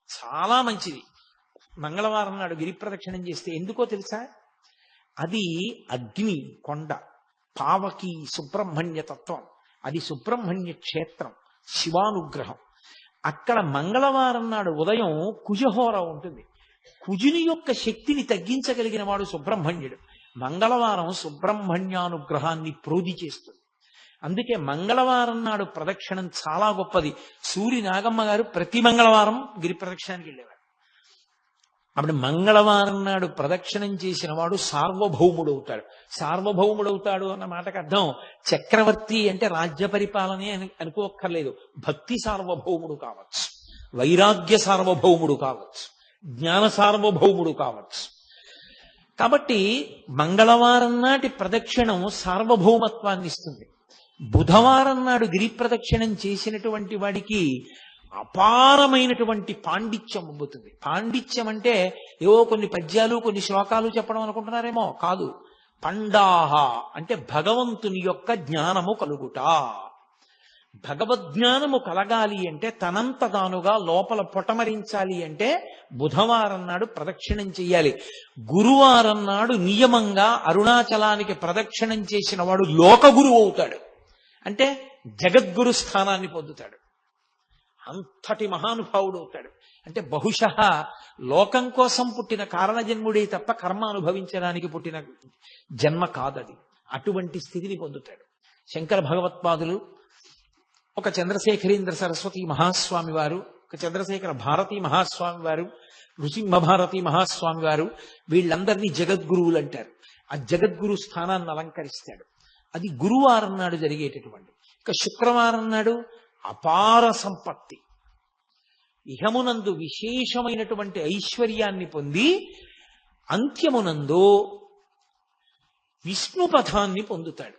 చాలా మంచిది. మంగళవారం నాడు గిరి ప్రదక్షిణం చేస్తే ఎందుకో తెలుసా? అది అగ్ని కొండ, పావకి సుబ్రహ్మణ్య తత్వం, అది సుబ్రహ్మణ్య క్షేత్రం, శివానుగ్రహం. అక్కడ మంగళవారం నాడు ఉదయం కుజహోర ఉంటుంది. కుజుని యొక్క శక్తిని తగ్గించగలిగిన వాడు సుబ్రహ్మణ్యుడు. మంగళవారం సుబ్రహ్మణ్యానుగ్రహాన్ని ప్రోధి చేస్తుంది. అందుకే మంగళవారం నాడు ప్రదక్షిణం చాలా గొప్పది. సూరి నాగమ్మ గారు ప్రతి మంగళవారం గిరి ప్రదక్షిణానికి వెళ్ళేవారు. అప్పుడు మంగళవారం నాడు ప్రదక్షిణం చేసిన వాడు సార్వభౌముడవుతాడు. సార్వభౌముడవుతాడు అన్న మాటకు అర్థం చక్రవర్తి అంటే రాజ్య పరిపాలనే అనుకోక్కర్లేదు. భక్తి సార్వభౌముడు కావచ్చు, వైరాగ్య సార్వభౌముడు కావచ్చు, జ్ఞాన సార్వభౌముడు కావచ్చు. కాబట్టి మంగళవారం నాటి ప్రదక్షిణం సార్వభౌమత్వాన్ని ఇస్తుంది. బుధవారం నాడు గిరి ప్రదక్షిణం చేసినటువంటి వాడికి అపారమైనటువంటి పాండిత్యం అబ్బుతుంది. పాండిత్యం అంటే ఏవో కొన్ని పద్యాలు కొన్ని శ్లోకాలు చెప్పడం అనుకుంటున్నారేమో, కాదు. పండాహ అంటే భగవంతుని యొక్క జ్ఞానము కలుగుట. భగవద్జ్ఞానము కలగాలి అంటే తనంత తానుగా లోపల పొటమరించాలి అంటే బుధవారం నాడు ప్రదక్షిణం చెయ్యాలి. గురువారం నాడు నియమంగా అరుణాచలానికి ప్రదక్షిణం చేసిన వాడు లోక గురువు అవుతాడు. అంటే జగద్గురు స్థానాన్ని పొందుతాడు. అంతటి మహానుభావుడు అవుతాడు. అంటే బహుశః లోకం కోసం పుట్టిన కారణజన్ముడే తప్ప కర్మ అనుభవించడానికి పుట్టిన జన్మ కాదది. అటువంటి స్థితిని పొందుతాడు. శంకర భగవత్పాదులు, ఒక చంద్రశేఖరేంద్ర సరస్వతి మహాస్వామి వారు, ఒక చంద్రశేఖర భారతీ మహాస్వామి వారు, నృసింహ భారతీ మహాస్వామి వారు, వీళ్ళందరినీ జగద్గురువులు అంటారు. ఆ జగద్గురు స్థానాన్ని అలంకరిస్తాడు. అది గురువారం నాడు జరిగేటటువంటి. ఇక శుక్రవారం నాడు అపార సంపత్తి, ఇహమునందు విశేషమైనటువంటి ఐశ్వర్యాన్ని పొంది అంత్యమునందు విష్ణుపథాన్ని పొందుతాడు.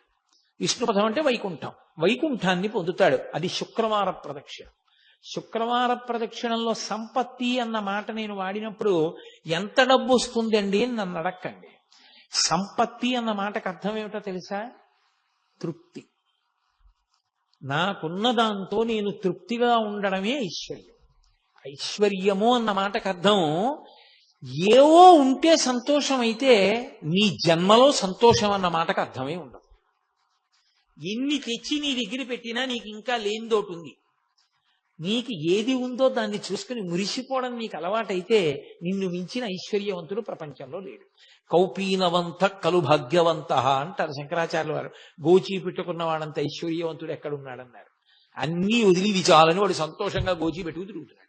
విష్ణుపథం అంటే వైకుంఠం, వైకుంఠాన్ని పొందుతాడు. అది శుక్రవార ప్రదక్షిణ. శుక్రవార ప్రదక్షిణంలో సంపత్తి అన్న మాట నేను వాడినప్పుడు ఎంత డబ్బు వస్తుందండి అని నన్ను అడక్కండి. సంపత్తి అన్న మాటకు అర్థం ఏమిటో తెలుసా? తృప్తి. నాకున్న దాంతో నేను తృప్తిగా ఉండడమే ఐశ్వర్యం. ఐశ్వర్యము అన్న మాటకు అర్థం ఏవో ఉంటే సంతోషం అయితే నీ జన్మలో సంతోషం అన్న మాటకు అర్థమే ఉండదు. ఎన్ని తెచ్చి నీ దగ్గర పెట్టినా నీకు ఇంకా లేనిదోటి ఉంది. నీకు ఏది ఉందో దాన్ని చూసుకుని మురిసిపోవడం నీకు అలవాటైతే నిన్ను మించిన ఐశ్వర్యవంతుడు ప్రపంచంలో లేడు. కౌపీనవంత కలు భాగ్యవంత అంటారు శంకరాచార్యుల వారు. గోచి పెట్టుకున్న వాడంత ఐశ్వర్యవంతుడు ఎక్కడున్నాడన్నారు. అన్నీ వదిలి విచాలని వాడు సంతోషంగా గోచి పెట్టుకు తిరుగుతున్నాడు.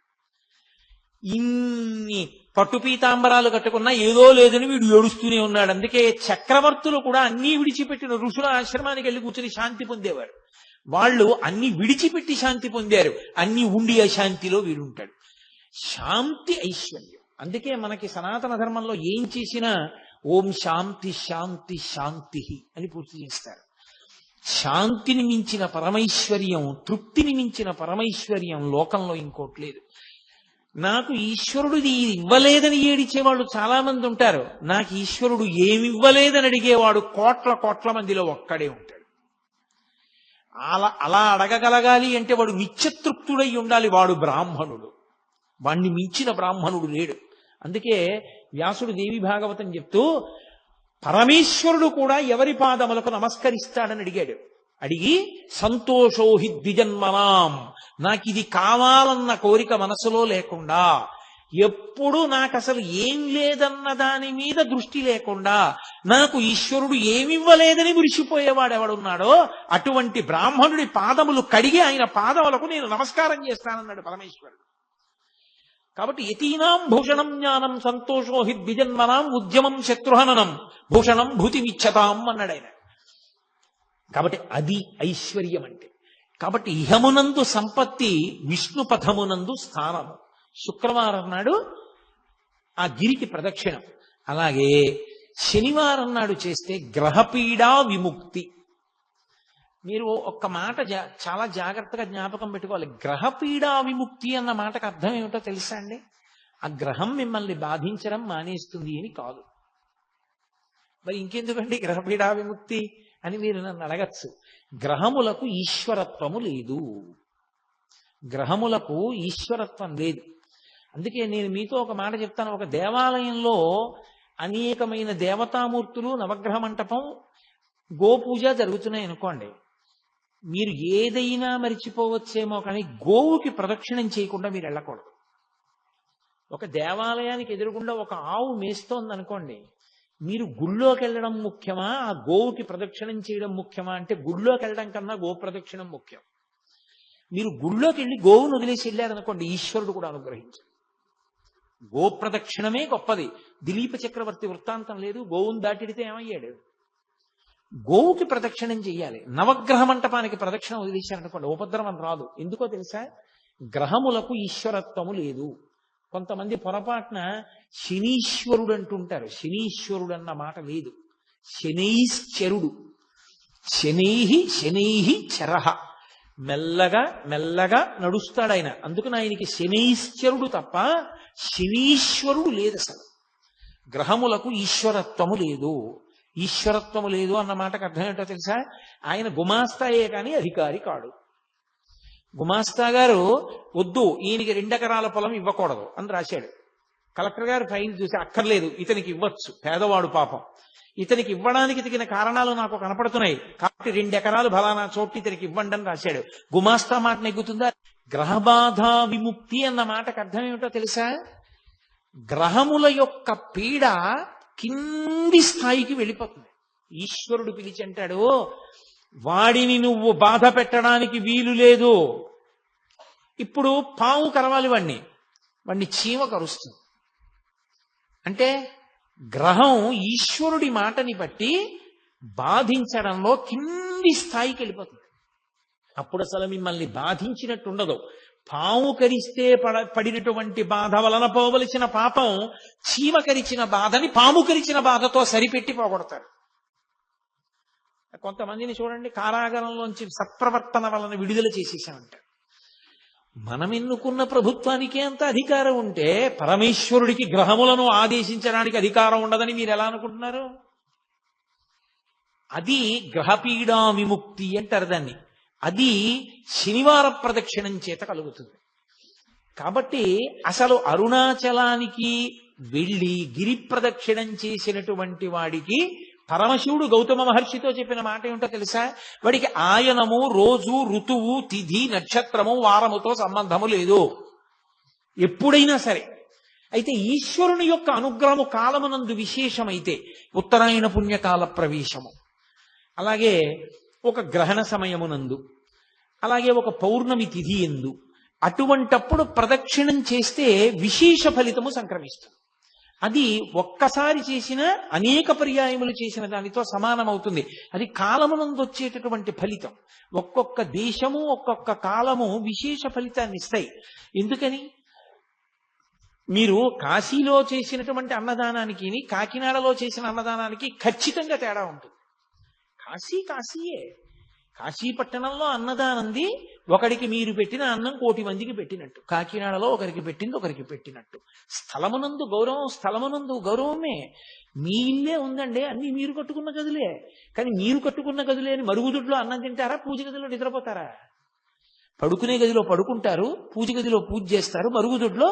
ఇన్ని పట్టు పీతాంబరాలు కట్టుకున్నా ఏదో లేదని వీడు ఏడుస్తూనే ఉన్నాడు. అందుకే చక్రవర్తులు కూడా అన్నీ విడిచిపెట్టిన ఋషుల ఆశ్రమానికి వెళ్ళి కూర్చుని శాంతి పొందేవారు. వాళ్ళు అన్ని విడిచిపెట్టి శాంతి పొందారు. అన్ని ఉండి అశాంతిలో వీడుంటాడు. శాంతి ఐశ్వర్యం. అందుకే మనకి సనాతన ధర్మంలో ఏం చేసినా ఓం శాంతి శాంతి శాంతి అని పూర్తి చేస్తారు. శాంతిని మించిన పరమైశ్వర్యం, తృప్తిని మించిన పరమైశ్వర్యం లోకంలో ఇంకోటి లేదు. నాకు ఈశ్వరుడు ఇది ఇవ్వలేదని ఏడిచేవాళ్ళు చాలా మంది ఉంటారు. నాకు ఈశ్వరుడు ఏమివ్వలేదని అడిగేవాడు కోట్ల కోట్ల మందిలో ఒక్కడే ఉంటాడు. అలా అడగగలగాలి అంటే వాడు నిత్యతృప్తుడై ఉండాలి. వాడు బ్రాహ్మణుడు. వాణ్ణి మించిన బ్రాహ్మణుడు లేడు. అందుకే వ్యాసుడు దేవి భాగవతం చెప్తూ పరమేశ్వరుడు కూడా ఎవరి పాదములకు నమస్కరిస్తాడని అడిగాడు. అడిగి సంతోషోహి ద్విజన్మనాం, నాకు ఇది కావాలన్న కోరిక మనసులో లేకుండా, ఎప్పుడు నాకు అసలు ఏం లేదన్న దాని మీద దృష్టి లేకుండా నాకు ఈశ్వరుడు ఏమివ్వలేదని మురిసిపోయేవాడు ఎవడున్నాడో అటువంటి బ్రాహ్మణుడి పాదములు కడిగి ఆయన పాదములకు నేను నమస్కారం చేస్తానన్నాడు పరమేశ్వరుడు. కాబట్టి యతీనాం భూషణం జ్ఞానం సంతోషోహి ద్విజన్మనాం ఉద్యమం శత్రుహననం భూషణం భూతిమిచ్చతాం అన్నాడు ఆయన. కాబట్టి అది ఐశ్వర్యం అంటే. కాబట్టి ఇహమునందు సంపత్తి, విష్ణు పథమునందు స్థానము. శుక్రవారం నాడు ఆ గిరికి ప్రదక్షిణం. అలాగే శనివారం నాడు చేస్తే గ్రహపీడా విముక్తి. మీరు ఒక్క మాట చాలా జాగ్రత్తగా జ్ఞాపకం పెట్టుకోవాలి. గ్రహపీడా విముక్తి అన్న మాటకు అర్థం ఏమిటో తెలుసా అండి? ఆ గ్రహం మిమ్మల్ని బాధించడం మానేస్తుంది అని కాదు. మరి ఇంకెందుకండి గ్రహపీడా విముక్తి అని మీరు నన్ను అడగచ్చు. గ్రహములకు ఈశ్వరత్వము లేదు. గ్రహములకు ఈశ్వరత్వం లేదు. అందుకే నేను మీతో ఒక మాట చెప్తాను. ఒక దేవాలయంలో అనేకమైన దేవతామూర్తులు, నవగ్రహ మంటపం, గోపూజ జరుగుతున్నాయి అనుకోండి. మీరు ఏదైనా మరిచిపోవచ్చేమో కానీ గోవుకి ప్రదక్షిణం చేయకుండా మీరు వెళ్ళకూడదు. ఒక దేవాలయానికి ఎదురుగుండా ఒక ఆవు మేస్తోంది అనుకోండి, మీరు గుళ్ళోకి వెళ్ళడం ముఖ్యమా, ఆ గోవుకి ప్రదక్షిణం చేయడం ముఖ్యమా అంటే గుళ్ళోకి వెళ్ళడం కన్నా గో ప్రదక్షిణం ముఖ్యం. మీరు గుళ్ళోకి వెళ్ళి గోవును వదిలేసి వెళ్ళారనుకోండి, ఈశ్వరుడు కూడా అనుగ్రహించారు. గో ప్రదక్షిణమే గొప్పది. దిలీప చక్రవర్తి వృత్తాంతం లేదు, గోవును దాటిడితే ఏమయ్యాడు? గోవుకి ప్రదక్షిణం చెయ్యాలి. నవగ్రహ మంటపానికి ప్రదక్షిణం వదిలేశారనుకోండి, ఉపద్రవం రాదు. ఎందుకో తెలుసా? గ్రహములకు ఈశ్వరత్వము లేదు. కొంతమంది పొరపాటున శనీశ్వరుడు అంటుంటారు. శనీశ్వరుడు అన్న మాట లేదు. శనైశ్చరుడు. శనైహి చరహ. మెల్లగా మెల్లగా నడుస్తాడు ఆయన. అందుకని ఆయనకి శనైశ్చరుడు తప్ప శనీశ్వరుడు లేదు. అసలు గ్రహములకు ఈశ్వరత్వము లేదు. ఈశ్వరత్వము లేదు అన్న మాటకు అర్థం ఏంటో తెలుసా? ఆయన గుమాస్తాయే కానీ అధికారి కాడు. గుమాస్తా గారు వద్దు, ఈయనకి 2 ఎకరాల పొలం ఇవ్వకూడదు అని రాశాడు. కలెక్టర్ గారు ఫైల్ చూసి అక్కర్లేదు, ఇతనికి ఇవ్వచ్చు, పేదవాడు పాపం, ఇతనికి ఇవ్వడానికి తగిన కారణాలు నాకు కనపడుతున్నాయి కాబట్టి 2 ఎకరాలు ఫలానా చోటు ఇతనికి ఇవ్వండి అని రాశాడు. గుమాస్తా మాట నెగ్గుతుందా? గ్రహబాధ విముక్తి అన్న మాటకు అర్థం ఏమిటో తెలుసా? గ్రహముల యొక్క పీడ కింది స్థాయికి వెళ్ళిపోతుంది. ఈశ్వరుడు పిలిచి అంటాడు, వాడిని నువ్వు బాధ పెట్టడానికి వీలు లేదు. ఇప్పుడు పాము కరవాలి వాడిని చీమ కరుస్తుంది. అంటే గ్రహం ఈశ్వరుడి మాటని బట్టి బాధించడంలో కింది స్థాయికి వెళ్ళిపోతుంది. అప్పుడు అసలు మిమ్మల్ని బాధించినట్టు ఉండదు. పాము కరిస్తే పడినటువంటి బాధ వలన పోవలసిన పాపం చీమ కరిచిన బాధని పాము కరిచిన బాధతో సరిపెట్టి పోగొడతారు. కొంతమందిని చూడండి, కారాగారంలోంచి సత్ప్రవర్తన వలన విడుదల చేసేసామంటారు. మనం ఎన్నుకున్న ప్రభుత్వానికే అంత అధికారం ఉంటే పరమేశ్వరుడికి గ్రహములను ఆదేశించడానికి అధికారం ఉండదని మీరు ఎలా అనుకుంటున్నారు? అది గ్రహపీడా విముక్తి అంటారు దాన్ని. అది శనివార ప్రదక్షిణం చేత కలుగుతుంది. కాబట్టి అసలు అరుణాచలానికి వెళ్ళి గిరి ప్రదక్షిణం చేసినటువంటి వాడికి పరమశివుడు గౌతమ మహర్షితో చెప్పిన మాట ఏమిటో తెలుసా? వాడికి ఆయనము, రోజు, ఋతువు, తిథి, నక్షత్రము, వారముతో సంబంధము లేదు ఎప్పుడైనా సరే. అయితే ఈశ్వరుని యొక్క అనుగ్రహము కాలమునందు విశేషమైతే ఉత్తరాయణ పుణ్యకాల ప్రవేశము, అలాగే ఒక గ్రహణ సమయమునందు, అలాగే ఒక పౌర్ణమి తిథి ఎందు, అటువంటప్పుడు ప్రదక్షిణం చేస్తే విశేష ఫలితము సంక్రమిస్తుంది. అది ఒక్కసారి చేసిన అనేక పర్యాయములు చేసిన దానితో సమానమవుతుంది. అది కాలమునందు వచ్చేటటువంటి ఫలితం. ఒక్కొక్క దేశము, ఒక్కొక్క కాలము విశేష ఫలితాన్ని ఇస్తాయి. ఎందుకని? మీరు కాశీలో చేసినటువంటి అన్నదానానికి, కాకినాడలో చేసిన అన్నదానానికి ఖచ్చితంగా తేడా ఉంటుంది. కాశీయే. కాశీ పట్టణంలో అన్నదానంది ఒకడికి మీరు పెట్టిన అన్నం 1,000,000 మందికి పెట్టినట్టు. కాకినాడలో ఒకరికి పెట్టింది ఒకరికి పెట్టినట్టు. స్థలమునందు గౌరవమే. మీ ఇల్లే ఉందండి, అన్ని మీరు కట్టుకున్న గదులే. కానీ మీరు కట్టుకున్న గదులే అని మరుగుదొడ్లో అన్నం తింటారా? పూజ గదిలో నిద్రపోతారా? పడుకునే గదిలో పడుకుంటారు, పూజ గదిలో పూజ చేస్తారు, మరుగుదొడ్లో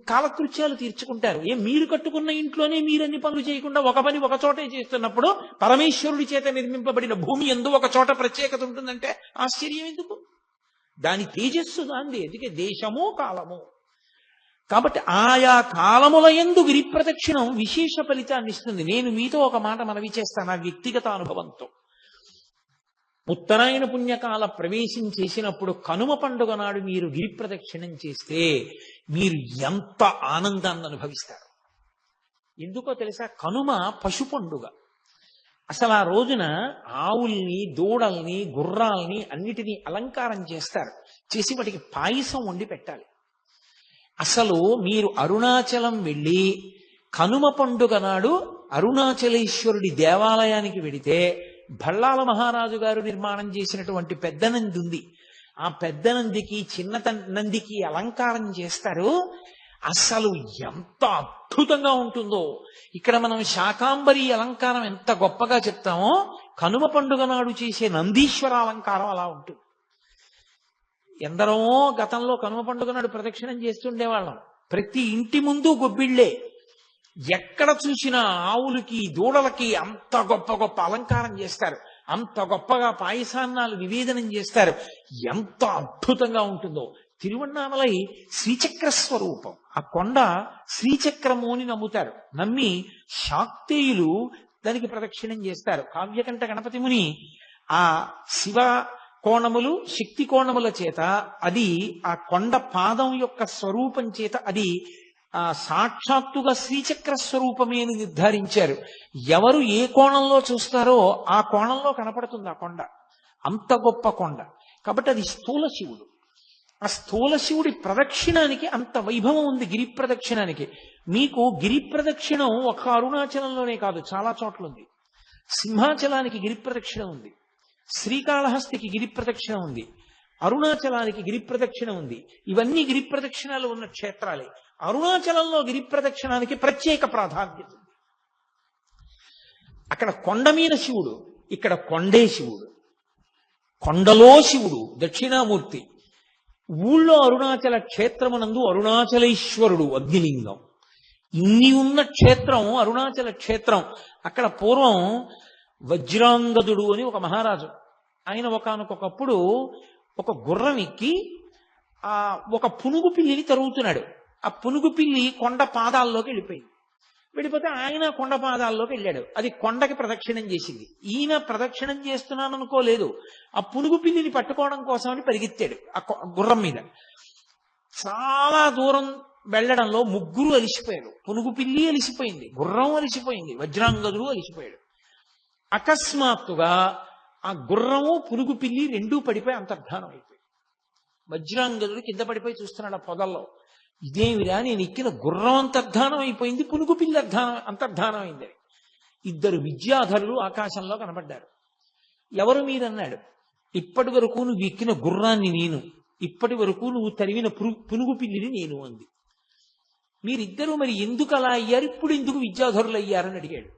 కాలకృత్యాలు తీర్చుకుంటారు. మీరు కట్టుకున్న ఇంట్లోనే మీరన్ని పనులు చేయకుండా ఒక పని ఒక చోటే చేస్తున్నప్పుడు పరమేశ్వరుడి చేత నిర్మింపబడిన భూమి యందు ఒక చోట ప్రత్యేకత ఉంటుందంటే ఆశ్చర్యం ఎందుకు? దాని తేజస్సు దాంది. అందుకే దేశము కాలము. కాబట్టి ఆయా కాలముల యందు గిరి ప్రదక్షిణం విశేష ఫలితాన్ని ఇస్తుంది. నేను మీతో ఒక మాట మనవి చేస్తాను నా వ్యక్తిగత అనుభవంతో. ఉత్తరాయణ పుణ్యకాల ప్రవేశం చేసినప్పుడు కనుమ పండుగ నాడు మీరు గిరి ప్రదక్షిణం చేస్తే మీరు ఎంత ఆనందాన్ని అనుభవిస్తారు. ఎందుకో తెలుసా? కనుమ పశు పండుగ. అసలు ఆ రోజున ఆవుల్ని, దూడల్ని, గుర్రాల్ని అన్నిటినీ అలంకారం చేస్తారు. చేసి వాటికి పాయసం వండి పెట్టాలి. అసలు మీరు అరుణాచలం వెళ్ళి కనుమ పండుగ నాడు అరుణాచలేశ్వరుడి దేవాలయానికి వెడితే భళ్ళాల మహారాజు గారు నిర్మాణం చేసినటువంటి పెద్ద నంది ఉంది. ఆ పెద్ద నందికి, చిన్న నందికి అలంకారం చేస్తారు. అసలు ఎంత అద్భుతంగా ఉంటుందో. ఇక్కడ మనం శాకాంబరి అలంకారం ఎంత గొప్పగా చెప్తామో, కనుమ పండుగ నాడు చేసే నందీశ్వర అలంకారం అలా ఉంటుంది. ఎందరో గతంలో కనుమ పండుగ నాడు ప్రదక్షిణం చేస్తుండేవాళ్ళం. ప్రతి ఇంటి ముందు గొబ్బిళ్లే. ఎక్కడ చూసినా ఆవులకి, దూడలకి అంత గొప్ప గొప్ప అలంకారం చేస్తారు. అంత గొప్పగా పాయసాన్నాలు నివేదనం చేస్తారు. ఎంత అద్భుతంగా ఉంటుందో. తిరువన్నామలై శ్రీచక్ర స్వరూపం. ఆ కొండ శ్రీచక్రము అని నమ్ముతారు. నమ్మి శాక్తేయులు దానికి ప్రదక్షిణం చేస్తారు. కావ్యకంఠ గణపతి ముని ఆ శివ కోణములు, శక్తి కోణముల చేత అది ఆ కొండ పాదం యొక్క స్వరూపం చేత అది సాక్షాత్తుగా శ్రీచక్ర స్వరూపమే అని నిర్ధారించారు. ఎవరు ఏ కోణంలో చూస్తారో ఆ కోణంలో కనపడుతుంది ఆ కొండ. అంత గొప్ప కొండ. కాబట్టి అది స్థూల శివుడు. ఆ స్థూల శివుడి ప్రదక్షిణానికి అంత వైభవం ఉంది. గిరి ప్రదక్షిణానికి మీకు గిరి ప్రదక్షిణం ఒక అరుణాచలంలోనే కాదు, చాలా చోట్ల ఉంది. సింహాచలానికి గిరి ప్రదక్షిణ ఉంది, శ్రీకాళహస్తికి గిరి ప్రదక్షిణ ఉంది, అరుణాచలానికి గిరి ప్రదక్షిణ ఉంది. ఇవన్నీ గిరి ప్రదక్షిణాలు ఉన్న క్షేత్రాలే. అరుణాచలంలో గిరి ప్రదక్షిణానికి ప్రత్యేక ప్రాధాన్యత ఉంది. అక్కడ కొండ మీద శివుడు, ఇక్కడ కొండే శివుడు. కొండలో శివుడు దక్షిణామూర్తి. ఊళ్ళో అరుణాచల క్షేత్రమునందు అరుణాచలేశ్వరుడు అగ్నిలింగం. ఇన్ని ఉన్న క్షేత్రం అరుణాచల క్షేత్రం. అక్కడ పూర్వం వజ్రాంగదుడు అని ఒక మహారాజు, ఆయన ఒకానొకప్పుడు ఒక గుర్రం ఎక్కి ఒక పునుగు పిల్లిని తరుగుతున్నాడు. ఆ పునుగు పిల్లి కొండ పాదాల్లోకి వెళ్ళిపోయింది. వెళ్ళిపోతే ఆయన కొండ పాదాల్లోకి వెళ్ళాడు. అది కొండకి ప్రదక్షిణం చేసింది. ఈయన ప్రదక్షిణం చేస్తున్నాను అనుకోలేదు. ఆ పునుగు పిల్లిని పట్టుకోవడం కోసమని పరిగెత్తాడు ఆ గుర్రం మీద. చాలా దూరం వెళ్లడంలో ముగ్గురు అలిసిపోయారు. పునుగు పిల్లి అలిసిపోయింది, గుర్రం అలిసిపోయింది, వజ్రాంగదుడు అలిసిపోయాడు. అకస్మాత్తుగా ఆ గుర్రము, పునుగు పిల్లి రెండూ పడిపోయి అంతర్ధానం అయిపోయి. వజ్రాంగదుడు కింద పడిపోయి చూస్తున్నాడు ఆ పొదల్లో. ఇదేమిరా, నేను ఎక్కిన గుర్రం అంతర్ధానం అయిపోయింది, పునుగు పిల్లి అంతర్ధానం అయింది. ఇద్దరు విద్యాధరులు ఆకాశంలో కనబడ్డారు. ఎవరు మీరన్నాడు. ఇప్పటి వరకు నువ్వు ఎక్కిన గుర్రాన్ని నేను, ఇప్పటి వరకు నువ్వు తరివిన పునుగు పిల్లిని నేను అంది. మీరిద్దరూ మరి ఎందుకు అలా అయ్యారు, ఇప్పుడు ఎందుకు విద్యాధరులు అయ్యారని అడిగాడు.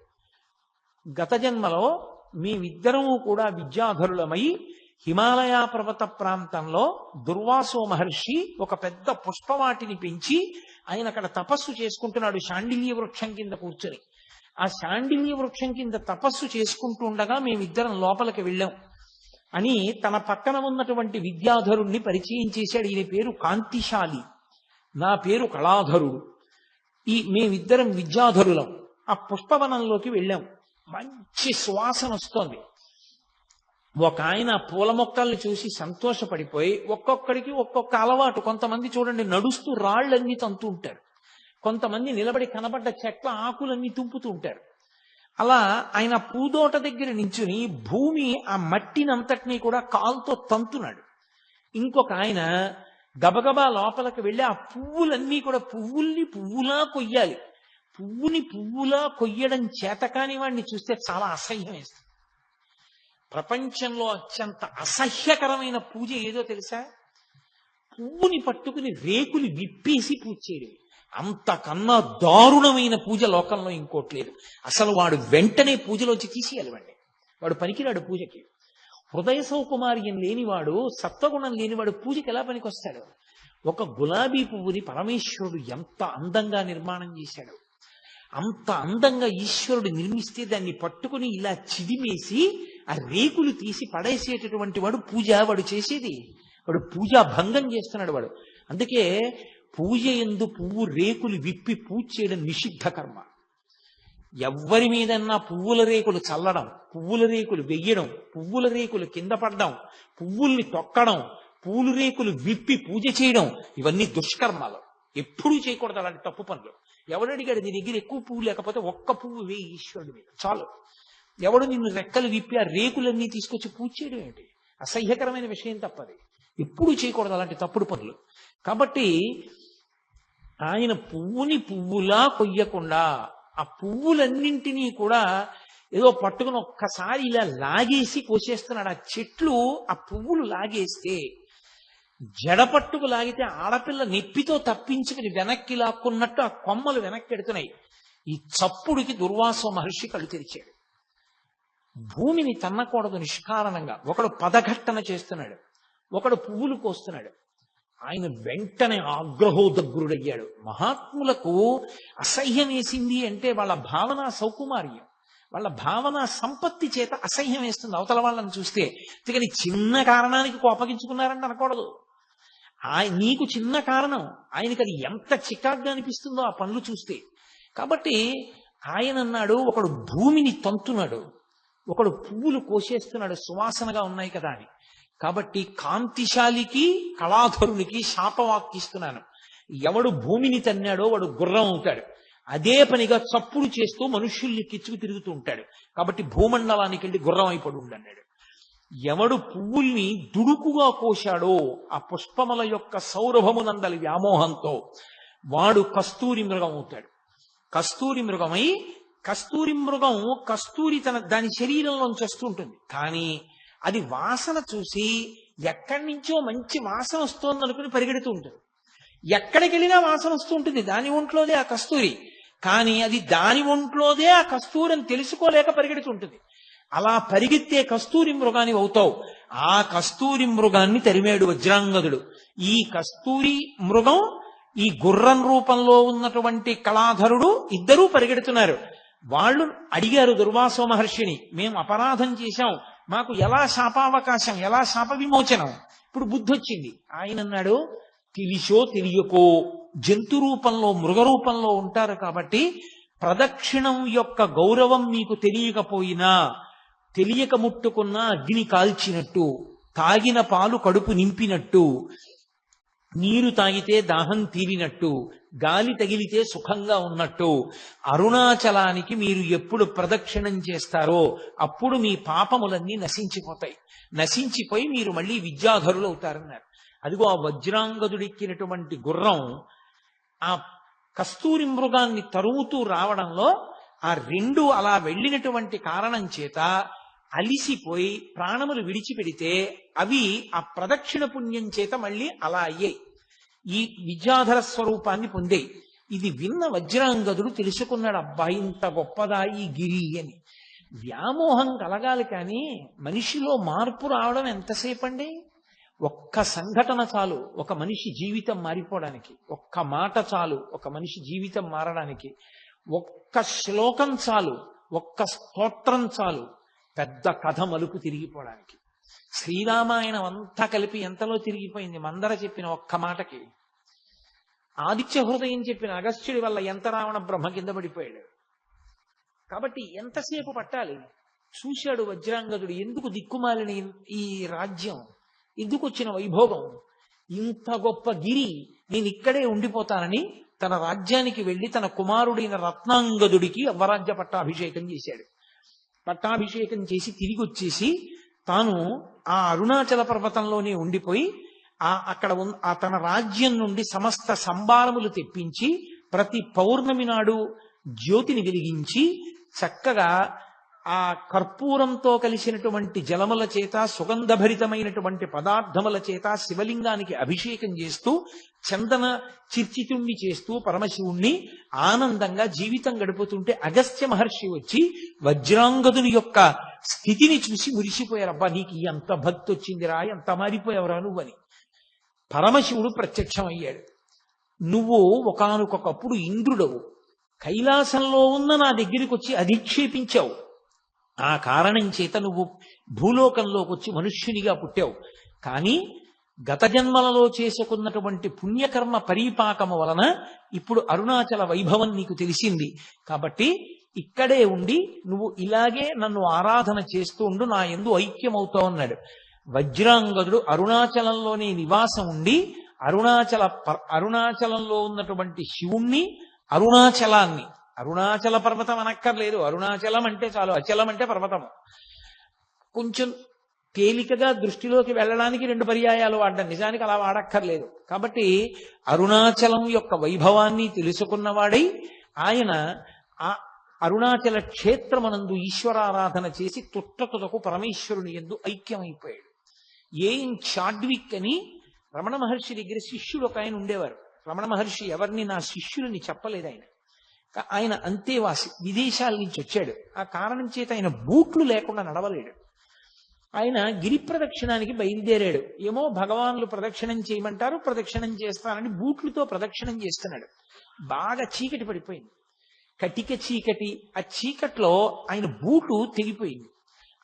గత జన్మలో మేమిద్దరము కూడా విద్యాధరులమై హిమాలయ పర్వత ప్రాంతంలో దుర్వాసో మహర్షి ఒక పెద్ద పుష్పవాటిని పెంచి ఆయన అక్కడ తపస్సు చేసుకుంటున్నాడు శాండిల్య వృక్షం కింద కూర్చొని. ఆ శాండిల్య వృక్షం కింద తపస్సు చేసుకుంటూ ఉండగా మేమిద్దరం లోపలికి వెళ్ళాం అని తన పక్కన ఉన్నటువంటి విద్యాధరుణ్ణి పరిచయం చేశాడు. ఈయన పేరు కాంతిశాలి, నా పేరు కళాధరుడు. మేమిద్దరం విద్యాధరులం. ఆ పుష్పవనంలోకి వెళ్ళాం. మంచి సువాసన వస్తోంది. ఒక ఆయన పూల మొక్కల్ని చూసి సంతోషపడిపోయి, ఒక్కొక్కడికి ఒక్కొక్క అలవాటు. కొంతమంది చూడండి నడుస్తూ రాళ్లన్నీ తంతూ ఉంటారు, కొంతమంది నిలబడి కనబడ్డ చెట్ల ఆకులన్నీ తుంపుతూ ఉంటారు. అలా ఆయన పూదోట దగ్గర నించుని భూమి ఆ మట్టినంతటినీ కూడా కాలుతో తంతున్నాడు. ఇంకొక ఆయన గబగబా లోపలికి వెళ్ళి ఆ పువ్వులన్నీ కూడా పువ్వులా కొయ్యాలి. పువ్వుని పువ్వులా కొయ్యడం చేతకాని వాడిని చూస్తే చాలా అసహ్యం వేస్తుంది. ప్రపంచంలో అత్యంత అసహ్యకరమైన పూజ ఏదో తెలుసా? పువ్వుని పట్టుకుని రేకులు విప్పేసి పూజ చేయడం. అంతకన్నా దారుణమైన పూజ లోకంలో ఇంకోట్లేదు. అసలు వాడు వెంటనే పూజలోంచి తీసేయాలి. వాడు పనికిరాడు పూజకి. హృదయ సౌకుమార్యం లేనివాడు, సత్వగుణం లేనివాడు పూజకి ఎలా పనికొస్తాడు? ఒక గులాబీ పువ్వుని పరమేశ్వరుడు ఎంత అందంగా నిర్మాణం చేశాడు. అంత అందంగా ఈశ్వరుడు నిర్మిస్తే దాన్ని పట్టుకుని ఇలా చిదిమేసి ఆ రేకులు తీసి పడేసేటటువంటి వాడు వాడు చేసేది. వాడు పూజా భంగం చేస్తున్నాడు వాడు. అందుకే పూజ యందు పువ్వు రేకులు విప్పి పూజ చేయడం నిషిద్ధ కర్మ. ఎవ్వరి మీదన్నా పువ్వుల రేకులు చల్లడం, పువ్వుల రేకులు వెయ్యడం, పువ్వుల రేకులు కింద పడడం, పువ్వుల్ని తొక్కడం, పూలు రేకులు విప్పి పూజ చేయడం, ఇవన్నీ దుష్కర్మాలు. ఎప్పుడూ చేయకూడదు అలాంటి తప్పు పనులు. ఎవడు అడిగాడు నీ దగ్గర ఎక్కువ పువ్వు లేకపోతే ఒక్క పువ్వు వేయి ఈశ్వరుడి మీద చాలు. ఎవడు నిన్ను రెక్కలు విప్పి ఆ రేకులన్నీ తీసుకొచ్చి పూజ చేయడం ఏంటి? అసహ్యకరమైన విషయం తప్పది. ఎప్పుడూ చేయకూడదు అలాంటి తప్పుడు పనులు. కాబట్టి ఆయన పువ్వుని పువ్వులా కొయ్యకుండా ఆ పువ్వులన్నింటినీ కూడా ఏదో పట్టుకుని ఒక్కసారి ఇలా లాగేసి కోసేస్తున్నాడు. ఆ చెట్లు ఆ పువ్వులు లాగేస్తే, జడపట్టుకు లాగితే ఆడపిల్ల నెప్పితో తప్పించుకుని వెనక్కి లాక్కున్నట్టు ఆ కొమ్మలు వెనక్కి ఎడుతున్నాయి. ఈ చప్పుడికి దుర్వాస మహర్షి కళ్ళు తెరిచాడు. భూమిని తన్నకూడదు నిష్కారణంగా. ఒకడు పదఘట్టన చేస్తున్నాడు, ఒకడు పువ్వులు కోస్తున్నాడు. ఆయన వెంటనే ఆగ్రహోదగ్రుడయ్యాడు. మహాత్ములకు అసహ్యం వేసింది అంటే వాళ్ళ భావన సౌకుమార్యం, వాళ్ళ భావన సంపత్తి చేత అసహ్యం వేస్తుంది అవతల వాళ్ళని చూస్తే. అందుకని చిన్న కారణానికి కోపగించుకున్నారంటే అనకూడదు. నీకు చిన్న కారణం, ఆయనకి అది ఎంత చికాగ్గా అనిపిస్తుందో ఆ పనులు చూస్తే. కాబట్టి ఆయన అన్నాడు, ఒకడు భూమిని తంతున్నాడు, ఒకడు పువ్వులు కోసేస్తున్నాడు సువాసనగా ఉన్నాయి కదా అని. కాబట్టి కాంతిశాలికి కళాధరునికి శాపవాక్కిస్తున్నాను. ఎవడు భూమిని తన్నాడో వాడు గుర్రం అవుతాడు. అదే పనిగా చప్పుడు చేస్తూ మనుష్యుల్ని కిచ్చుకు తిరుగుతూ ఉంటాడు. కాబట్టి భూమండలానికి వెళ్ళి గుర్రం అయిపడు అన్నాడు. ఎవడు పువ్వుల్ని దుడుకుగా కోశాడో ఆ పుష్పముల యొక్క సౌరభమునందలి వ్యామోహంతో వాడు కస్తూరి మృగం అవుతాడు. కస్తూరి మృగమై, కస్తూరి మృగం కస్తూరి దాని శరీరంలోంచి వస్తుంటుంది. కానీ అది వాసన చూసి ఎక్కడి నుంచో మంచి వాసన వస్తోంది అనుకుని పరిగెడుతూ ఉంటుంది. ఎక్కడికి వెళ్ళినా వాసన వస్తూ ఉంటుంది, దాని ఒంట్లోదే ఆ కస్తూరి. కానీ అది దాని ఒంట్లోదే ఆ కస్తూరి అని తెలుసుకోలేక పరిగెడుతుంటుంది. అలా పరిగెత్తే కస్తూరి మృగాన్ని అవుతావు. ఆ కస్తూరి మృగాన్ని తరిమేడు వజ్రాంగదుడు. ఈ కస్తూరి మృగం, ఈ గుర్రం రూపంలో ఉన్నటువంటి కళాధరుడు ఇద్దరూ పరిగెడుతున్నారు. వాళ్ళు అడిగారు దుర్వాసో మహర్షిని, మేము అపరాధం చేశాం, మాకు ఎలా శాపావకాశం, ఎలా శాప విమోచనం? ఇప్పుడు బుద్ధి వచ్చింది. ఆయన అన్నాడు, తెలిసో తెలియకో జంతు రూపంలో మృగ రూపంలో ఉంటారు కాబట్టి ప్రదక్షిణం యొక్క గౌరవం మీకు తెలియకపోయినా, తెలియక ముట్టుకున్న అగ్ని కాల్చినట్టు, తాగిన పాలు కడుపు నింపినట్టు, నీరు తాగితే దాహం తీరినట్టు, గాలి తగిలితే సుఖంగా ఉన్నట్టు, అరుణాచలానికి మీరు ఎప్పుడు ప్రదక్షిణం చేస్తారో అప్పుడు మీ పాపములన్నీ నశించిపోతాయి. నశించిపోయి మీరు మళ్ళీ విద్యాధరులు అవుతారన్నారు. అదిగో ఆ వజ్రాంగదుడెక్కినటువంటి గుర్రం ఆ కస్తూరి మృగాన్ని తరుముతూ రావడంలో ఆ రెండు అలా వెళ్ళినటువంటి కారణం చేత అలిసిపోయి ప్రాణములు విడిచిపెడితే అవి ఆ ప్రదక్షిణ పుణ్యం చేత మళ్ళీ అలా అయ్యాయి, ఈ విద్యాధర స్వరూపాన్ని పొందాయి. ఇది విన్న వజ్రాంగదుడు తెలుసుకున్నాడు, అబ్బా ఇంత గొప్పదా ఈ గిరి అని. వ్యామోహం కలగాలి కానీ మనిషిలో మార్పు రావడం ఎంతసేపు అండి? ఒక్క సంఘటన చాలు ఒక మనిషి జీవితం మారిపోవడానికి, ఒక్క మాట చాలు ఒక మనిషి జీవితం మారడానికి, ఒక్క శ్లోకం చాలు, ఒక్క స్తోత్రం చాలు పెద్ద కథ మలుపు తిరిగిపోవడానికి. శ్రీరామాయణం అంతా కలిపి ఎంతలో తిరిగిపోయింది మందర చెప్పిన ఒక్క మాటకి. ఆదిత్య హృదయం చెప్పిన అగస్త్యుడి వల్ల ఎంత రావణ బ్రహ్మ కింద పడిపోయాడు. కాబట్టి ఎంతసేపు పట్టాలి? చూశాడు వజ్రాంగదుడు, ఎందుకు దిక్కుమాలిన ఈ రాజ్యం, ఎందుకు వచ్చిన వైభోగం, ఇంత గొప్ప గిరి, నేను ఇక్కడే ఉండిపోతానని తన రాజ్యానికి వెళ్లి తన కుమారుడైన రత్నాంగదుడికి అవ్వరాజ్య పట్టాభిషేకం చేశాడు. పట్టాభిషేకం చేసి తిరిగి వచ్చేసి తాను ఆ అరుణాచల పర్వతంలోనే ఉండిపోయి అక్కడ తన రాజ్యం నుండి సమస్త సంభారములు తెప్పించి ప్రతి పౌర్ణమి నాడు జ్యోతిని వెలిగించి చక్కగా ఆ కర్పూరంతో కలిసినటువంటి జలముల చేత సుగంధభరితమైనటువంటి పదార్థముల చేత శివలింగానికి అభిషేకం చేస్తూ చందన చిర్చితుణ్ణి చేస్తూ పరమశివుణ్ణి ఆనందంగా జీవితం గడుపుతుంటే అగస్త్య మహర్షి వచ్చి వజ్రాంగదుని యొక్క స్థితిని చూసి మురిసిపోయారు. అబ్బా నీకు ఎంత భక్తి వచ్చిందిరా, ఎంత మారిపోయావురా నువ్వని. పరమశివుడు ప్రత్యక్షమయ్యాడు. నువ్వు ఒకానొకప్పుడు ఇంద్రుడవు, కైలాసంలో ఉన్న నా దగ్గరికి వచ్చి అధిక్షేపించావు, ఆ కారణం చేత నువ్వు భూలోకంలోకి వచ్చి మనుష్యునిగా పుట్టావు. కానీ గత జన్మలలో చేసుకున్నటువంటి పుణ్యకర్మ పరిపాకము వలన ఇప్పుడు అరుణాచల వైభవం నీకు తెలిసింది. కాబట్టి ఇక్కడే ఉండి నువ్వు ఇలాగే నన్ను ఆరాధన చేస్తూ ఉండు, నా యందు ఐక్యమవుతావు అన్నాడు. వజ్రాంగదుడు అరుణాచలంలోనే నివాసం ఉండి అరుణాచలంలో ఉన్నటువంటి శివుణ్ణి, అరుణాచలాన్ని అరుణాచల పర్వతం అనక్కర్లేదు, అరుణాచలం అంటే చాలు, అచలం అంటే పర్వతము. కొంచెం తేలికగా దృష్టిలోకి వెళ్ళడానికి 2 పర్యాయాలు వాడ్డాం, నిజానికి అలా వాడక్కర్లేదు. కాబట్టి అరుణాచలం యొక్క వైభవాన్ని తెలుసుకున్నవాడై ఆయన ఆ అరుణాచల క్షేత్రమనందు ఈశ్వరారాధన చేసి తుట్టతుదకు పరమేశ్వరుని యందు ఐక్యమైపోయాడు. ఏం చాడ్విక్ అని రమణ మహర్షి దగ్గర శిష్యుడు ఒక ఆయన ఉండేవారు. రమణ మహర్షి ఎవరిని నా శిష్యులని చెప్పలేదు. ఆయన అంతేవాసి, విదేశాల నుంచి వచ్చాడు. ఆ కారణం చేత ఆయన బూట్లు లేకుండా నడవలేడు. ఆయన గిరి ప్రదక్షిణానికి బయలుదేరాడు. ఏమో భగవాన్లు ప్రదక్షిణం చేయమంటారు, ప్రదక్షిణం చేస్తానని బూట్లతో ప్రదక్షిణం చేస్తున్నాడు. బాగా చీకటి పడిపోయింది, కటిక చీకటి. ఆ చీకట్లో ఆయన బూటు తెగిపోయింది.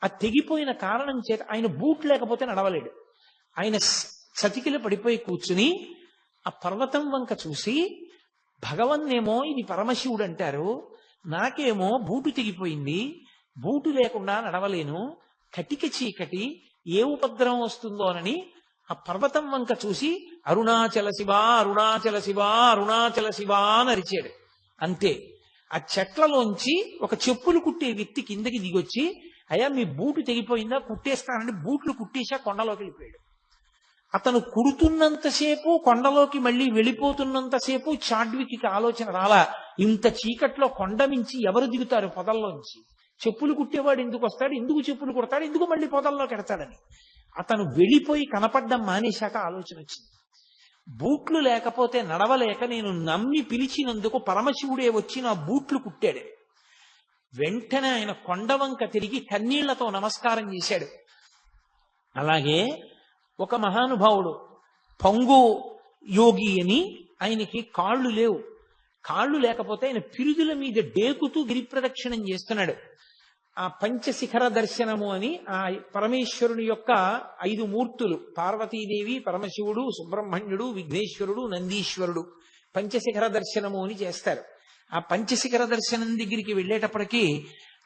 ఆ తెగిపోయిన కారణం చేత ఆయన బూట్ లేకపోతే నడవలేడు. ఆయన చతికిల పడిపోయి కూర్చుని ఆ పర్వతం వంక చూసి, భగవన్నేమో ఇది పరమశివుడు అంటారు, నాకేమో బూటు తెగిపోయింది, బూటు లేకుండా నడవలేను, కటిక చీకటి, ఏ ఉపద్రవం వస్తుందోనని ఆ పర్వతం వంక చూసి అరుణాచల శివ, అరుణాచల శివ, అరుణాచల శివ అని అరిచాడు. అంతే. ఆ చెట్లలోంచి ఒక చెప్పులు కుట్టే వ్యక్తి కిందకి దిగొచ్చి, అయ్యా మీ బూటు తెగిపోయిందా, కుట్టేస్తానని బూట్లు కుట్టేసా కొండలోకి వెళ్ళిపోయాడు. అతను కుడుతున్నంతసేపు, కొండలోకి మళ్ళీ వెళ్ళిపోతున్నంతసేపు చాడ్వికి ఆలోచన రాలా, ఇంత చీకట్లో కొండ మించి ఎవరు దిగుతారు పొదల్లోంచి, చెప్పులు కుట్టేవాడు ఎందుకు వస్తాడు, ఎందుకు చెప్పులు కుడతాడు, ఎందుకు మళ్ళీ పొదల్లోకి ఎడతాడని. అతను వెళ్ళిపోయి కనపడ్డం మానేశాక ఆలోచన వచ్చింది, బూట్లు లేకపోతే నడవలేక నేను నమ్మి పిలిచినందుకు పరమశివుడే వచ్చి నా బూట్లు కుట్టాడు. వెంటనే ఆయన కొండవంక తిరిగి కన్నీళ్లతో నమస్కారం చేశాడు. అలాగే ఒక మహానుభావుడు పంగు యోగి అని, ఆయనకి కాళ్ళు లేవు. కాళ్ళు లేకపోతే ఆయన పిరుదుల మీద డేకుతూ గిరి ప్రదక్షిణం చేస్తున్నాడు. ఆ పంచశిఖర దర్శనము అని ఆ పరమేశ్వరుని యొక్క 5 మూర్తులు, పార్వతీదేవి, పరమశివుడు, సుబ్రహ్మణ్యుడు, విఘ్నేశ్వరుడు, నందీశ్వరుడు, పంచశిఖర దర్శనము అని చేస్తారు. ఆ పంచశిఖర దర్శనం దగ్గరికి వెళ్ళేటప్పటికీ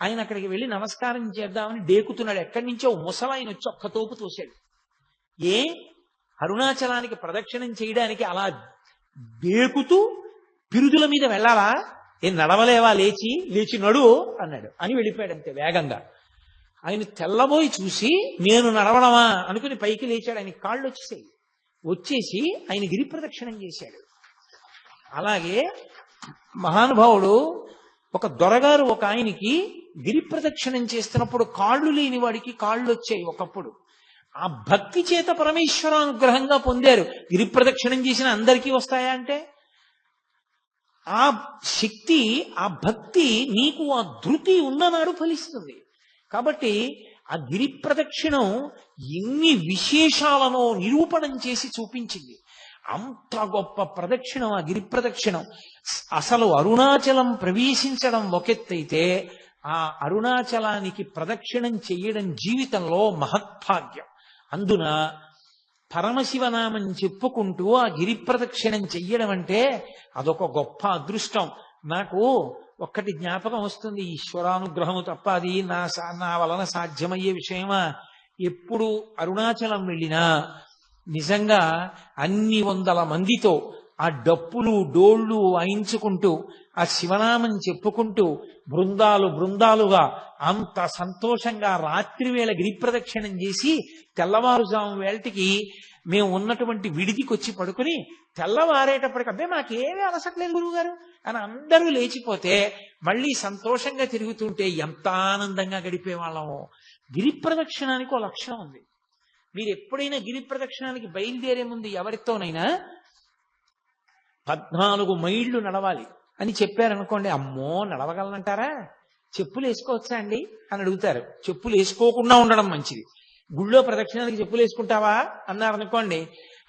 ఆయన అక్కడికి వెళ్ళి నమస్కారం చేద్దామని డేకుతున్నాడు. ఎక్కడి నుంచో ముసలాయన వచ్చి ఒక్క తోపు తోశాడు. ఏ అరుణాచలానికి ప్రదక్షిణం చేయడానికి అలా డేకుతూ పిరుదుల మీద వెళ్ళాలా, ఏ నడవలేవా, లేచి లేచి నడు అన్నాడు. అని వెళ్ళిపోయాడు అంతే వేగంగా. ఆయన తెల్లబోయి చూసి నేను నడవడమా అనుకుని పైకి లేచాడు. ఆయన కాళ్ళు వచ్చేసి ఆయన గిరి ప్రదక్షిణం చేశాడు. అలాగే మహానుభావుడు ఒక దొరగారు ఒక ఆయనకి గిరి ప్రదక్షిణం చేస్తున్నప్పుడు కాళ్ళు లేని వాడికి కాళ్ళు వచ్చాయి ఒకప్పుడు. ఆ భక్తి చేత పరమేశ్వరానుగ్రహంగా పొందారు. గిరి ప్రదక్షిణం చేసిన అందరికీ వస్తాయా అంటే, ఆ శక్తి, ఆ భక్తి నీకు ఆ ధృతి ఉన్ననాడు ఫలిస్తుంది. కాబట్టి ఆ గిరి ప్రదక్షిణం ఎన్ని విశేషాలను నిరూపణం చేసి చూపించింది. అంత గొప్ప ప్రదక్షిణం ఆ గిరి ప్రదక్షిణం. అసలు అరుణాచలం ప్రవేశించడం ఒకెత్తైతే, ఆ అరుణాచలానికి ప్రదక్షిణం చెయ్యడం జీవితంలో మహత్భాగ్యం. అందున పరమశివనామం చెప్పుకుంటూ ఆ గిరి ప్రదక్షిణం చెయ్యడం అంటే అదొక గొప్ప అదృష్టం. నాకు ఒక్కటి జ్ఞాపకం వస్తుంది, ఈశ్వరానుగ్రహము తప్ప అది నా వలన సాధ్యమయ్యే విషయమా? ఎప్పుడు అరుణాచలం వెళ్ళినా నిజంగా అన్ని వందల మందితో ఆ డప్పులు డోళ్ళు వాయించుకుంటూ ఆ శివనామం చెప్పుకుంటూ బృందాలుగా అంత సంతోషంగా రాత్రి వేళ గిరి ప్రదక్షిణం చేసి తెల్లవారుజాము వేళటికి మేము ఉన్నటువంటి విడిదికి వచ్చి పడుకుని తెల్లవారేటప్పటికి అబ్బే మాకేమీ అలసట్లేదు గురువుగారు అని అందరూ లేచిపోతే మళ్ళీ సంతోషంగా తిరుగుతుంటే ఎంత ఆనందంగా గడిపేవాళ్ళము. గిరి ప్రదక్షిణానికి ఒక లక్షణం ఉంది. మీరు ఎప్పుడైనా గిరి ప్రదక్షిణానికి బయలుదేరే ముందు ఎవరితోనైనా 14 మైళ్ళు నడవాలి అని చెప్పారనుకోండి, అమ్మో నడవగలనంటారా, చెప్పులు వేసుకోవచ్చా అండి అని అడుగుతారు. చెప్పులు వేసుకోకుండా ఉండడం మంచిది. గుళ్ళో ప్రదక్షిణానికి చెప్పులు వేసుకుంటావా అన్నారనుకోండి,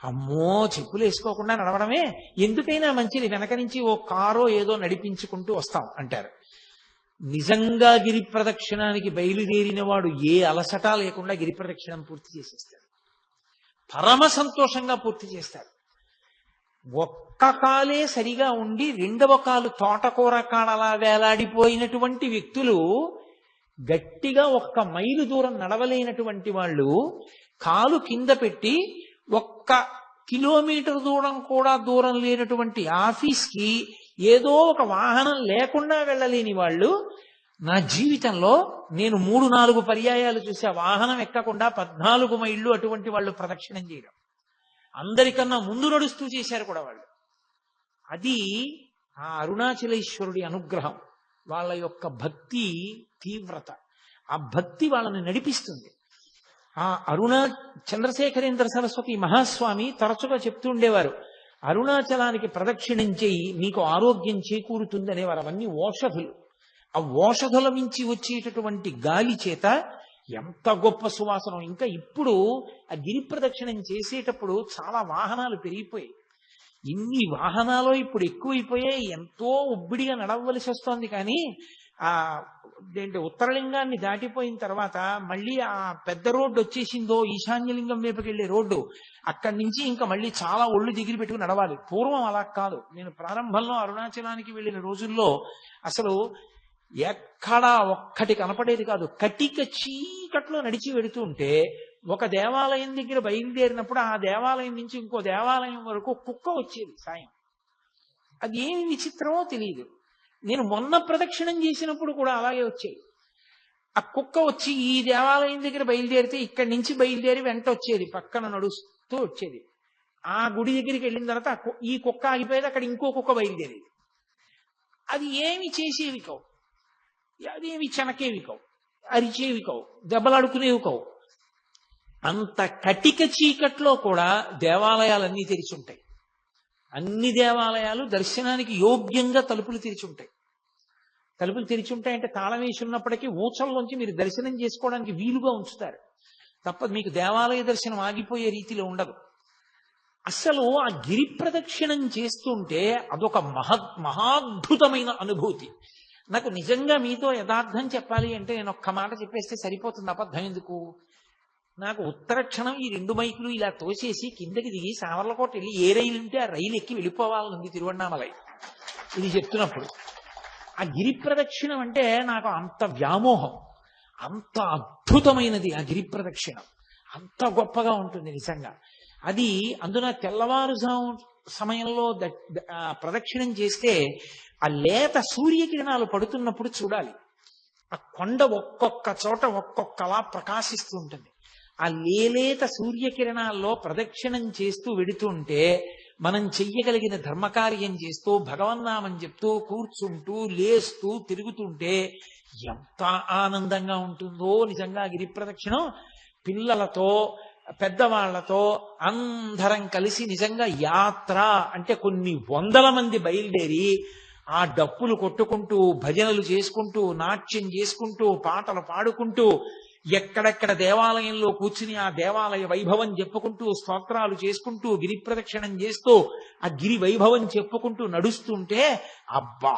అమ్మో చెప్పులు వేసుకోకుండా నడవడమే ఎందుకైనా మంచిది, వెనక నుంచి ఓ కారో ఏదో నడిపించుకుంటూ వస్తాం అంటారు. నిజంగా గిరి ప్రదక్షిణానికి బయలుదేరిన వాడు ఏ అలసట లేకుండా గిరి ప్రదక్షిణం పూర్తి చేసేస్తాడు. పరమ సంతోషంగా పూర్తి చేస్తాడు. ఒక్క కాలే సరిగా ఉండి 2వ కాలు తోటకూర కాడలా వేలాడిపోయినటువంటి వ్యక్తులు, గట్టిగా 1 మైలు దూరం నడవలేనటువంటి వాళ్ళు కాలు కింద పెట్టి 1 కిలోమీటర్ దూరం కూడా దూరం లేనటువంటి ఆఫీస్కి ఏదో ఒక వాహనం లేకుండా వెళ్ళలేని వాళ్ళు, నా జీవితంలో నేను 3-4 పర్యాయాలు చూసే వాహనం ఎక్కకుండా 14 మైళ్ళు అటువంటి వాళ్ళు ప్రదక్షిణం చేయడం. అందరికన్నా ముందు నడుస్తూ చేశారు కూడా వాళ్ళు. అది ఆ అరుణాచలేశ్వరుడి అనుగ్రహం, వాళ్ళ యొక్క భక్తి తీవ్రత. ఆ భక్తి వాళ్ళని నడిపిస్తుంది. ఆ చంద్రశేఖరేంద్ర సరస్వతి మహాస్వామి తరచుగా చెప్తూ ఉండేవారు, అరుణాచలానికి ప్రదక్షిణం చేయి నీకు ఆరోగ్యం చేకూరుతుంది అనేవారు. అవన్నీ ఓషధులు. ఆ ఓషధుల నుంచి వచ్చేటటువంటి గాలి చేత ఎంత గొప్ప సువాసన. ఇంకా ఇప్పుడు ఆ గిరి ప్రదక్షిణం చేసేటప్పుడు చాలా వాహనాలు పెరిగిపోయాయి. ఇన్ని వాహనాలు ఇప్పుడు ఎక్కువైపోయాయి. ఎంతో ఉబ్బిడిగా నడవలసి వస్తోంది. కానీ ఆ ఉత్తరలింగాన్ని దాటిపోయిన తర్వాత మళ్ళీ ఆ పెద్ద రోడ్డు వచ్చేసిందో, ఈశాన్యలింగం వైపుకి వెళ్ళే రోడ్డు, అక్కడి నుంచి ఇంకా మళ్ళీ చాలా ఒళ్ళు దిగిరి పెట్టుకుని నడవాలి. పూర్వం అలా కాదు. నేను ప్రారంభంలో అరుణాచలానికి వెళ్ళిన రోజుల్లో అసలు ఎక్కడా ఒక్కటి కనపడేది కాదు. కటిక చీకట్లో నడిచి వెడుతూ ఉంటే ఒక దేవాలయం దగ్గర బయలుదేరినప్పుడు ఆ దేవాలయం నుంచి ఇంకో దేవాలయం వరకు కుక్క వచ్చేది సాయం. అది ఏమి విచిత్రమో తెలియదు. నేను మొన్న ప్రదక్షిణం చేసినప్పుడు కూడా అలాగే వచ్చేది. ఆ కుక్క వచ్చి ఈ దేవాలయం దగ్గర బయలుదేరితే ఇక్కడి నుంచి బయలుదేరి వెంట వచ్చేది, పక్కన నడుస్తూ వచ్చేది. ఆ గుడి దగ్గరికి వెళ్ళిన తర్వాత ఈ కుక్క ఆగిపోయేది, అక్కడ ఇంకో కుక్క బయలుదేరేది. అది ఏమి చేసేవి కావు, అదేమి చెనకేవి కావు, అరిచేవి కావు, దెబ్బలాడుకునేవి కావు. అంత కటిక చీకట్లో కూడా దేవాలయాలన్నీ తెరిచి ఉంటాయి. అన్ని దేవాలయాలు దర్శనానికి యోగ్యంగా తలుపులు తెరిచి ఉంటాయి. తలుపులు తెరిచి ఉంటాయంటే తాళం వేసి ఉన్నప్పటికీ ఊచల్లోంచి మీరు దర్శనం చేసుకోవడానికి వీలుగా ఉంచుతారు తప్ప మీకు దేవాలయ దర్శనం ఆగిపోయే రీతిలో ఉండదు. అసలు ఆ గిరి ప్రదక్షిణం చేస్తుంటే అదొక మహాద్భుతమైన అనుభూతి. నాకు నిజంగా మీతో యథార్థం చెప్పాలి అంటే నేను ఒక్క మాట చెప్పేస్తే సరిపోతుంది, అబద్ధం ఎందుకు. నాకు ఉత్తరక్షణం ఈ 2 మైకులు ఇలా తోసేసి కిందకి దిగి సావర్లకోట వెళ్ళి ఏ రైలు ఉంటే ఆ రైలు ఎక్కి వెళ్ళిపోవాలనుంది తిరువണ്ണామలై. ఇది చెప్తున్నప్పుడు ఆ గిరి ప్రదక్షిణం అంటే నాకు అంత వ్యామోహం, అంత అద్భుతమైనది ఆ గిరి ప్రదక్షిణం, అంత గొప్పగా ఉంటుంది నిజంగా. అది అందున తెల్లవారుజాము సమయంలో ప్రదక్షిణం చేస్తే ఆ లేత సూర్యకిరణాలు పడుతున్నప్పుడు చూడాలి. ఆ కొండ ఒక్కొక్క చోట ఒక్కొక్కలా ప్రకాశిస్తూ ఉంటుంది. ఆ లేలేత సూర్యకిరణాల్లో ప్రదక్షిణం చేస్తూ వెడుతుంటే మనం చెయ్యగలిగిన ధర్మకార్యం చేస్తూ భగవన్నామం చెప్తూ కూర్చుంటూ లేస్తూ తిరుగుతుంటే ఎంత ఆనందంగా ఉంటుందో నిజంగా గిరి ప్రదక్షిణం. పిల్లలతో పెద్దవాళ్లతో అందరం కలిసి నిజంగా యాత్ర అంటే కొన్ని వందల మంది బయలుదేరి ఆ డప్పులు కొట్టుకుంటూ భజనలు చేసుకుంటూ నాట్యం చేసుకుంటూ పాటలు పాడుకుంటూ ఎక్కడెక్కడ దేవాలయంలో కూర్చుని ఆ దేవాలయ వైభవం చెప్పుకుంటూ స్తోత్రాలు చేసుకుంటూ గిరి ప్రదక్షిణం చేస్తూ ఆ గిరి వైభవం చెప్పుకుంటూ నడుస్తుంటే అబ్బా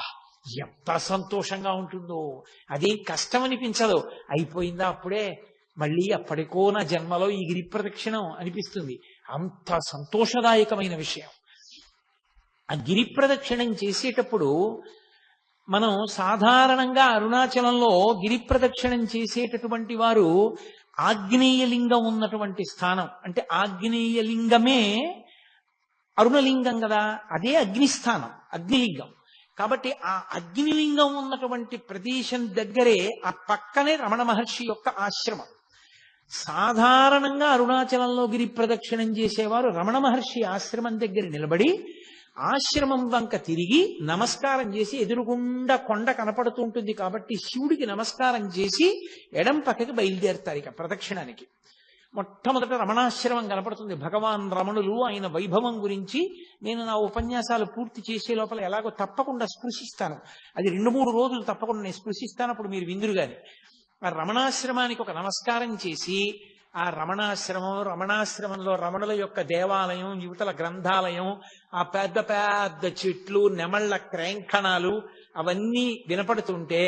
ఎంత సంతోషంగా ఉంటుందో. అదేం కష్టం అనిపించదు. అయిపోయిందా అప్పుడే, మళ్ళీ అప్పటికో నా జన్మలో ఈ గిరి ప్రదక్షిణం అనిపిస్తుంది. అంత సంతోషదాయకమైన విషయం. ఆ గిరి ప్రదక్షిణం చేసేటప్పుడు మనం సాధారణంగా అరుణాచలంలో గిరి ప్రదక్షిణం చేసేటటువంటి వారు ఆగ్నేయలింగం ఉన్నటువంటి స్థానం, అంటే ఆగ్నేయలింగమే అరుణలింగం కదా, అదే అగ్నిస్థానం, అగ్నిలింగం. కాబట్టి ఆ అగ్నిలింగం ఉన్నటువంటి ప్రదేశం దగ్గరే ఆ పక్కనే రమణ మహర్షి యొక్క ఆశ్రమం. సాధారణంగా అరుణాచలంలో గిరి ప్రదక్షిణం చేసేవారు రమణ మహర్షి ఆశ్రమం దగ్గర నిలబడి ఆశ్రమం వంక తిరిగి నమస్కారం చేసి, ఎదురుగుండా కొండ కనపడుతూ ఉంటుంది కాబట్టి శివుడికి నమస్కారం చేసి ఎడం పక్కకి బయలుదేరుతారు ఇక ప్రదక్షిణానికి. మొట్టమొదట రమణాశ్రమం కనపడుతుంది. భగవాన్ రమణులు ఆయన వైభవం గురించి నేను నా ఉపన్యాసాలు పూర్తి చేసే లోపల ఎలాగో తప్పకుండా స్పృశిస్తాను. అది 2-3 రోజులు తప్పకుండా నేను స్పృశిస్తాను, అప్పుడు మీరు విందురు గాని. ఆ రమణాశ్రమానికి ఒక నమస్కారం చేసి ఆ రమణాశ్రమంలో రమణుల యొక్క దేవాలయం, యువతల గ్రంథాలయం, ఆ పెద్ద పెద్ద చెట్లు, నెమళ్ల క్రేంఖణాలు అవన్నీ వినపడుతుంటే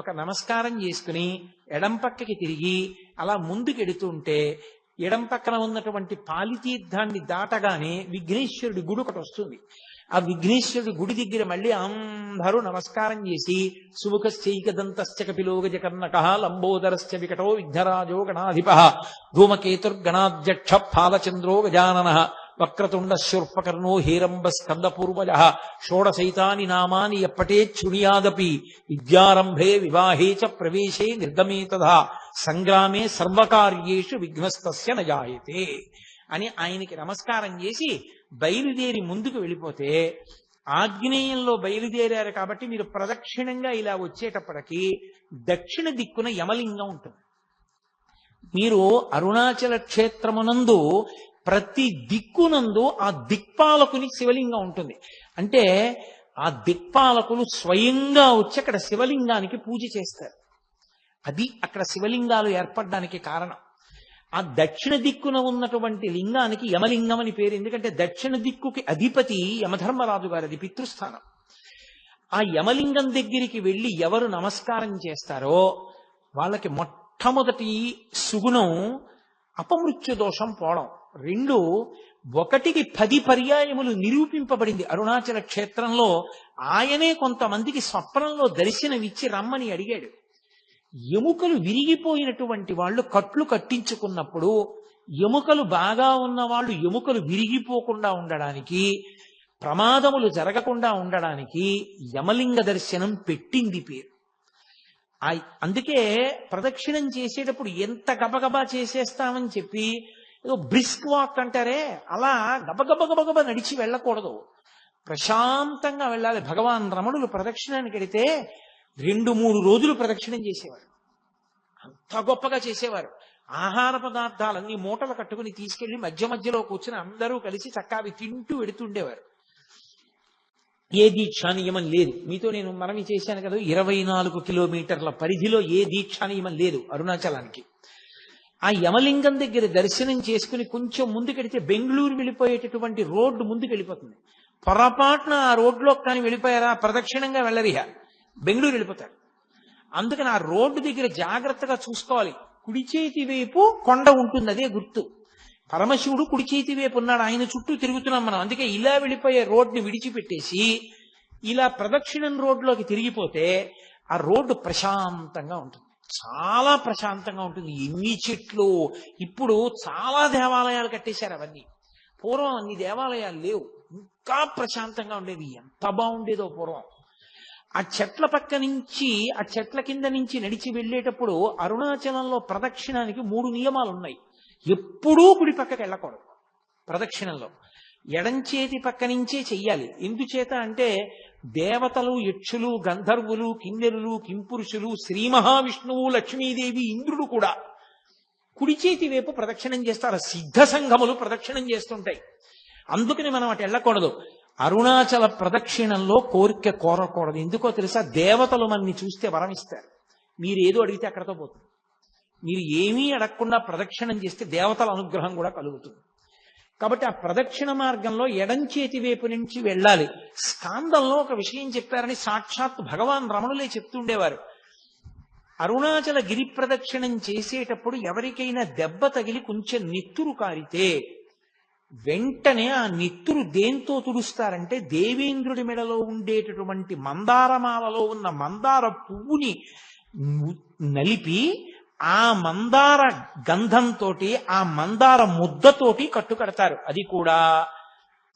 ఒక నమస్కారం చేసుకుని ఎడం పక్కకి తిరిగి అలా ముందుకెడుతుంటే ఎడం పక్కన ఉన్నటువంటి పాలితీర్థాన్ని దాటగానే విఘ్నేశ్వరుడి గుడి ఒకటి వస్తుంది. ఆ విఘ్నేశ్వరుడి గుడి దగ్గర మళ్ళీ అందరూ నమస్కారం చేసి సుముఖశ్చైకదంతశ్చ కపిలో గజకర్ణకః లంబోదరశ్చ వికటో విఘ్నరాజో గణాధిపః ధూమకేతుర్గణాధ్యక్ష ఫాలచంద్రో గజాననః వక్రతుండ శూర్పకర్ణో హేరంబ స్కంద పూర్వజ షోడశైతాని నామాని ఎప్పటే చుణియాదపి విద్యారంభే వివాహే చ ప్రవేశే నిర్గమే తథా సంగ్రామే సర్వకార్యేషు విఘ్నస్తస్య నజాయతే అని ఆయనకి నమస్కారం చేసి బయలుదేరి ముందుకు వెళ్ళిపోతే, ఆగ్నేయంలో బయలుదేరారు కాబట్టి మీరు ప్రదక్షిణంగా ఇలా వచ్చేటప్పటికి దక్షిణ దిక్కున యమలింగం ఉంటుంది. మీరు అరుణాచల క్షేత్రమునందు ప్రతి దిక్కునందు ఆ దిక్పాలకుని శివలింగం ఉంటుంది. అంటే ఆ దిక్పాలకులు స్వయంగా వచ్చి అక్కడ శివలింగానికి పూజ చేస్తారు. అది అక్కడ శివలింగాలు ఏర్పడడానికి కారణం. ఆ దక్షిణ దిక్కున ఉన్నటువంటి లింగానికి యమలింగం అని పేరు. ఎందుకంటే దక్షిణ దిక్కుకి అధిపతి యమధర్మరాజు గారు, అది పితృస్థానం. ఆ యమలింగం దగ్గరికి వెళ్ళి ఎవరు నమస్కారం చేస్తారో వాళ్ళకి మొట్టమొదటి సుగుణం అపమృత్యు దోషం పోవడం. 2, 1కి 10 పర్యాయములు నిరూపింపబడింది అరుణాచల క్షేత్రంలో. ఆయనే కొంతమందికి స్వప్నంలో దర్శనమిచ్చి రమ్మని అడిగాడు. ఎముకలు విరిగిపోయినటువంటి వాళ్ళు కట్లు కట్టించుకున్నప్పుడు, ఎముకలు బాగా ఉన్న వాళ్ళు ఎముకలు విరిగిపోకుండా ఉండడానికి, ప్రమాదములు జరగకుండా ఉండడానికి యమలింగ దర్శనం పెట్టింది పేరు. అందుకే ప్రదక్షిణం చేసేటప్పుడు ఎంత గబగబా చేసేస్తామని చెప్పి ఏదో బ్రిస్క్ వాక్ అంటారే, అలా గబగబ నడిచి వెళ్ళకూడదు. ప్రశాంతంగా వెళ్ళాలి. భగవాన్ రమణులు ప్రదక్షిణానికి వెడితే 2-3 రోజులు ప్రదక్షిణం చేసేవారు. అంత గొప్పగా చేసేవారు. ఆహార పదార్థాలన్నీ మూటలు కట్టుకుని తీసుకెళ్లి మధ్య మధ్యలో కూర్చుని అందరూ కలిసి చక్కావి తింటూ వెడుతుండేవారు. ఏ దీక్షా నియమం లేదు. మీతో నేను మనవి చేశాను కదా, 24 కిలోమీటర్ల పరిధిలో ఏ దీక్షా నియమం లేదు అరుణాచలానికి. ఆ యమలింగం దగ్గర దర్శనం చేసుకుని కొంచెం ముందుకెడితే బెంగళూరు వెళ్ళిపోయేటటువంటి రోడ్డు ముందుకు వెళ్ళిపోతుంది. పొరపాటున ఆ రోడ్లో కానీ వెళ్ళిపోయారా ప్రదక్షిణంగా వెళ్ళరిహ, బెంగళూరు వెళ్ళిపోతారు. అందుకని ఆ రోడ్డు దగ్గర జాగ్రత్తగా చూసుకోవాలి. కుడి చేతి వైపు కొండ ఉంటుంది, అదే గుర్తు. పరమశివుడు కుడి చేతి వైపు ఉన్నాడు, ఆయన చుట్టూ తిరుగుతున్నాం మనం. అందుకే ఇలా వెళ్ళిపోయే రోడ్డుని విడిచిపెట్టేసి ఇలా ప్రదక్షిణం రోడ్లోకి తిరిగిపోతే ఆ రోడ్డు ప్రశాంతంగా ఉంటుంది, చాలా ప్రశాంతంగా ఉంటుంది. ఎన్ని చెట్లు! ఇప్పుడు చాలా దేవాలయాలు కట్టేశారు అవన్నీ. పూర్వం అన్ని దేవాలయాలు లేవు, ఇంకా ప్రశాంతంగా ఉండేది. ఎంత బాగుండేదో పూర్వం. ఆ చెట్ల పక్క నుంచి, ఆ చెట్ల కింద నుంచి నడిచి వెళ్ళేటప్పుడు అరుణాచలంలో ప్రదక్షిణానికి 3 నియమాలు ఉన్నాయి. ఎప్పుడూ కుడి పక్కకి వెళ్ళకూడదు ప్రదక్షిణంలో. ఎడంచేతి పక్క నుంచే చెయ్యాలి. ఎందుచేత అంటే దేవతలు, యక్షులు, గంధర్వులు, కిన్నెరులు, కింపురుషులు, శ్రీ మహావిష్ణువు, లక్ష్మీదేవి, ఇంద్రుడు కూడా కుడి చేతి వైపు ప్రదక్షిణం చేస్తారు. సిద్ధ సంఘములు ప్రదక్షిణం చేస్తుంటాయి. అందుకని మనం అటు వెళ్ళకూడదు. అరుణాచల ప్రదక్షిణంలో కోరిక కోరకూడదు. ఎందుకో తెలుసా? దేవతలు మనని చూస్తే వరం ఇస్తారు. మీరు ఏదో అడిగితే అక్కడతో పోతుంది. మీరు ఏమీ అడగకుండా ప్రదక్షిణం చేస్తే దేవతల అనుగ్రహం కూడా కలుగుతుంది. కాబట్టి ఆ ప్రదక్షిణ మార్గంలో ఎడం చేతి వైపు నుంచి వెళ్ళాలి. స్కాందంలో ఒక విషయం చెప్పారని సాక్షాత్ భగవాన్ రమణులే చెప్తుండేవారు. అరుణాచల గిరి ప్రదక్షిణం చేసేటప్పుడు ఎవరికైనా దెబ్బ తగిలి కొంచెం నెత్తురు కారితే వెంటనే ఆ నెత్తురు దేంతో తుడుస్తారంటే దేవేంద్రుడి మెడలో ఉండేటటువంటి మందారమాలలో ఉన్న మందార పువ్వుని నలిపి ఆ మందార గంధంతో, ఆ మందార ముద్దతోటి కట్టుకడతారు. అది కూడా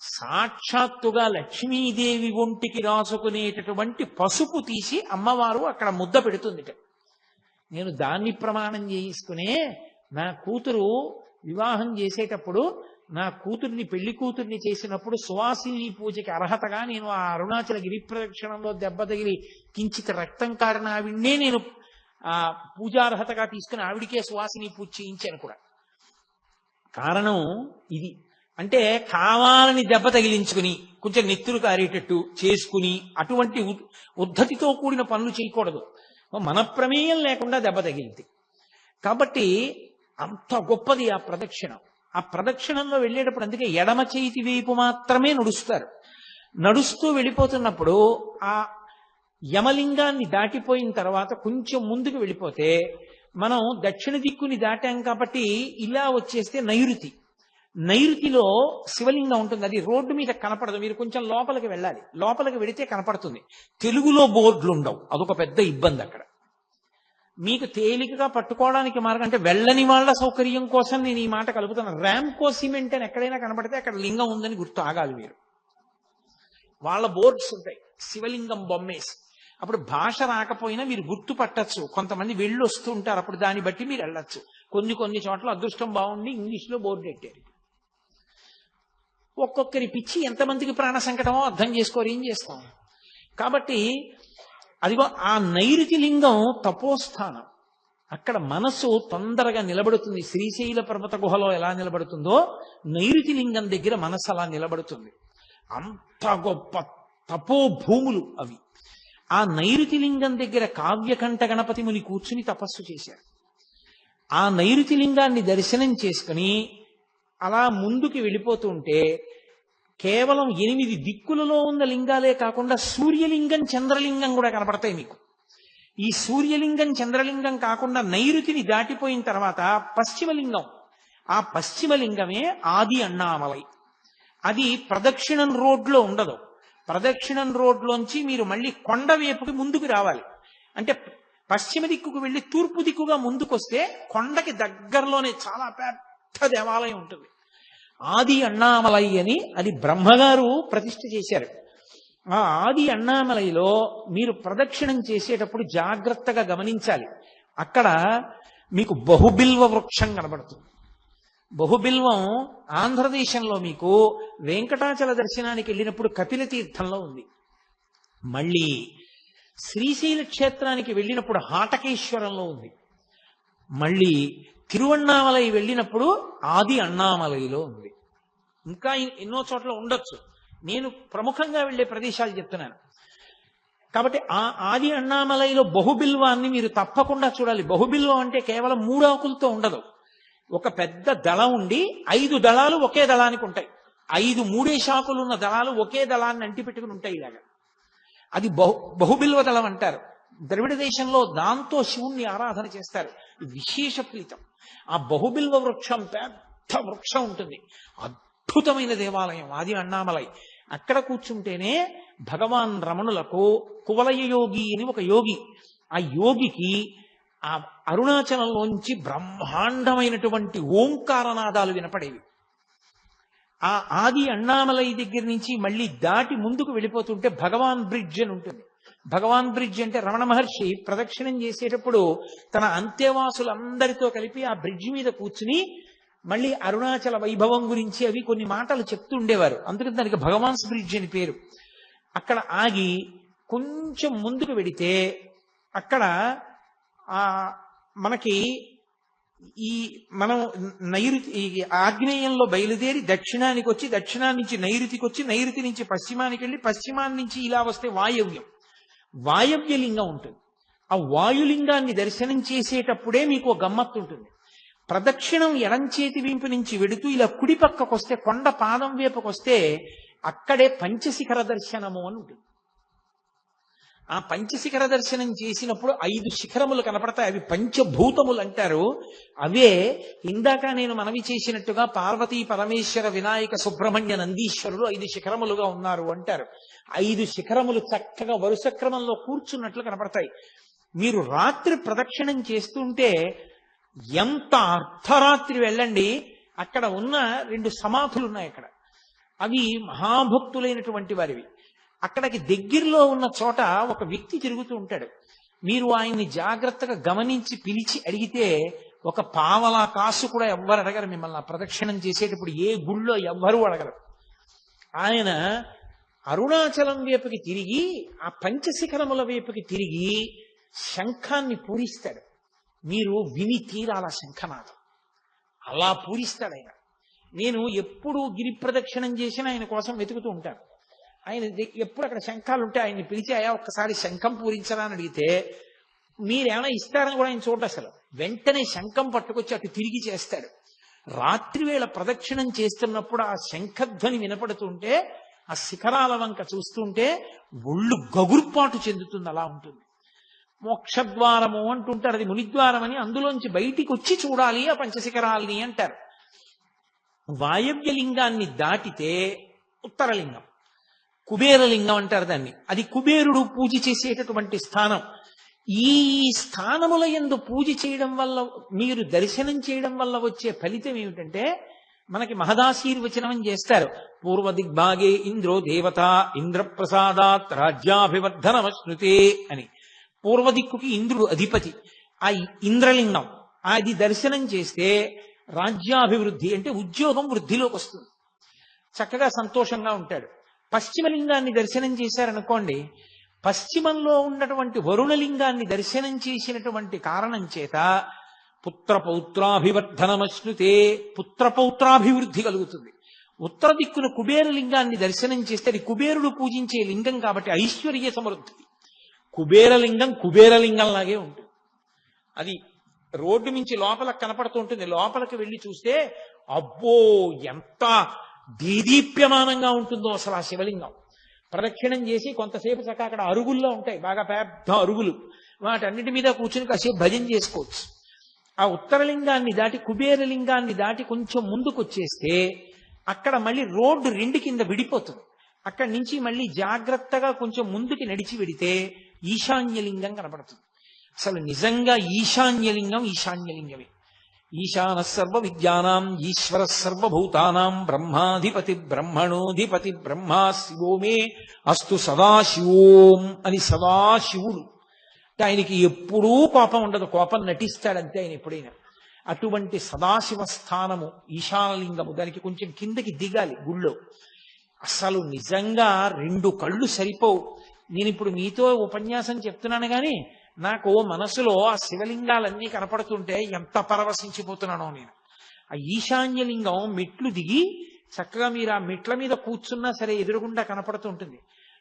సాక్షాత్తుగా లక్ష్మీదేవి ఒంటికి రాసుకునేటటువంటి పసుపు తీసి అమ్మవారు అక్కడ ముద్ద పెడుతుంది. నేను దాన్ని ప్రమాణం చేయిస్తూనే నా కూతురు వివాహం చేసేటప్పుడు, నా కూతుర్ని పెళ్లి కూతుర్ని చేసినప్పుడు సువాసిని పూజకి అర్హతగా నేను ఆ అరుణాచల గిరి ప్రదక్షిణంలో దెబ్బ తగిలి కించిత రక్తం కారిన ఆవిడ్నే నేను ఆ పూజార్హతగా తీసుకుని ఆవిడికే సువాసిని పూజ చేయించాను కూడా. కారణం ఇది. అంటే కావాలని దెబ్బ తగిలించుకుని కొంచెం నెత్తురు కారేటట్టు చేసుకుని అటువంటి ఉద్ధతితో కూడిన పనులు చేయకూడదు. మన ప్రమేయం లేకుండా దెబ్బ తగిలింది. కాబట్టి అంత గొప్పది ఆ ప్రదక్షిణం. ఆ ప్రదక్షిణంలో వెళ్ళేటప్పుడు అందుకే ఎడమ చేతి వైపు మాత్రమే నడుస్తారు. నడుస్తూ వెళ్ళిపోతున్నప్పుడు ఆ యమలింగాన్ని దాటిపోయిన తర్వాత కొంచెం ముందుకు వెళ్ళిపోతే, మనం దక్షిణ దిక్కుని దాటాం కాబట్టి ఇలా వచ్చేస్తే నైరుతి. నైరుతిలో శివలింగం ఉంటుంది. అది రోడ్డు మీద కనపడదు, మీరు కొంచెం లోపలికి వెళ్ళాలి. లోపలికి వెళితే కనపడుతుంది. తెలుగులో బోర్డులు ఉండవు, అదొక పెద్ద ఇబ్బంది. అక్కడ మీకు తేలికగా పట్టుకోవడానికి మార్గం అంటే వెళ్ళని వాళ్ళ సౌకర్యం కోసం నేను ఈ మాట కలుపుతున్నాను. ర్యాంకో సిమెంట్ అని ఎక్కడైనా కనపడితే అక్కడ లింగం ఉందని గుర్తు ఆగాలి మీరు. వాళ్ళ బోర్డ్స్ ఉంటాయి శివలింగం బొమ్మేసి. అప్పుడు భాష రాకపోయినా మీరు గుర్తు పట్టచ్చు. కొంతమంది వెళ్ళి వస్తూ ఉంటారు, అప్పుడు దాన్ని బట్టి మీరు వెళ్ళొచ్చు. కొన్ని చోట్ల అదృష్టం బాగుండి ఇంగ్లీష్లో బోర్డు పెట్టారు. ఒక్కొక్కరి పిచ్చి ఎంతమందికి ప్రాణ సంకటమో అర్థం చేసుకోరు, ఏం చేస్తాం. కాబట్టి అదిగో ఆ నైరుతి లింగం తపోస్థానం. అక్కడ మనసు తొందరగా నిలబడుతుంది. శ్రీశైల పర్వత గుహలో ఎలా నిలబడుతుందో నైరుతి లింగం దగ్గర మనసు అలా నిలబడుతుంది. అంత గొప్ప తపోభూములు అవి. ఆ నైరుతి లింగం దగ్గర కావ్యకంఠ గణపతి ముని కూర్చుని తపస్సు చేశారు. ఆ నైరుతి లింగాన్ని దర్శనం చేసుకుని అలా ముందుకు వెళ్ళిపోతుంటే కేవలం 8 దిక్కులలో ఉన్న లింగాలే కాకుండా సూర్యలింగం చంద్రలింగం కూడా కనపడతాయి మీకు. ఈ సూర్యలింగం చంద్రలింగం కాకుండా నైరుతిని దాటిపోయిన తర్వాత పశ్చిమలింగం. ఆ పశ్చిమలింగమే ఆది అన్నామలై. అది ప్రదక్షిణం రోడ్లో ఉండదు. ప్రదక్షిణం రోడ్లోంచి మీరు మళ్ళీ కొండ వైపుకి ముందుకు రావాలి. అంటే పశ్చిమ దిక్కుకు వెళ్ళి తూర్పు దిక్కుగా ముందుకొస్తే కొండకి దగ్గరలోనే చాలా పెద్ద దేవాలయం ఉంటుంది. ఆది అన్నామలై అని అది బ్రహ్మగారు ప్రతిష్ఠ చేశారు. ఆ ఆది అన్నామలైలో మీరు ప్రదక్షిణం చేసేటప్పుడు జాగ్రత్తగా గమనించాలి. అక్కడ మీకు బహుబిల్వ వృక్షం కనబడుతుంది. బహుబిల్వం ఆంధ్రదేశంలో మీకు వెంకటాచల దర్శనానికి వెళ్ళినప్పుడు కపిల తీర్థంలో ఉంది. మళ్ళీ శ్రీశైల క్షేత్రానికి వెళ్ళినప్పుడు హాటకేశ్వరంలో ఉంది. మళ్ళీ తిరువణ్ణామలై వెళ్ళినప్పుడు ఆది అన్నామలైలో ఉంది. ఇంకా ఎన్నో చోట్ల ఉండొచ్చు. నేను ప్రముఖంగా వెళ్ళే ప్రదేశాలు చెప్తున్నాను. కాబట్టి ఆ ఆది అన్నామలైలో బహుబిల్వాన్ని మీరు తప్పకుండా చూడాలి. బహుబిల్వం అంటే కేవలం 3 ఆకులతో ఉండదు. ఒక పెద్ద దళం ఉండి 5 దళాలు ఒకే దళానికి ఉంటాయి. 5 మూడేశాకులు ఉన్న దళాలు ఒకే దళాన్ని అంటిపెట్టుకుని ఉంటాయి. ఇలాగా అది బహుబిల్వ దళం అంటారు. ద్రవిడ దేశంలో దాంతో శివుణ్ణి ఆరాధన చేస్తారు. విశేష ప్రీతం. ఆ బహుబిల్వ వృక్షం పెద్ద వృక్షం ఉంటుంది. అద్భుతమైన దేవాలయం ఆది అన్నామలై. అక్కడ కూర్చుంటేనే భగవాన్ రమణులకు కువలయ యోగి అని ఒక యోగి, ఆ యోగికి ఆ అరుణాచలంలోంచి బ్రహ్మాండమైనటువంటి ఓంకారనాదాలు వినపడేవి. ఆ ఆది అన్నామలై దగ్గర నుంచి మళ్ళీ దాటి ముందుకు వెళ్ళిపోతుంటే భగవాన్ బ్రిడ్జ్ అని ఉంటుంది. భగవాన్ బ్రిడ్జ్ అంటే రమణ మహర్షి ప్రదక్షిణం చేసేటప్పుడు తన అంత్యవాసులందరితో కలిపి ఆ బ్రిడ్జ్ మీద కూర్చుని మళ్ళీ అరుణాచల వైభవం గురించి అవి కొన్ని మాటలు చెప్తూ ఉండేవారు. అందుకని దానికి భగవాన్స్ బ్రిడ్జ్ అని పేరు. అక్కడ ఆగి కొంచెం ముందుకు వెడితే అక్కడ మనకి మనం నైరుతి ఆగ్నేయంలో బయలుదేరి దక్షిణానికి వచ్చి దక్షిణాన్ని నుంచి నైరుతికి వచ్చి నైరుతి నుంచి పశ్చిమానికి వెళ్ళి పశ్చిమాన్ని నుంచి ఇలా వస్తే వాయవ్య లింగం ఉంటుంది. ఆ వాయులింగాన్ని దర్శనం చేసేటప్పుడే మీకు గమ్మత్తు ఉంటుంది. ప్రదక్షిణం ఎడంచేతి వీంపు నుంచి వెడుతూ ఇలా కుడి పక్కకొస్తే కొండ పాదం వైపుకొస్తే అక్కడే పంచశిఖర దర్శనము అని ఉంటుంది. ఆ పంచశిఖర దర్శనం చేసినప్పుడు 5 శిఖరములు కనపడతాయి. అవి పంచభూతములు అంటారు. అవే ఇందాక నేను మనవి చేసినట్టుగా పార్వతీ పరమేశ్వర వినాయక సుబ్రహ్మణ్య నందీశ్వరులు 5 శిఖరములుగా ఉన్నారు అంటారు. 5 శిఖరములు చక్కగా వరుస క్రమంలో కూర్చున్నట్లు కనపడతాయి. మీరు రాత్రి ప్రదక్షిణం చేస్తుంటే ఎంత అర్ధరాత్రి వెళ్ళండి, అక్కడ ఉన్న 2 సమాధులు ఉన్నాయి. అక్కడ అవి మహాభక్తులైనటువంటి వారివి. అక్కడికి దగ్గరలో ఉన్న చోట ఒక వ్యక్తి తిరుగుతూ ఉంటాడు. మీరు ఆయన్ని జాగ్రత్తగా గమనించి పిలిచి అడిగితే ఒక పావలా కాసు కూడా ఎవ్వరు అడగరు మిమ్మల్ని. ప్రదక్షిణం చేసేటప్పుడు ఏ గుళ్ళో ఎవ్వరూ అడగరు. ఆయన అరుణాచలం వైపుకి తిరిగి ఆ పంచశిఖరముల వైపుకి తిరిగి శంఖాన్ని పూరిస్తాడు. మీరు విని తీరాల శంఖనాదం అలా పూరిస్తాడు ఆయన. నేను ఎప్పుడు గిరి ప్రదక్షిణం చేసినా ఆయన కోసం వెతుకుతూ ఉంటాను. ఆయన ఎప్పుడు అక్కడ శంఖాలు ఉంటే ఆయన్ని పిలిచి అయ్యా ఒక్కసారి శంఖం పూరించరా అని అడిగితే మీరేమైనా ఇస్తారని కూడా ఆయన చూడ, అసలు వెంటనే శంఖం పట్టుకొచ్చి అటు తిరిగి చేస్తాడు. రాత్రి వేళ ప్రదక్షిణం చేస్తున్నప్పుడు ఆ శంఖధ్వని వినపడుతుంటే ఆ శిఖరాల వంక చూస్తుంటే ఒళ్ళు గగుర్పాటు చెందుతుంది. అలా ఉంటుంది. మోక్షద్వారము అంటుంటారు. అది మునిద్వారం అని, అందులోంచి బయటికి వచ్చి చూడాలి ఆ పంచశిఖరాల్ని అంటారు. వాయవ్య లింగాన్ని దాటితే ఉత్తరలింగం, కుబేరలింగం అంటారు దాన్ని. అది కుబేరుడు పూజ చేసేటటువంటి స్థానం. ఈ స్థానముల యందు పూజ చేయడం వల్ల, మీరు దర్శనం చేయడం వల్ల వచ్చే ఫలితం ఏమిటంటే, మనకి మహదాశీర్వచనం చేస్తారు. పూర్వ దిగ్భాగే ఇంద్రో దేవత ఇంద్రప్రసాదాత్ రాజ్యాభివర్ధనమశ్నుతే అని. పూర్వ దిక్కుకి ఇంద్రుడు అధిపతి. ఆ ఇంద్రలింగం అది దర్శనం చేస్తే రాజ్యాభివృద్ధి అంటే ఉద్యోగం వృద్ధిలోకి వస్తుంది, చక్కగా సంతోషంగా ఉంటాడు. పశ్చిమలింగాన్ని దర్శనం చేశారనుకోండి, పశ్చిమంలో ఉన్నటువంటి వరుణలింగాన్ని దర్శనం చేసినటువంటి కారణం చేత పుత్రపౌత్రాభివర్ధనమశ్నుతే, పుత్రపౌత్రాభివృద్ధి కలుగుతుంది. ఉత్తర దిక్కున కుబేరలింగాన్ని దర్శనం చేస్తే, అది కుబేరుడు పూజించే లింగం కాబట్టి ఐశ్వర్య సమృద్ధి. కుబేరలింగం కుబేరలింగంలాగే ఉంటుంది. అది రోడ్డు నుంచి లోపలకు కనపడుతూ ఉంటుంది. లోపలికి వెళ్ళి చూస్తే అబ్బో ఎంత దీదీప్యమానంగా ఉంటుందో అసలు ఆ శివలింగం. ప్రదక్షిణం చేసి కొంతసేపు చక్క అక్కడ అరుగుల్లో ఉంటాయి, బాగా పెద్ద అరుగులు, వాటన్నిటి మీద కూర్చుని కాసేపు భజన చేసుకోవచ్చు. ఆ ఉత్తరలింగాన్ని దాటి కుబేరలింగాన్ని దాటి కొంచెం ముందుకు వచ్చేస్తే అక్కడ మళ్ళీ రోడ్డు రెండు కింద విడిపోతుంది. అక్కడి నుంచి మళ్ళీ జాగ్రత్తగా కొంచెం ముందుకి నడిచి వెడితే ఈశాన్యలింగం కనపడుతుంది. అసలు నిజంగా ఈశాన్యలింగం ఈశాన్యలింగమే. ఈశాన సర్వ విద్యానాం ఈశ్వర సర్వభూతానాం బ్రహ్మాధిపతి బ్రహ్మణోధిపతి బ్రహ్మా శివో మే అస్తు సదాశివోం అని సదాశివుడు. ఆయనకి ఎప్పుడూ కోపం ఉండదు, కోపం నటిస్తాడంతే ఆయన ఎప్పుడైనా. అటువంటి సదాశివ స్థానము ఈశానలింగము. దానికి కొంచెం కిందకి దిగాలి గుళ్ళో. అసలు నిజంగా రెండు కళ్ళు సరిపోవు. నేను ఇప్పుడు మీతో ఉపన్యాసం చెప్తున్నాను కానీ నాకు మనసులో ఆ శివలింగాలన్నీ కనపడుతుంటే ఎంత పరవశించిపోతున్నానో నేను. ఆ ఈశాన్యలింగం మెట్లు దిగి చక్కగా మీరు ఆ మెట్ల మీద కూర్చున్నా సరే ఎదురుగుండా కనపడుతుంటుంది.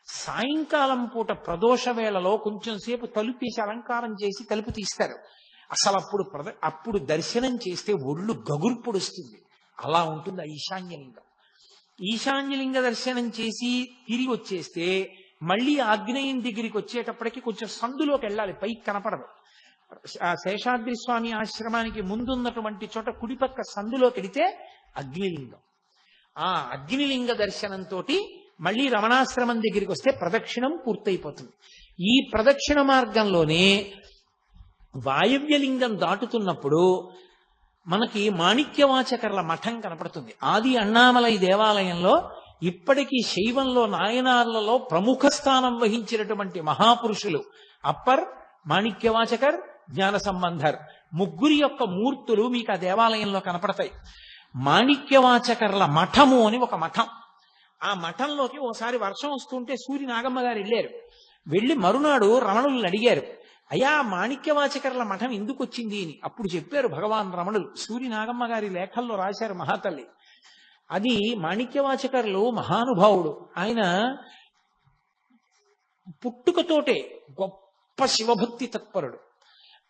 సాయంకాలం పూట ప్రదోష వేళలో కొంచెం సేపు తలుపేసి అలంకారం చేసి తలుపు తీస్తారు. అసలు అప్పుడు దర్శనం చేస్తే ఒళ్ళు గగుర్పుడుస్తుంది. అలా ఉంటుంది ఆ ఈశాన్యలింగం. ఈశాన్యలింగ దర్శనం చేసి తిరిగి వచ్చేస్తే మళ్ళీ ఆగ్నేయం దగ్గరికి వచ్చేటప్పటికి కొంచెం సందులోకి వెళ్ళాలి, పైకి కనపడదు. ఆ శేషాద్రి స్వామి ఆశ్రమానికి ముందున్నటువంటి చోట కుడిపక్క సందులోకి వెడితే అగ్నిలింగం. ఆ అగ్నిలింగ దర్శనంతో మళ్ళీ రమణాశ్రమం దగ్గరికి వస్తే ప్రదక్షిణం పూర్తయిపోతుంది. ఈ ప్రదక్షిణ మార్గంలోనే వాయవ్యలింగం దాటుతున్నప్పుడు మనకి మాణిక్యవాచకర్ల మఠం కనపడుతుంది. ఆది అన్నామలై దేవాలయంలో ఇప్పటికీ శైవంలో నాయనార్లలో ప్రముఖ స్థానం వహించినటువంటి మహాపురుషులు అప్పర్, మాణిక్యవాచకర్, జ్ఞాన సంబంధర్ ముగ్గురి యొక్క మూర్తులు మీకు ఆ దేవాలయంలో కనపడతాయి. మాణిక్యవాచకర్ల మఠము అని ఒక మఠం. ఆ మఠంలోకి ఓసారి వర్షం వస్తుంటే సూర్య నాగమ్మ గారు వెళ్ళారు. వెళ్ళి మరునాడు రమణులను అడిగారు, అయ్యా మాణిక్యవాచకర్ల మఠం ఎందుకు వచ్చింది అని. అప్పుడు చెప్పారు భగవాన్ రమణులు. సూర్య నాగమ్మ గారి లేఖల్లో రాశారు మహాతల్లి. అది మాణిక్యవాచకర్లు మహానుభావుడు. ఆయన పుట్టుకతోటే గొప్ప శివభక్తి తత్పరుడు.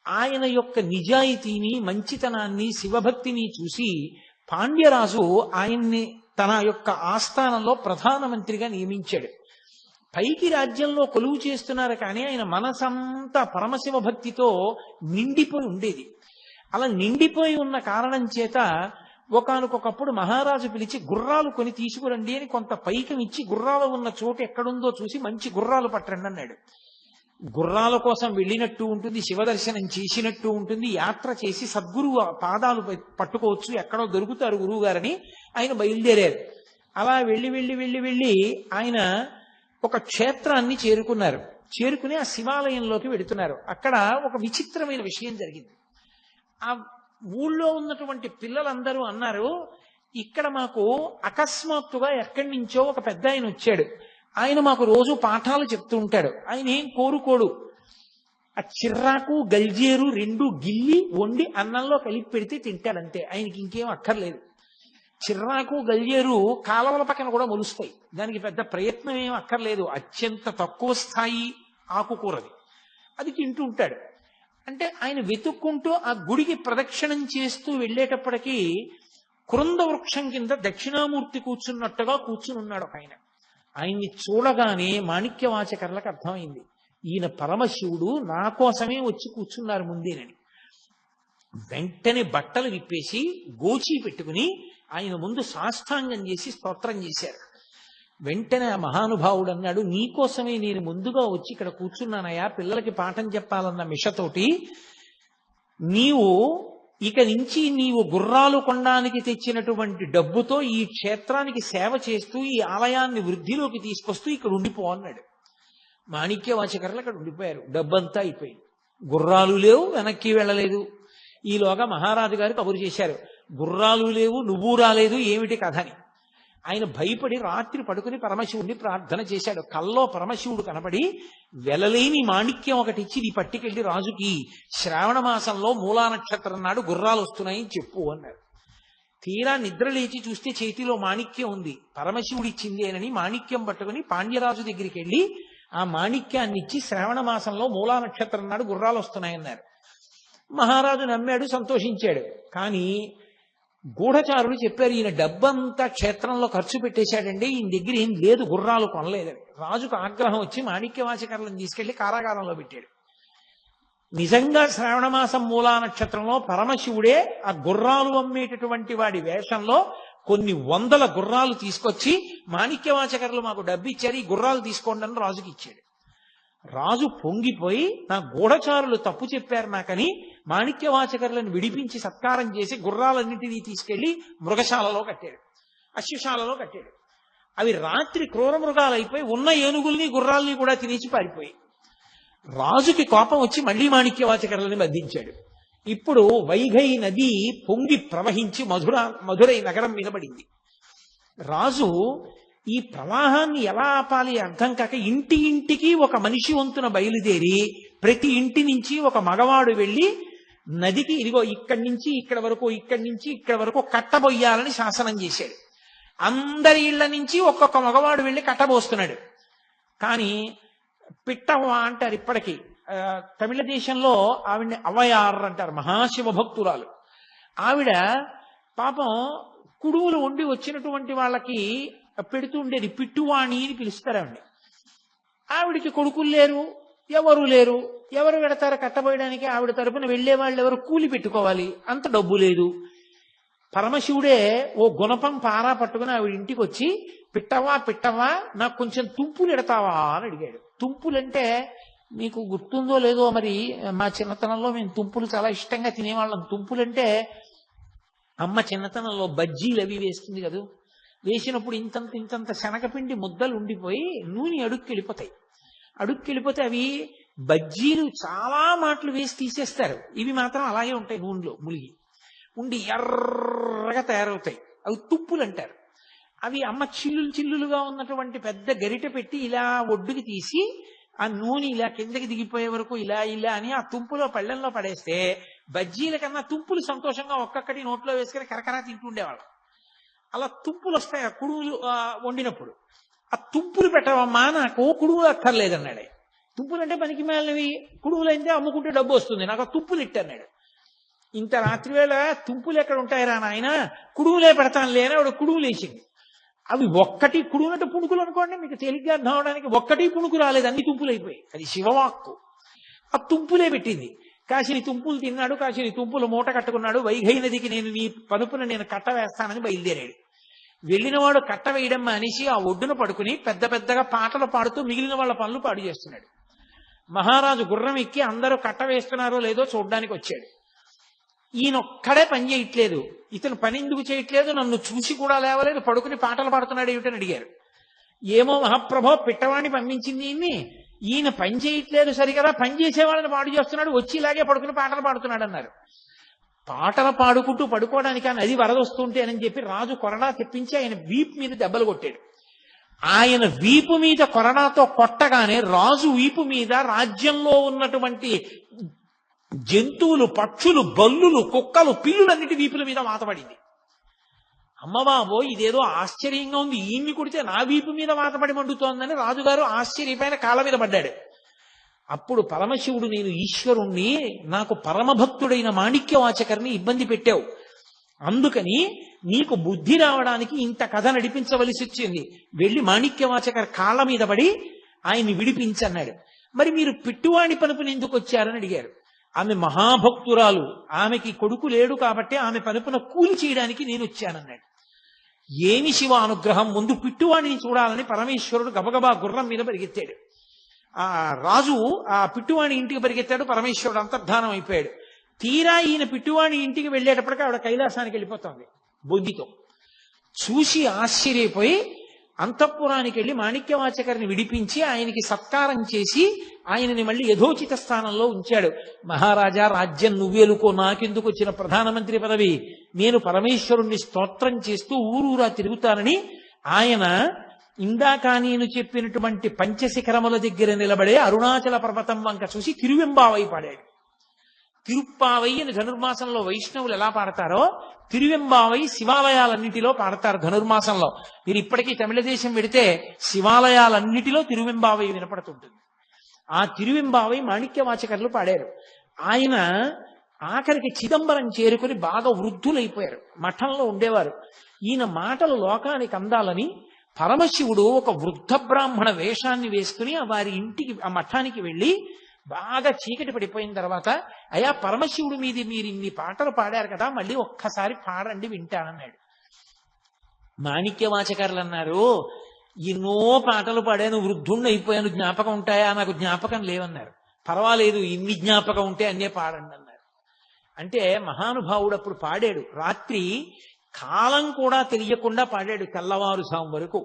ఆయన యొక్క నిజాయితీని, మంచితనాన్ని, శివభక్తిని చూసి పాండ్యరాజు ఆయన్ని తన యొక్క ఆస్థానంలో ప్రధానమంత్రిగా నియమించాడు. పైకి రాజ్యంలో కొలువు చేస్తున్నారు కానీ ఆయన మనసంతా పరమశివ భక్తితో నిండిపోయి ఉండేది. అలా నిండిపోయి ఉన్న కారణం చేత ఒకానొకప్పుడు మహారాజు పిలిచి గుర్రాలు కొని తీసుకురండి అని కొంత పైకం ఇచ్చి గుర్రాలు ఉన్న చోటు ఎక్కడుందో చూసి మంచి గుర్రాలు పట్టండి అన్నాడు. గుర్రాల కోసం వెళ్ళినట్టు ఉంటుంది, శివదర్శనం చేసినట్టు ఉంటుంది, యాత్ర చేసి సద్గురువు పాదాలు పట్టుకోవచ్చు, ఎక్కడో దొరుకుతారు గురువు గారని ఆయన బయలుదేరారు. అలా వెళ్ళి వెళ్ళి వెళ్ళి వెళ్ళి ఆయన ఒక క్షేత్రాన్ని చేరుకున్నారు. చేరుకుని ఆ శివాలయంలోకి వెడుతున్నారు. అక్కడ ఒక విచిత్రమైన విషయం జరిగింది. ఆ ఊళ్ళో ఉన్నటువంటి పిల్లలందరూ అన్నారు, ఇక్కడ మాకు అకస్మాత్తుగా ఎక్కడి నుంచో ఒక పెద్ద ఆయన వచ్చాడు. ఆయన మాకు రోజు పాఠాలు చెప్తూ ఉంటాడు. ఆయన ఏం కోరుకోడు, ఆ చిర్రాకు గల్జేరు రెండు గిల్లి వండి అన్నంలో కలిపి పెడితే తింటాడంతే. ఆయనకి ఇంకేం అక్కర్లేదు. చిర్రాకు గల్జేరు కాలవల పక్కన కూడా మొలుస్తాయి, దానికి పెద్ద ప్రయత్నం ఏం అక్కర్లేదు. అత్యంత తక్కువ స్థాయి ఆకుకూరది, అది తింటూ ఉంటాడు. అంటే ఆయన వెతుక్కుంటూ ఆ గుడికి ప్రదక్షిణం చేస్తూ వెళ్ళేటప్పటికీ కృంద వృక్షం కింద దక్షిణామూర్తి కూర్చున్నట్టుగా కూర్చుని ఉన్నాడు ఒక ఆయన. ఆయన్ని చూడగానే మాణిక్యవాచకర్లకు అర్థమైంది, ఈయన పరమశివుడు, నా కోసమే వచ్చి కూర్చున్నారు ముందేనని. వెంటనే బట్టలు విప్పేసి గోచి పెట్టుకుని ఆయన ముందు సాష్టాంగం చేసి స్తోత్రం చేశారు. వెంటనే ఆ మహానుభావుడు అన్నాడు, నీకోసమే నేను ముందుగా వచ్చి ఇక్కడ కూర్చున్నానయ్యా, పిల్లలకి పాఠం చెప్పాలన్న మిషతోటి. నీవు ఇక నుంచి నీవు గుర్రాలు కొనడానికి తెచ్చినటువంటి డబ్బుతో ఈ క్షేత్రానికి సేవ చేస్తూ ఈ ఆలయాన్ని వృద్ధిలోకి తీసుకొస్తూ ఇక్కడ ఉండిపో అన్నాడు. మాణిక్యవాచకర్లు అక్కడ ఉండిపోయారు. డబ్బంతా అయిపోయింది. గుర్రాలు లేవు, వెనక్కి వెళ్ళలేదు. ఈలోగా మహారాజు గారు కబురు చేశారు, గుర్రాలు లేవు, నువ్వు రాలేదు, ఏమిటి కథ అని. ఆయన భయపడి రాత్రి పడుకుని పరమశివుడిని ప్రార్థన చేశాడు. కల్లో పరమశివుడు కనపడి, వెలలేని మాణిక్యం ఒకటి ఇచ్చి నీ పట్టుకెళ్ళి రాజుకి శ్రావణ మాసంలో మూలా నక్షత్రం నాడు గుర్రాలు వస్తున్నాయని చెప్పు అన్నాడు. తీరా నిద్ర లేచి చూస్తే చేతిలో మాణిక్యం ఉంది. పరమశివుడు ఇచ్చిందేనని మాణిక్యం పట్టుకుని పాండ్యరాజు దగ్గరికి వెళ్ళి ఆ మాణిక్యాన్ని ఇచ్చి శ్రావణ మాసంలో మూలా నక్షత్రం నాడు గుర్రాలు వస్తున్నాయన్నారు. మహారాజు నమ్మాడు, సంతోషించాడు. కానీ గూఢచారులు చెప్పారు, ఈయన డబ్బంతా క్షేత్రంలో ఖర్చు పెట్టేశాడండి, ఈయన దగ్గర ఏం లేదు, గుర్రాలు కొనలేదని. రాజుకు ఆగ్రహం వచ్చి మాణిక్యవాచకర్లను తీసుకెళ్లి కారాగారంలో పెట్టాడు. నిజంగా శ్రావణ మాసం మూలా నక్షత్రంలో పరమశివుడే ఆ గుర్రాలు అమ్మేటటువంటి వాడి వేషంలో కొన్ని వందల గుర్రాలు తీసుకొచ్చి, మాణిక్యవాచకర్లు మాకు డబ్బు ఇచ్చారు, ఈ గుర్రాలు తీసుకోండి అని రాజుకి ఇచ్చాడు. రాజు పొంగిపోయి, నా గూఢచారులు తప్పు చెప్పారు నాకని మాణిక్యవాచకర్లను విడిపించి సత్కారం చేసి గుర్రాలన్నింటినీ తీసుకెళ్లి మృగశాలలో కట్టాడు, అశ్వశాలలో కట్టాడు. అవి రాత్రి క్రూర మృగాలైపోయి ఉన్న ఏనుగుల్ని గుర్రాలని కూడా తినేసి పారిపోయి. రాజుకి కోపం వచ్చి మళ్లీ మాణిక్యవాచకర్లని బంధించాడు. ఇప్పుడు వైఘై నది పొంగి ప్రవహించి మధురై నగరం మీద పడింది. రాజు ఈ ప్రవాహాన్ని ఎలా ఆపాలి అర్థం కాక ఇంటి ఇంటికి ఒక మనిషి వంతున బయలుదేరి ప్రతి ఇంటి నుంచి ఒక మగవాడు వెళ్ళి నదికి ఇదిగో ఇక్కడి నుంచి ఇక్కడ వరకు, ఇక్కడి నుంచి ఇక్కడ వరకు కట్టబోయాలని శాసనం చేశాడు. అందరి ఇళ్ల నుంచి ఒక్కొక్క మగవాడు వెళ్ళి కట్టబోస్తున్నాడు. కానీ పిట్టవ్వ అంటారు ఇప్పటికీ. తమిళ దేశంలో ఆవిడ్ని అవయార్ అంటారు, మహాశివ భక్తురాలు. ఆవిడ పాపం కుడుములు వండి వచ్చినటువంటి వాళ్ళకి పెడుతూ ఉండేది. పిట్టువాణి అని పిలుస్తారండి. ఆవిడికి కొడుకులు లేరు, ఎవరు లేరు. ఎవరు పెడతారు కట్టబోయడానికి? ఆవిడ తరపున వెళ్లే వాళ్ళు ఎవరు? కూలి పెట్టుకోవాలి, అంత డబ్బు లేదు. పరమశివుడే ఓ గుణపం పారా పట్టుకుని ఆవిడ ఇంటికి వచ్చి, పిట్టవా పిట్టవా నాకు కొంచెం తుంపులు ఎడతావా అని అడిగాడు. తుంపులంటే మీకు గుర్తుందో లేదో మరి, మా చిన్నతనంలో మేము తుంపులు చాలా ఇష్టంగా తినేవాళ్ళం. తుంపులంటే అమ్మ చిన్నతనంలో బజ్జీలు అవి వేస్తుంది కదా, వేసినప్పుడు ఇంతంత శనగపిండి ముద్దలు ఉండిపోయి నూనె అడుక్కెళ్ళిపోతాయి. అడుక్కెళ్ళిపోతే అవి బజ్జీలు చాలా మాటలు వేసి తీసేస్తారు. ఇవి మాత్రం అలాగే ఉంటాయి, నూనెలో ములిగి ఉండి ఎర్రగా తయారవుతాయి. అవి తుప్పులు అంటారు. అవి అమ్మ చిల్లులుగా ఉన్నటువంటి పెద్ద గరిట పెట్టి ఇలా ఒడ్డుకి తీసి ఆ నూనె ఇలా కిందకి దిగిపోయే వరకు ఇలా అని ఆ తుంపులో పళ్ళెంలో పడేస్తే బజ్జీల కన్నా తుంపులు సంతోషంగా ఒక్కొక్కటి నోట్లో వేసుకుని కరకరా తింటుండేవాళ్ళం. అలా తుంపులు వస్తాయి ఆ కుడుములు వండినప్పుడు. ఆ తుంపులు పెట్టవమ్మా, నాకు కుడుములు అక్కర్లేదన్నాడు. తుంపులు అంటే పనికి మేలినవి, కుడుములు అయితే అమ్ముకుంటే డబ్బు వస్తుంది, నాకు ఆ తుంపులు ఇట్టన్నాడు. ఇంత రాత్రివేళ తుంపులు ఎక్కడ ఉంటాయిరా నాయన, కుడుములే పెడతాను లేని ఆవిడ కుడుములు వేసింది. అవి ఒక్కటి కుడుములంటే పుణుకులు అనుకోండి, మీకు తేలిగ్గా అర్థం అవడానికి. ఒక్కటి పుణుకు రాలేదు, అన్ని తుంపులు అయిపోయి. అది శివవాక్కు. ఆ తుంపులే పెట్టింది. కాసిని తుంపులు తిన్నాడు, కాసిని తుంపులు మూట కట్టుకున్నాడు. వైఘై నదికి నేను నీ పనుపున నేను కట్ట వేస్తానని బయలుదేరాడు. వెళ్ళినవాడు కట్ట వేయడం అనేసి ఆ ఒడ్డున పడుకుని పెద్ద పెద్దగా పాటలు పాడుతూ మిగిలిన వాళ్ళ పనులు పాడు చేస్తున్నాడు. మహారాజు గుర్రం ఎక్కి అందరూ కట్ట వేస్తున్నారో లేదో చూడ్డానికి వచ్చాడు. ఈయనొక్కడే పని చేయట్లేదు. ఇతను పని ఎందుకు చేయట్లేదు, నన్ను చూసి కూడా లేవలేదు, పడుకుని పాటలు పాడుతున్నాడు ఏమిటని అడిగారు. ఏమో మహాప్రభో, పిట్టవాణ్ణి పంపించింది ఈయన పని చేయట్లేదు సరికదా, పని చేసేవాళ్ళని పాడు చేస్తున్నాడు, వచ్చి ఇలాగే పడుకుని పాటలు పాడుతున్నాడు అన్నారు. పాటలు పాడుకుంటూ పడుకోవడానికి ఆ నది వరదొస్తుంటే అని చెప్పి రాజు కొరడా తెప్పించి ఆయన వీపు మీద దెబ్బలు కొట్టాడు. ఆయన వీపు మీద కొరడాతో కొట్టగానే రాజు వీపు మీద రాజ్యంలో ఉన్నటువంటి జంతువులు, పక్షులు, బల్లులు, కుక్కలు, పిల్లులన్నిటి వీపుల మీద వాతపడింది. అమ్మబాబో, ఇదేదో ఆశ్చర్యంగా ఉంది, ఈయన్ని కుడితే నా వీపు మీద వాతపడి మండుతోందని రాజుగారు ఆశ్చర్యపైన కాళ్ళ మీద పడ్డాడు. అప్పుడు పరమశివుడు, నేను ఈశ్వరుణ్ణి, నాకు పరమభక్తుడైన మాణిక్యవాచకర్ని ఇబ్బంది పెట్టావు, అందుకని నీకు బుద్ధి రావడానికి ఇంత కథ నడిపించవలసి వచ్చింది, వెళ్ళి మాణిక్యవాచకర్ కాళ్ళ మీద పడి ఆయన్ని విడిపించన్నాడు. మరి మీరు పిట్టువాణి పనుపుని ఎందుకు వచ్చారని అడిగారు. ఆమె మహాభక్తురాలు, ఆమెకి కొడుకు లేడు కాబట్టి ఆమె పనుపున కూలి చేయడానికి నేను వచ్చానన్నాడు. ఏమి శివ అనుగ్రహం, ముందు పిట్టువాడిని చూడాలని పరమేశ్వరుడు గబగబా గుర్రం మీద పరిగెత్తాడు. ఆ రాజు ఆ పిట్టువాణి ఇంటికి పరిగెత్తాడు, పరమేశ్వరుడు అంతర్ధానం అయిపోయాడు. తీరా ఈయన పిట్టువాణి ఇంటికి వెళ్ళేటప్పటికి ఆవిడ కైలాసానికి వెళ్ళిపోతుంది బొద్దితో. చూసి ఆశ్చర్యపోయి అంతఃపురానికి వెళ్ళి మాణిక్యవాచకర్ని విడిపించి ఆయనకి సత్కారం చేసి ఆయనని మళ్ళీ యథోచిత స్థానంలో ఉంచాడు. మహారాజా, రాజ్యం నువ్వేలుకో, నాకెందుకు వచ్చిన ప్రధానమంత్రి పదవి, నేను పరమేశ్వరుణ్ణి స్తోత్రం చేస్తూ ఊరూరా తిరుగుతానని ఆయన ఇందాక నేను చెప్పినటువంటి పంచశిఖరముల దగ్గర నిలబడే అరుణాచల పర్వతం వంక చూసి తిరువెంబావై పాడాడు. తిరుప్పావై అని ధనుర్మాసంలో వైష్ణవులు ఎలా పాడతారో తిరువెంబావై శివాలయాలన్నిటిలో పాడతారు ధనుర్మాసంలో. మీరు ఇప్పటికీ తమిళ దేశం వెడితే శివాలయాలన్నిటిలో తిరువెంబావై వినపడుతుంటుంది. ఆ తిరువెంబావై మాణిక్యవాచకర్లు పాడారు. ఆయన ఆఖరికి చిదంబరం చేరుకుని బాగా వృద్ధులైపోయారు, మఠంలో ఉండేవారు. ఈయన మాటలు లోకానికి అందాలని పరమశివుడు ఒక వృద్ధ బ్రాహ్మణ వేషాన్ని వేసుకుని వారి ఇంటికి, ఆ మఠానికి వెళ్ళి బాగా చీకటి పడిపోయిన తర్వాత, అయ్యా పరమశివుడు మీది మీరు ఇన్ని పాటలు పాడారు కదా, మళ్ళీ ఒక్కసారి పాడండి వింటానన్నాడు. మాణిక్యవాచకర్లు అన్నారు, ఎన్నో పాటలు పాడాను, వృద్ధుణ్ణి అయిపోయాను, జ్ఞాపకం ఉంటాయా, నాకు జ్ఞాపకం లేవన్నారు. పర్వాలేదు, ఇన్ని జ్ఞాపకం ఉంటే అన్నే పాడండి అన్నారు. అంటే మహానుభావుడు అప్పుడు పాడాడు. రాత్రి కాలం కూడా తెలియకుండా పాడాడు, తెల్లవారుజాము వరకు.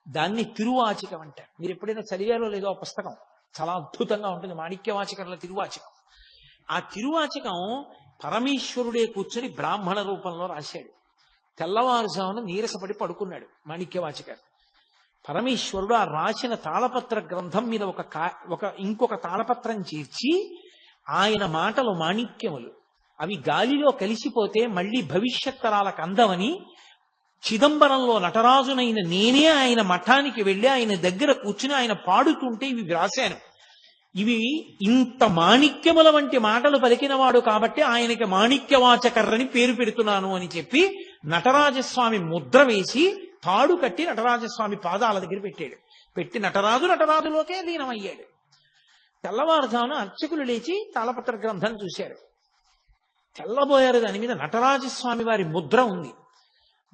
దాన్ని తిరువాచకం అంటారు. మీరు ఎప్పుడైనా చదివారో లేదో ఆ పుస్తకం, చాలా అద్భుతంగా ఉంటుంది, మాణిక్యవాచకర్ల తిరువాచకం. ఆ తిరువాచకం పరమేశ్వరుడే కూర్చొని బ్రాహ్మణ రూపంలో రాశాడు. తెల్లవారుజామున నీరసపడి పడుకున్నాడు మాణిక్యవాచకర్. పరమేశ్వరుడు ఆ రాసిన తాళపత్ర గ్రంథం మీద ఇంకొక తాళపత్రం చేర్చి, ఆయన మాటలు మాణిక్యములు, అవి గాలిలో కలిసిపోతే మళ్ళీ భవిష్యత్ తరాలకు అందమని చిదంబరంలో నటరాజునైన నేనే ఆయన మఠానికి వెళ్ళి ఆయన దగ్గర కూర్చుని ఆయన పాడుతుంటే ఇవి వ్రాశాను. ఇవి ఇంత మాణిక్యముల వంటి మాటలు పలికినవాడు కాబట్టి ఆయనకి మాణిక్యవాచకర్రని పేరు పెడుతున్నాను అని చెప్పి నటరాజస్వామి ముద్ర వేసి తాడు కట్టి నటరాజస్వామి పాదాల దగ్గర పెట్టాడు. పెట్టి నటరాజులోకే లీనమయ్యాడు. తెల్లవారుజామున అర్చకులు లేచి తాళపత్ర గ్రంథం చూశారు. తెల్లబోయారు, దాని మీద నటరాజస్వామి వారి ముద్ర ఉంది.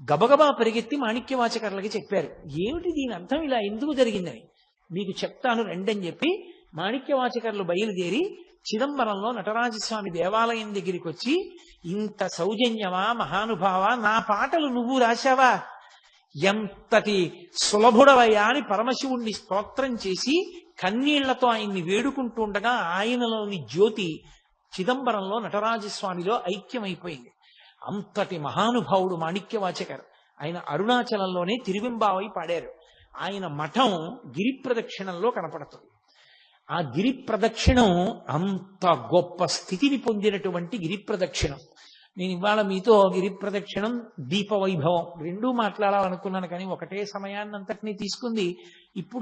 గబగబా పరిగెత్తి మాణిక్యవాచకర్లకి చెప్పారు, ఏమిటి దీని అర్థం, ఇలా ఎందుకు జరిగిందని. మీకు చెప్తాను రెండని చెప్పి మాణిక్యవాచకర్లు బయలుదేరి చిదంబరంలో నటరాజస్వామి దేవాలయం దగ్గరికి వచ్చి, ఇంత సౌజన్యమా మహానుభావ, నా పాటలు నువ్వు రాశావా, ఎంతటి సులభుడవయ్యా అని పరమశివుణ్ణి స్తోత్రం చేసి కన్నీళ్లతో ఆయన్ని వేడుకుంటూ ఉండగా ఆయనలోని జ్యోతి చిదంబరంలో నటరాజస్వామిలో ఐక్యమైపోయింది. అంతటి మహానుభావుడు మాణిక్యవాచకర్. ఆయన అరుణాచలంలోనే తిరువెంబావై పాడారు. ఆయన మఠం గిరి ప్రదక్షిణంలో కనపడుతుంది. ఆ గిరి ప్రదక్షిణం అంత గొప్ప స్థితిని పొందినటువంటి గిరి ప్రదక్షిణం. నేను ఇవాళ మీతో గిరి ప్రదక్షిణం, దీపవైభవం రెండూ మాట్లాడాలనుకున్నాను, కానీ ఒకటే సమయాన్నంతటినీ తీసుకుంది. ఇప్పుడు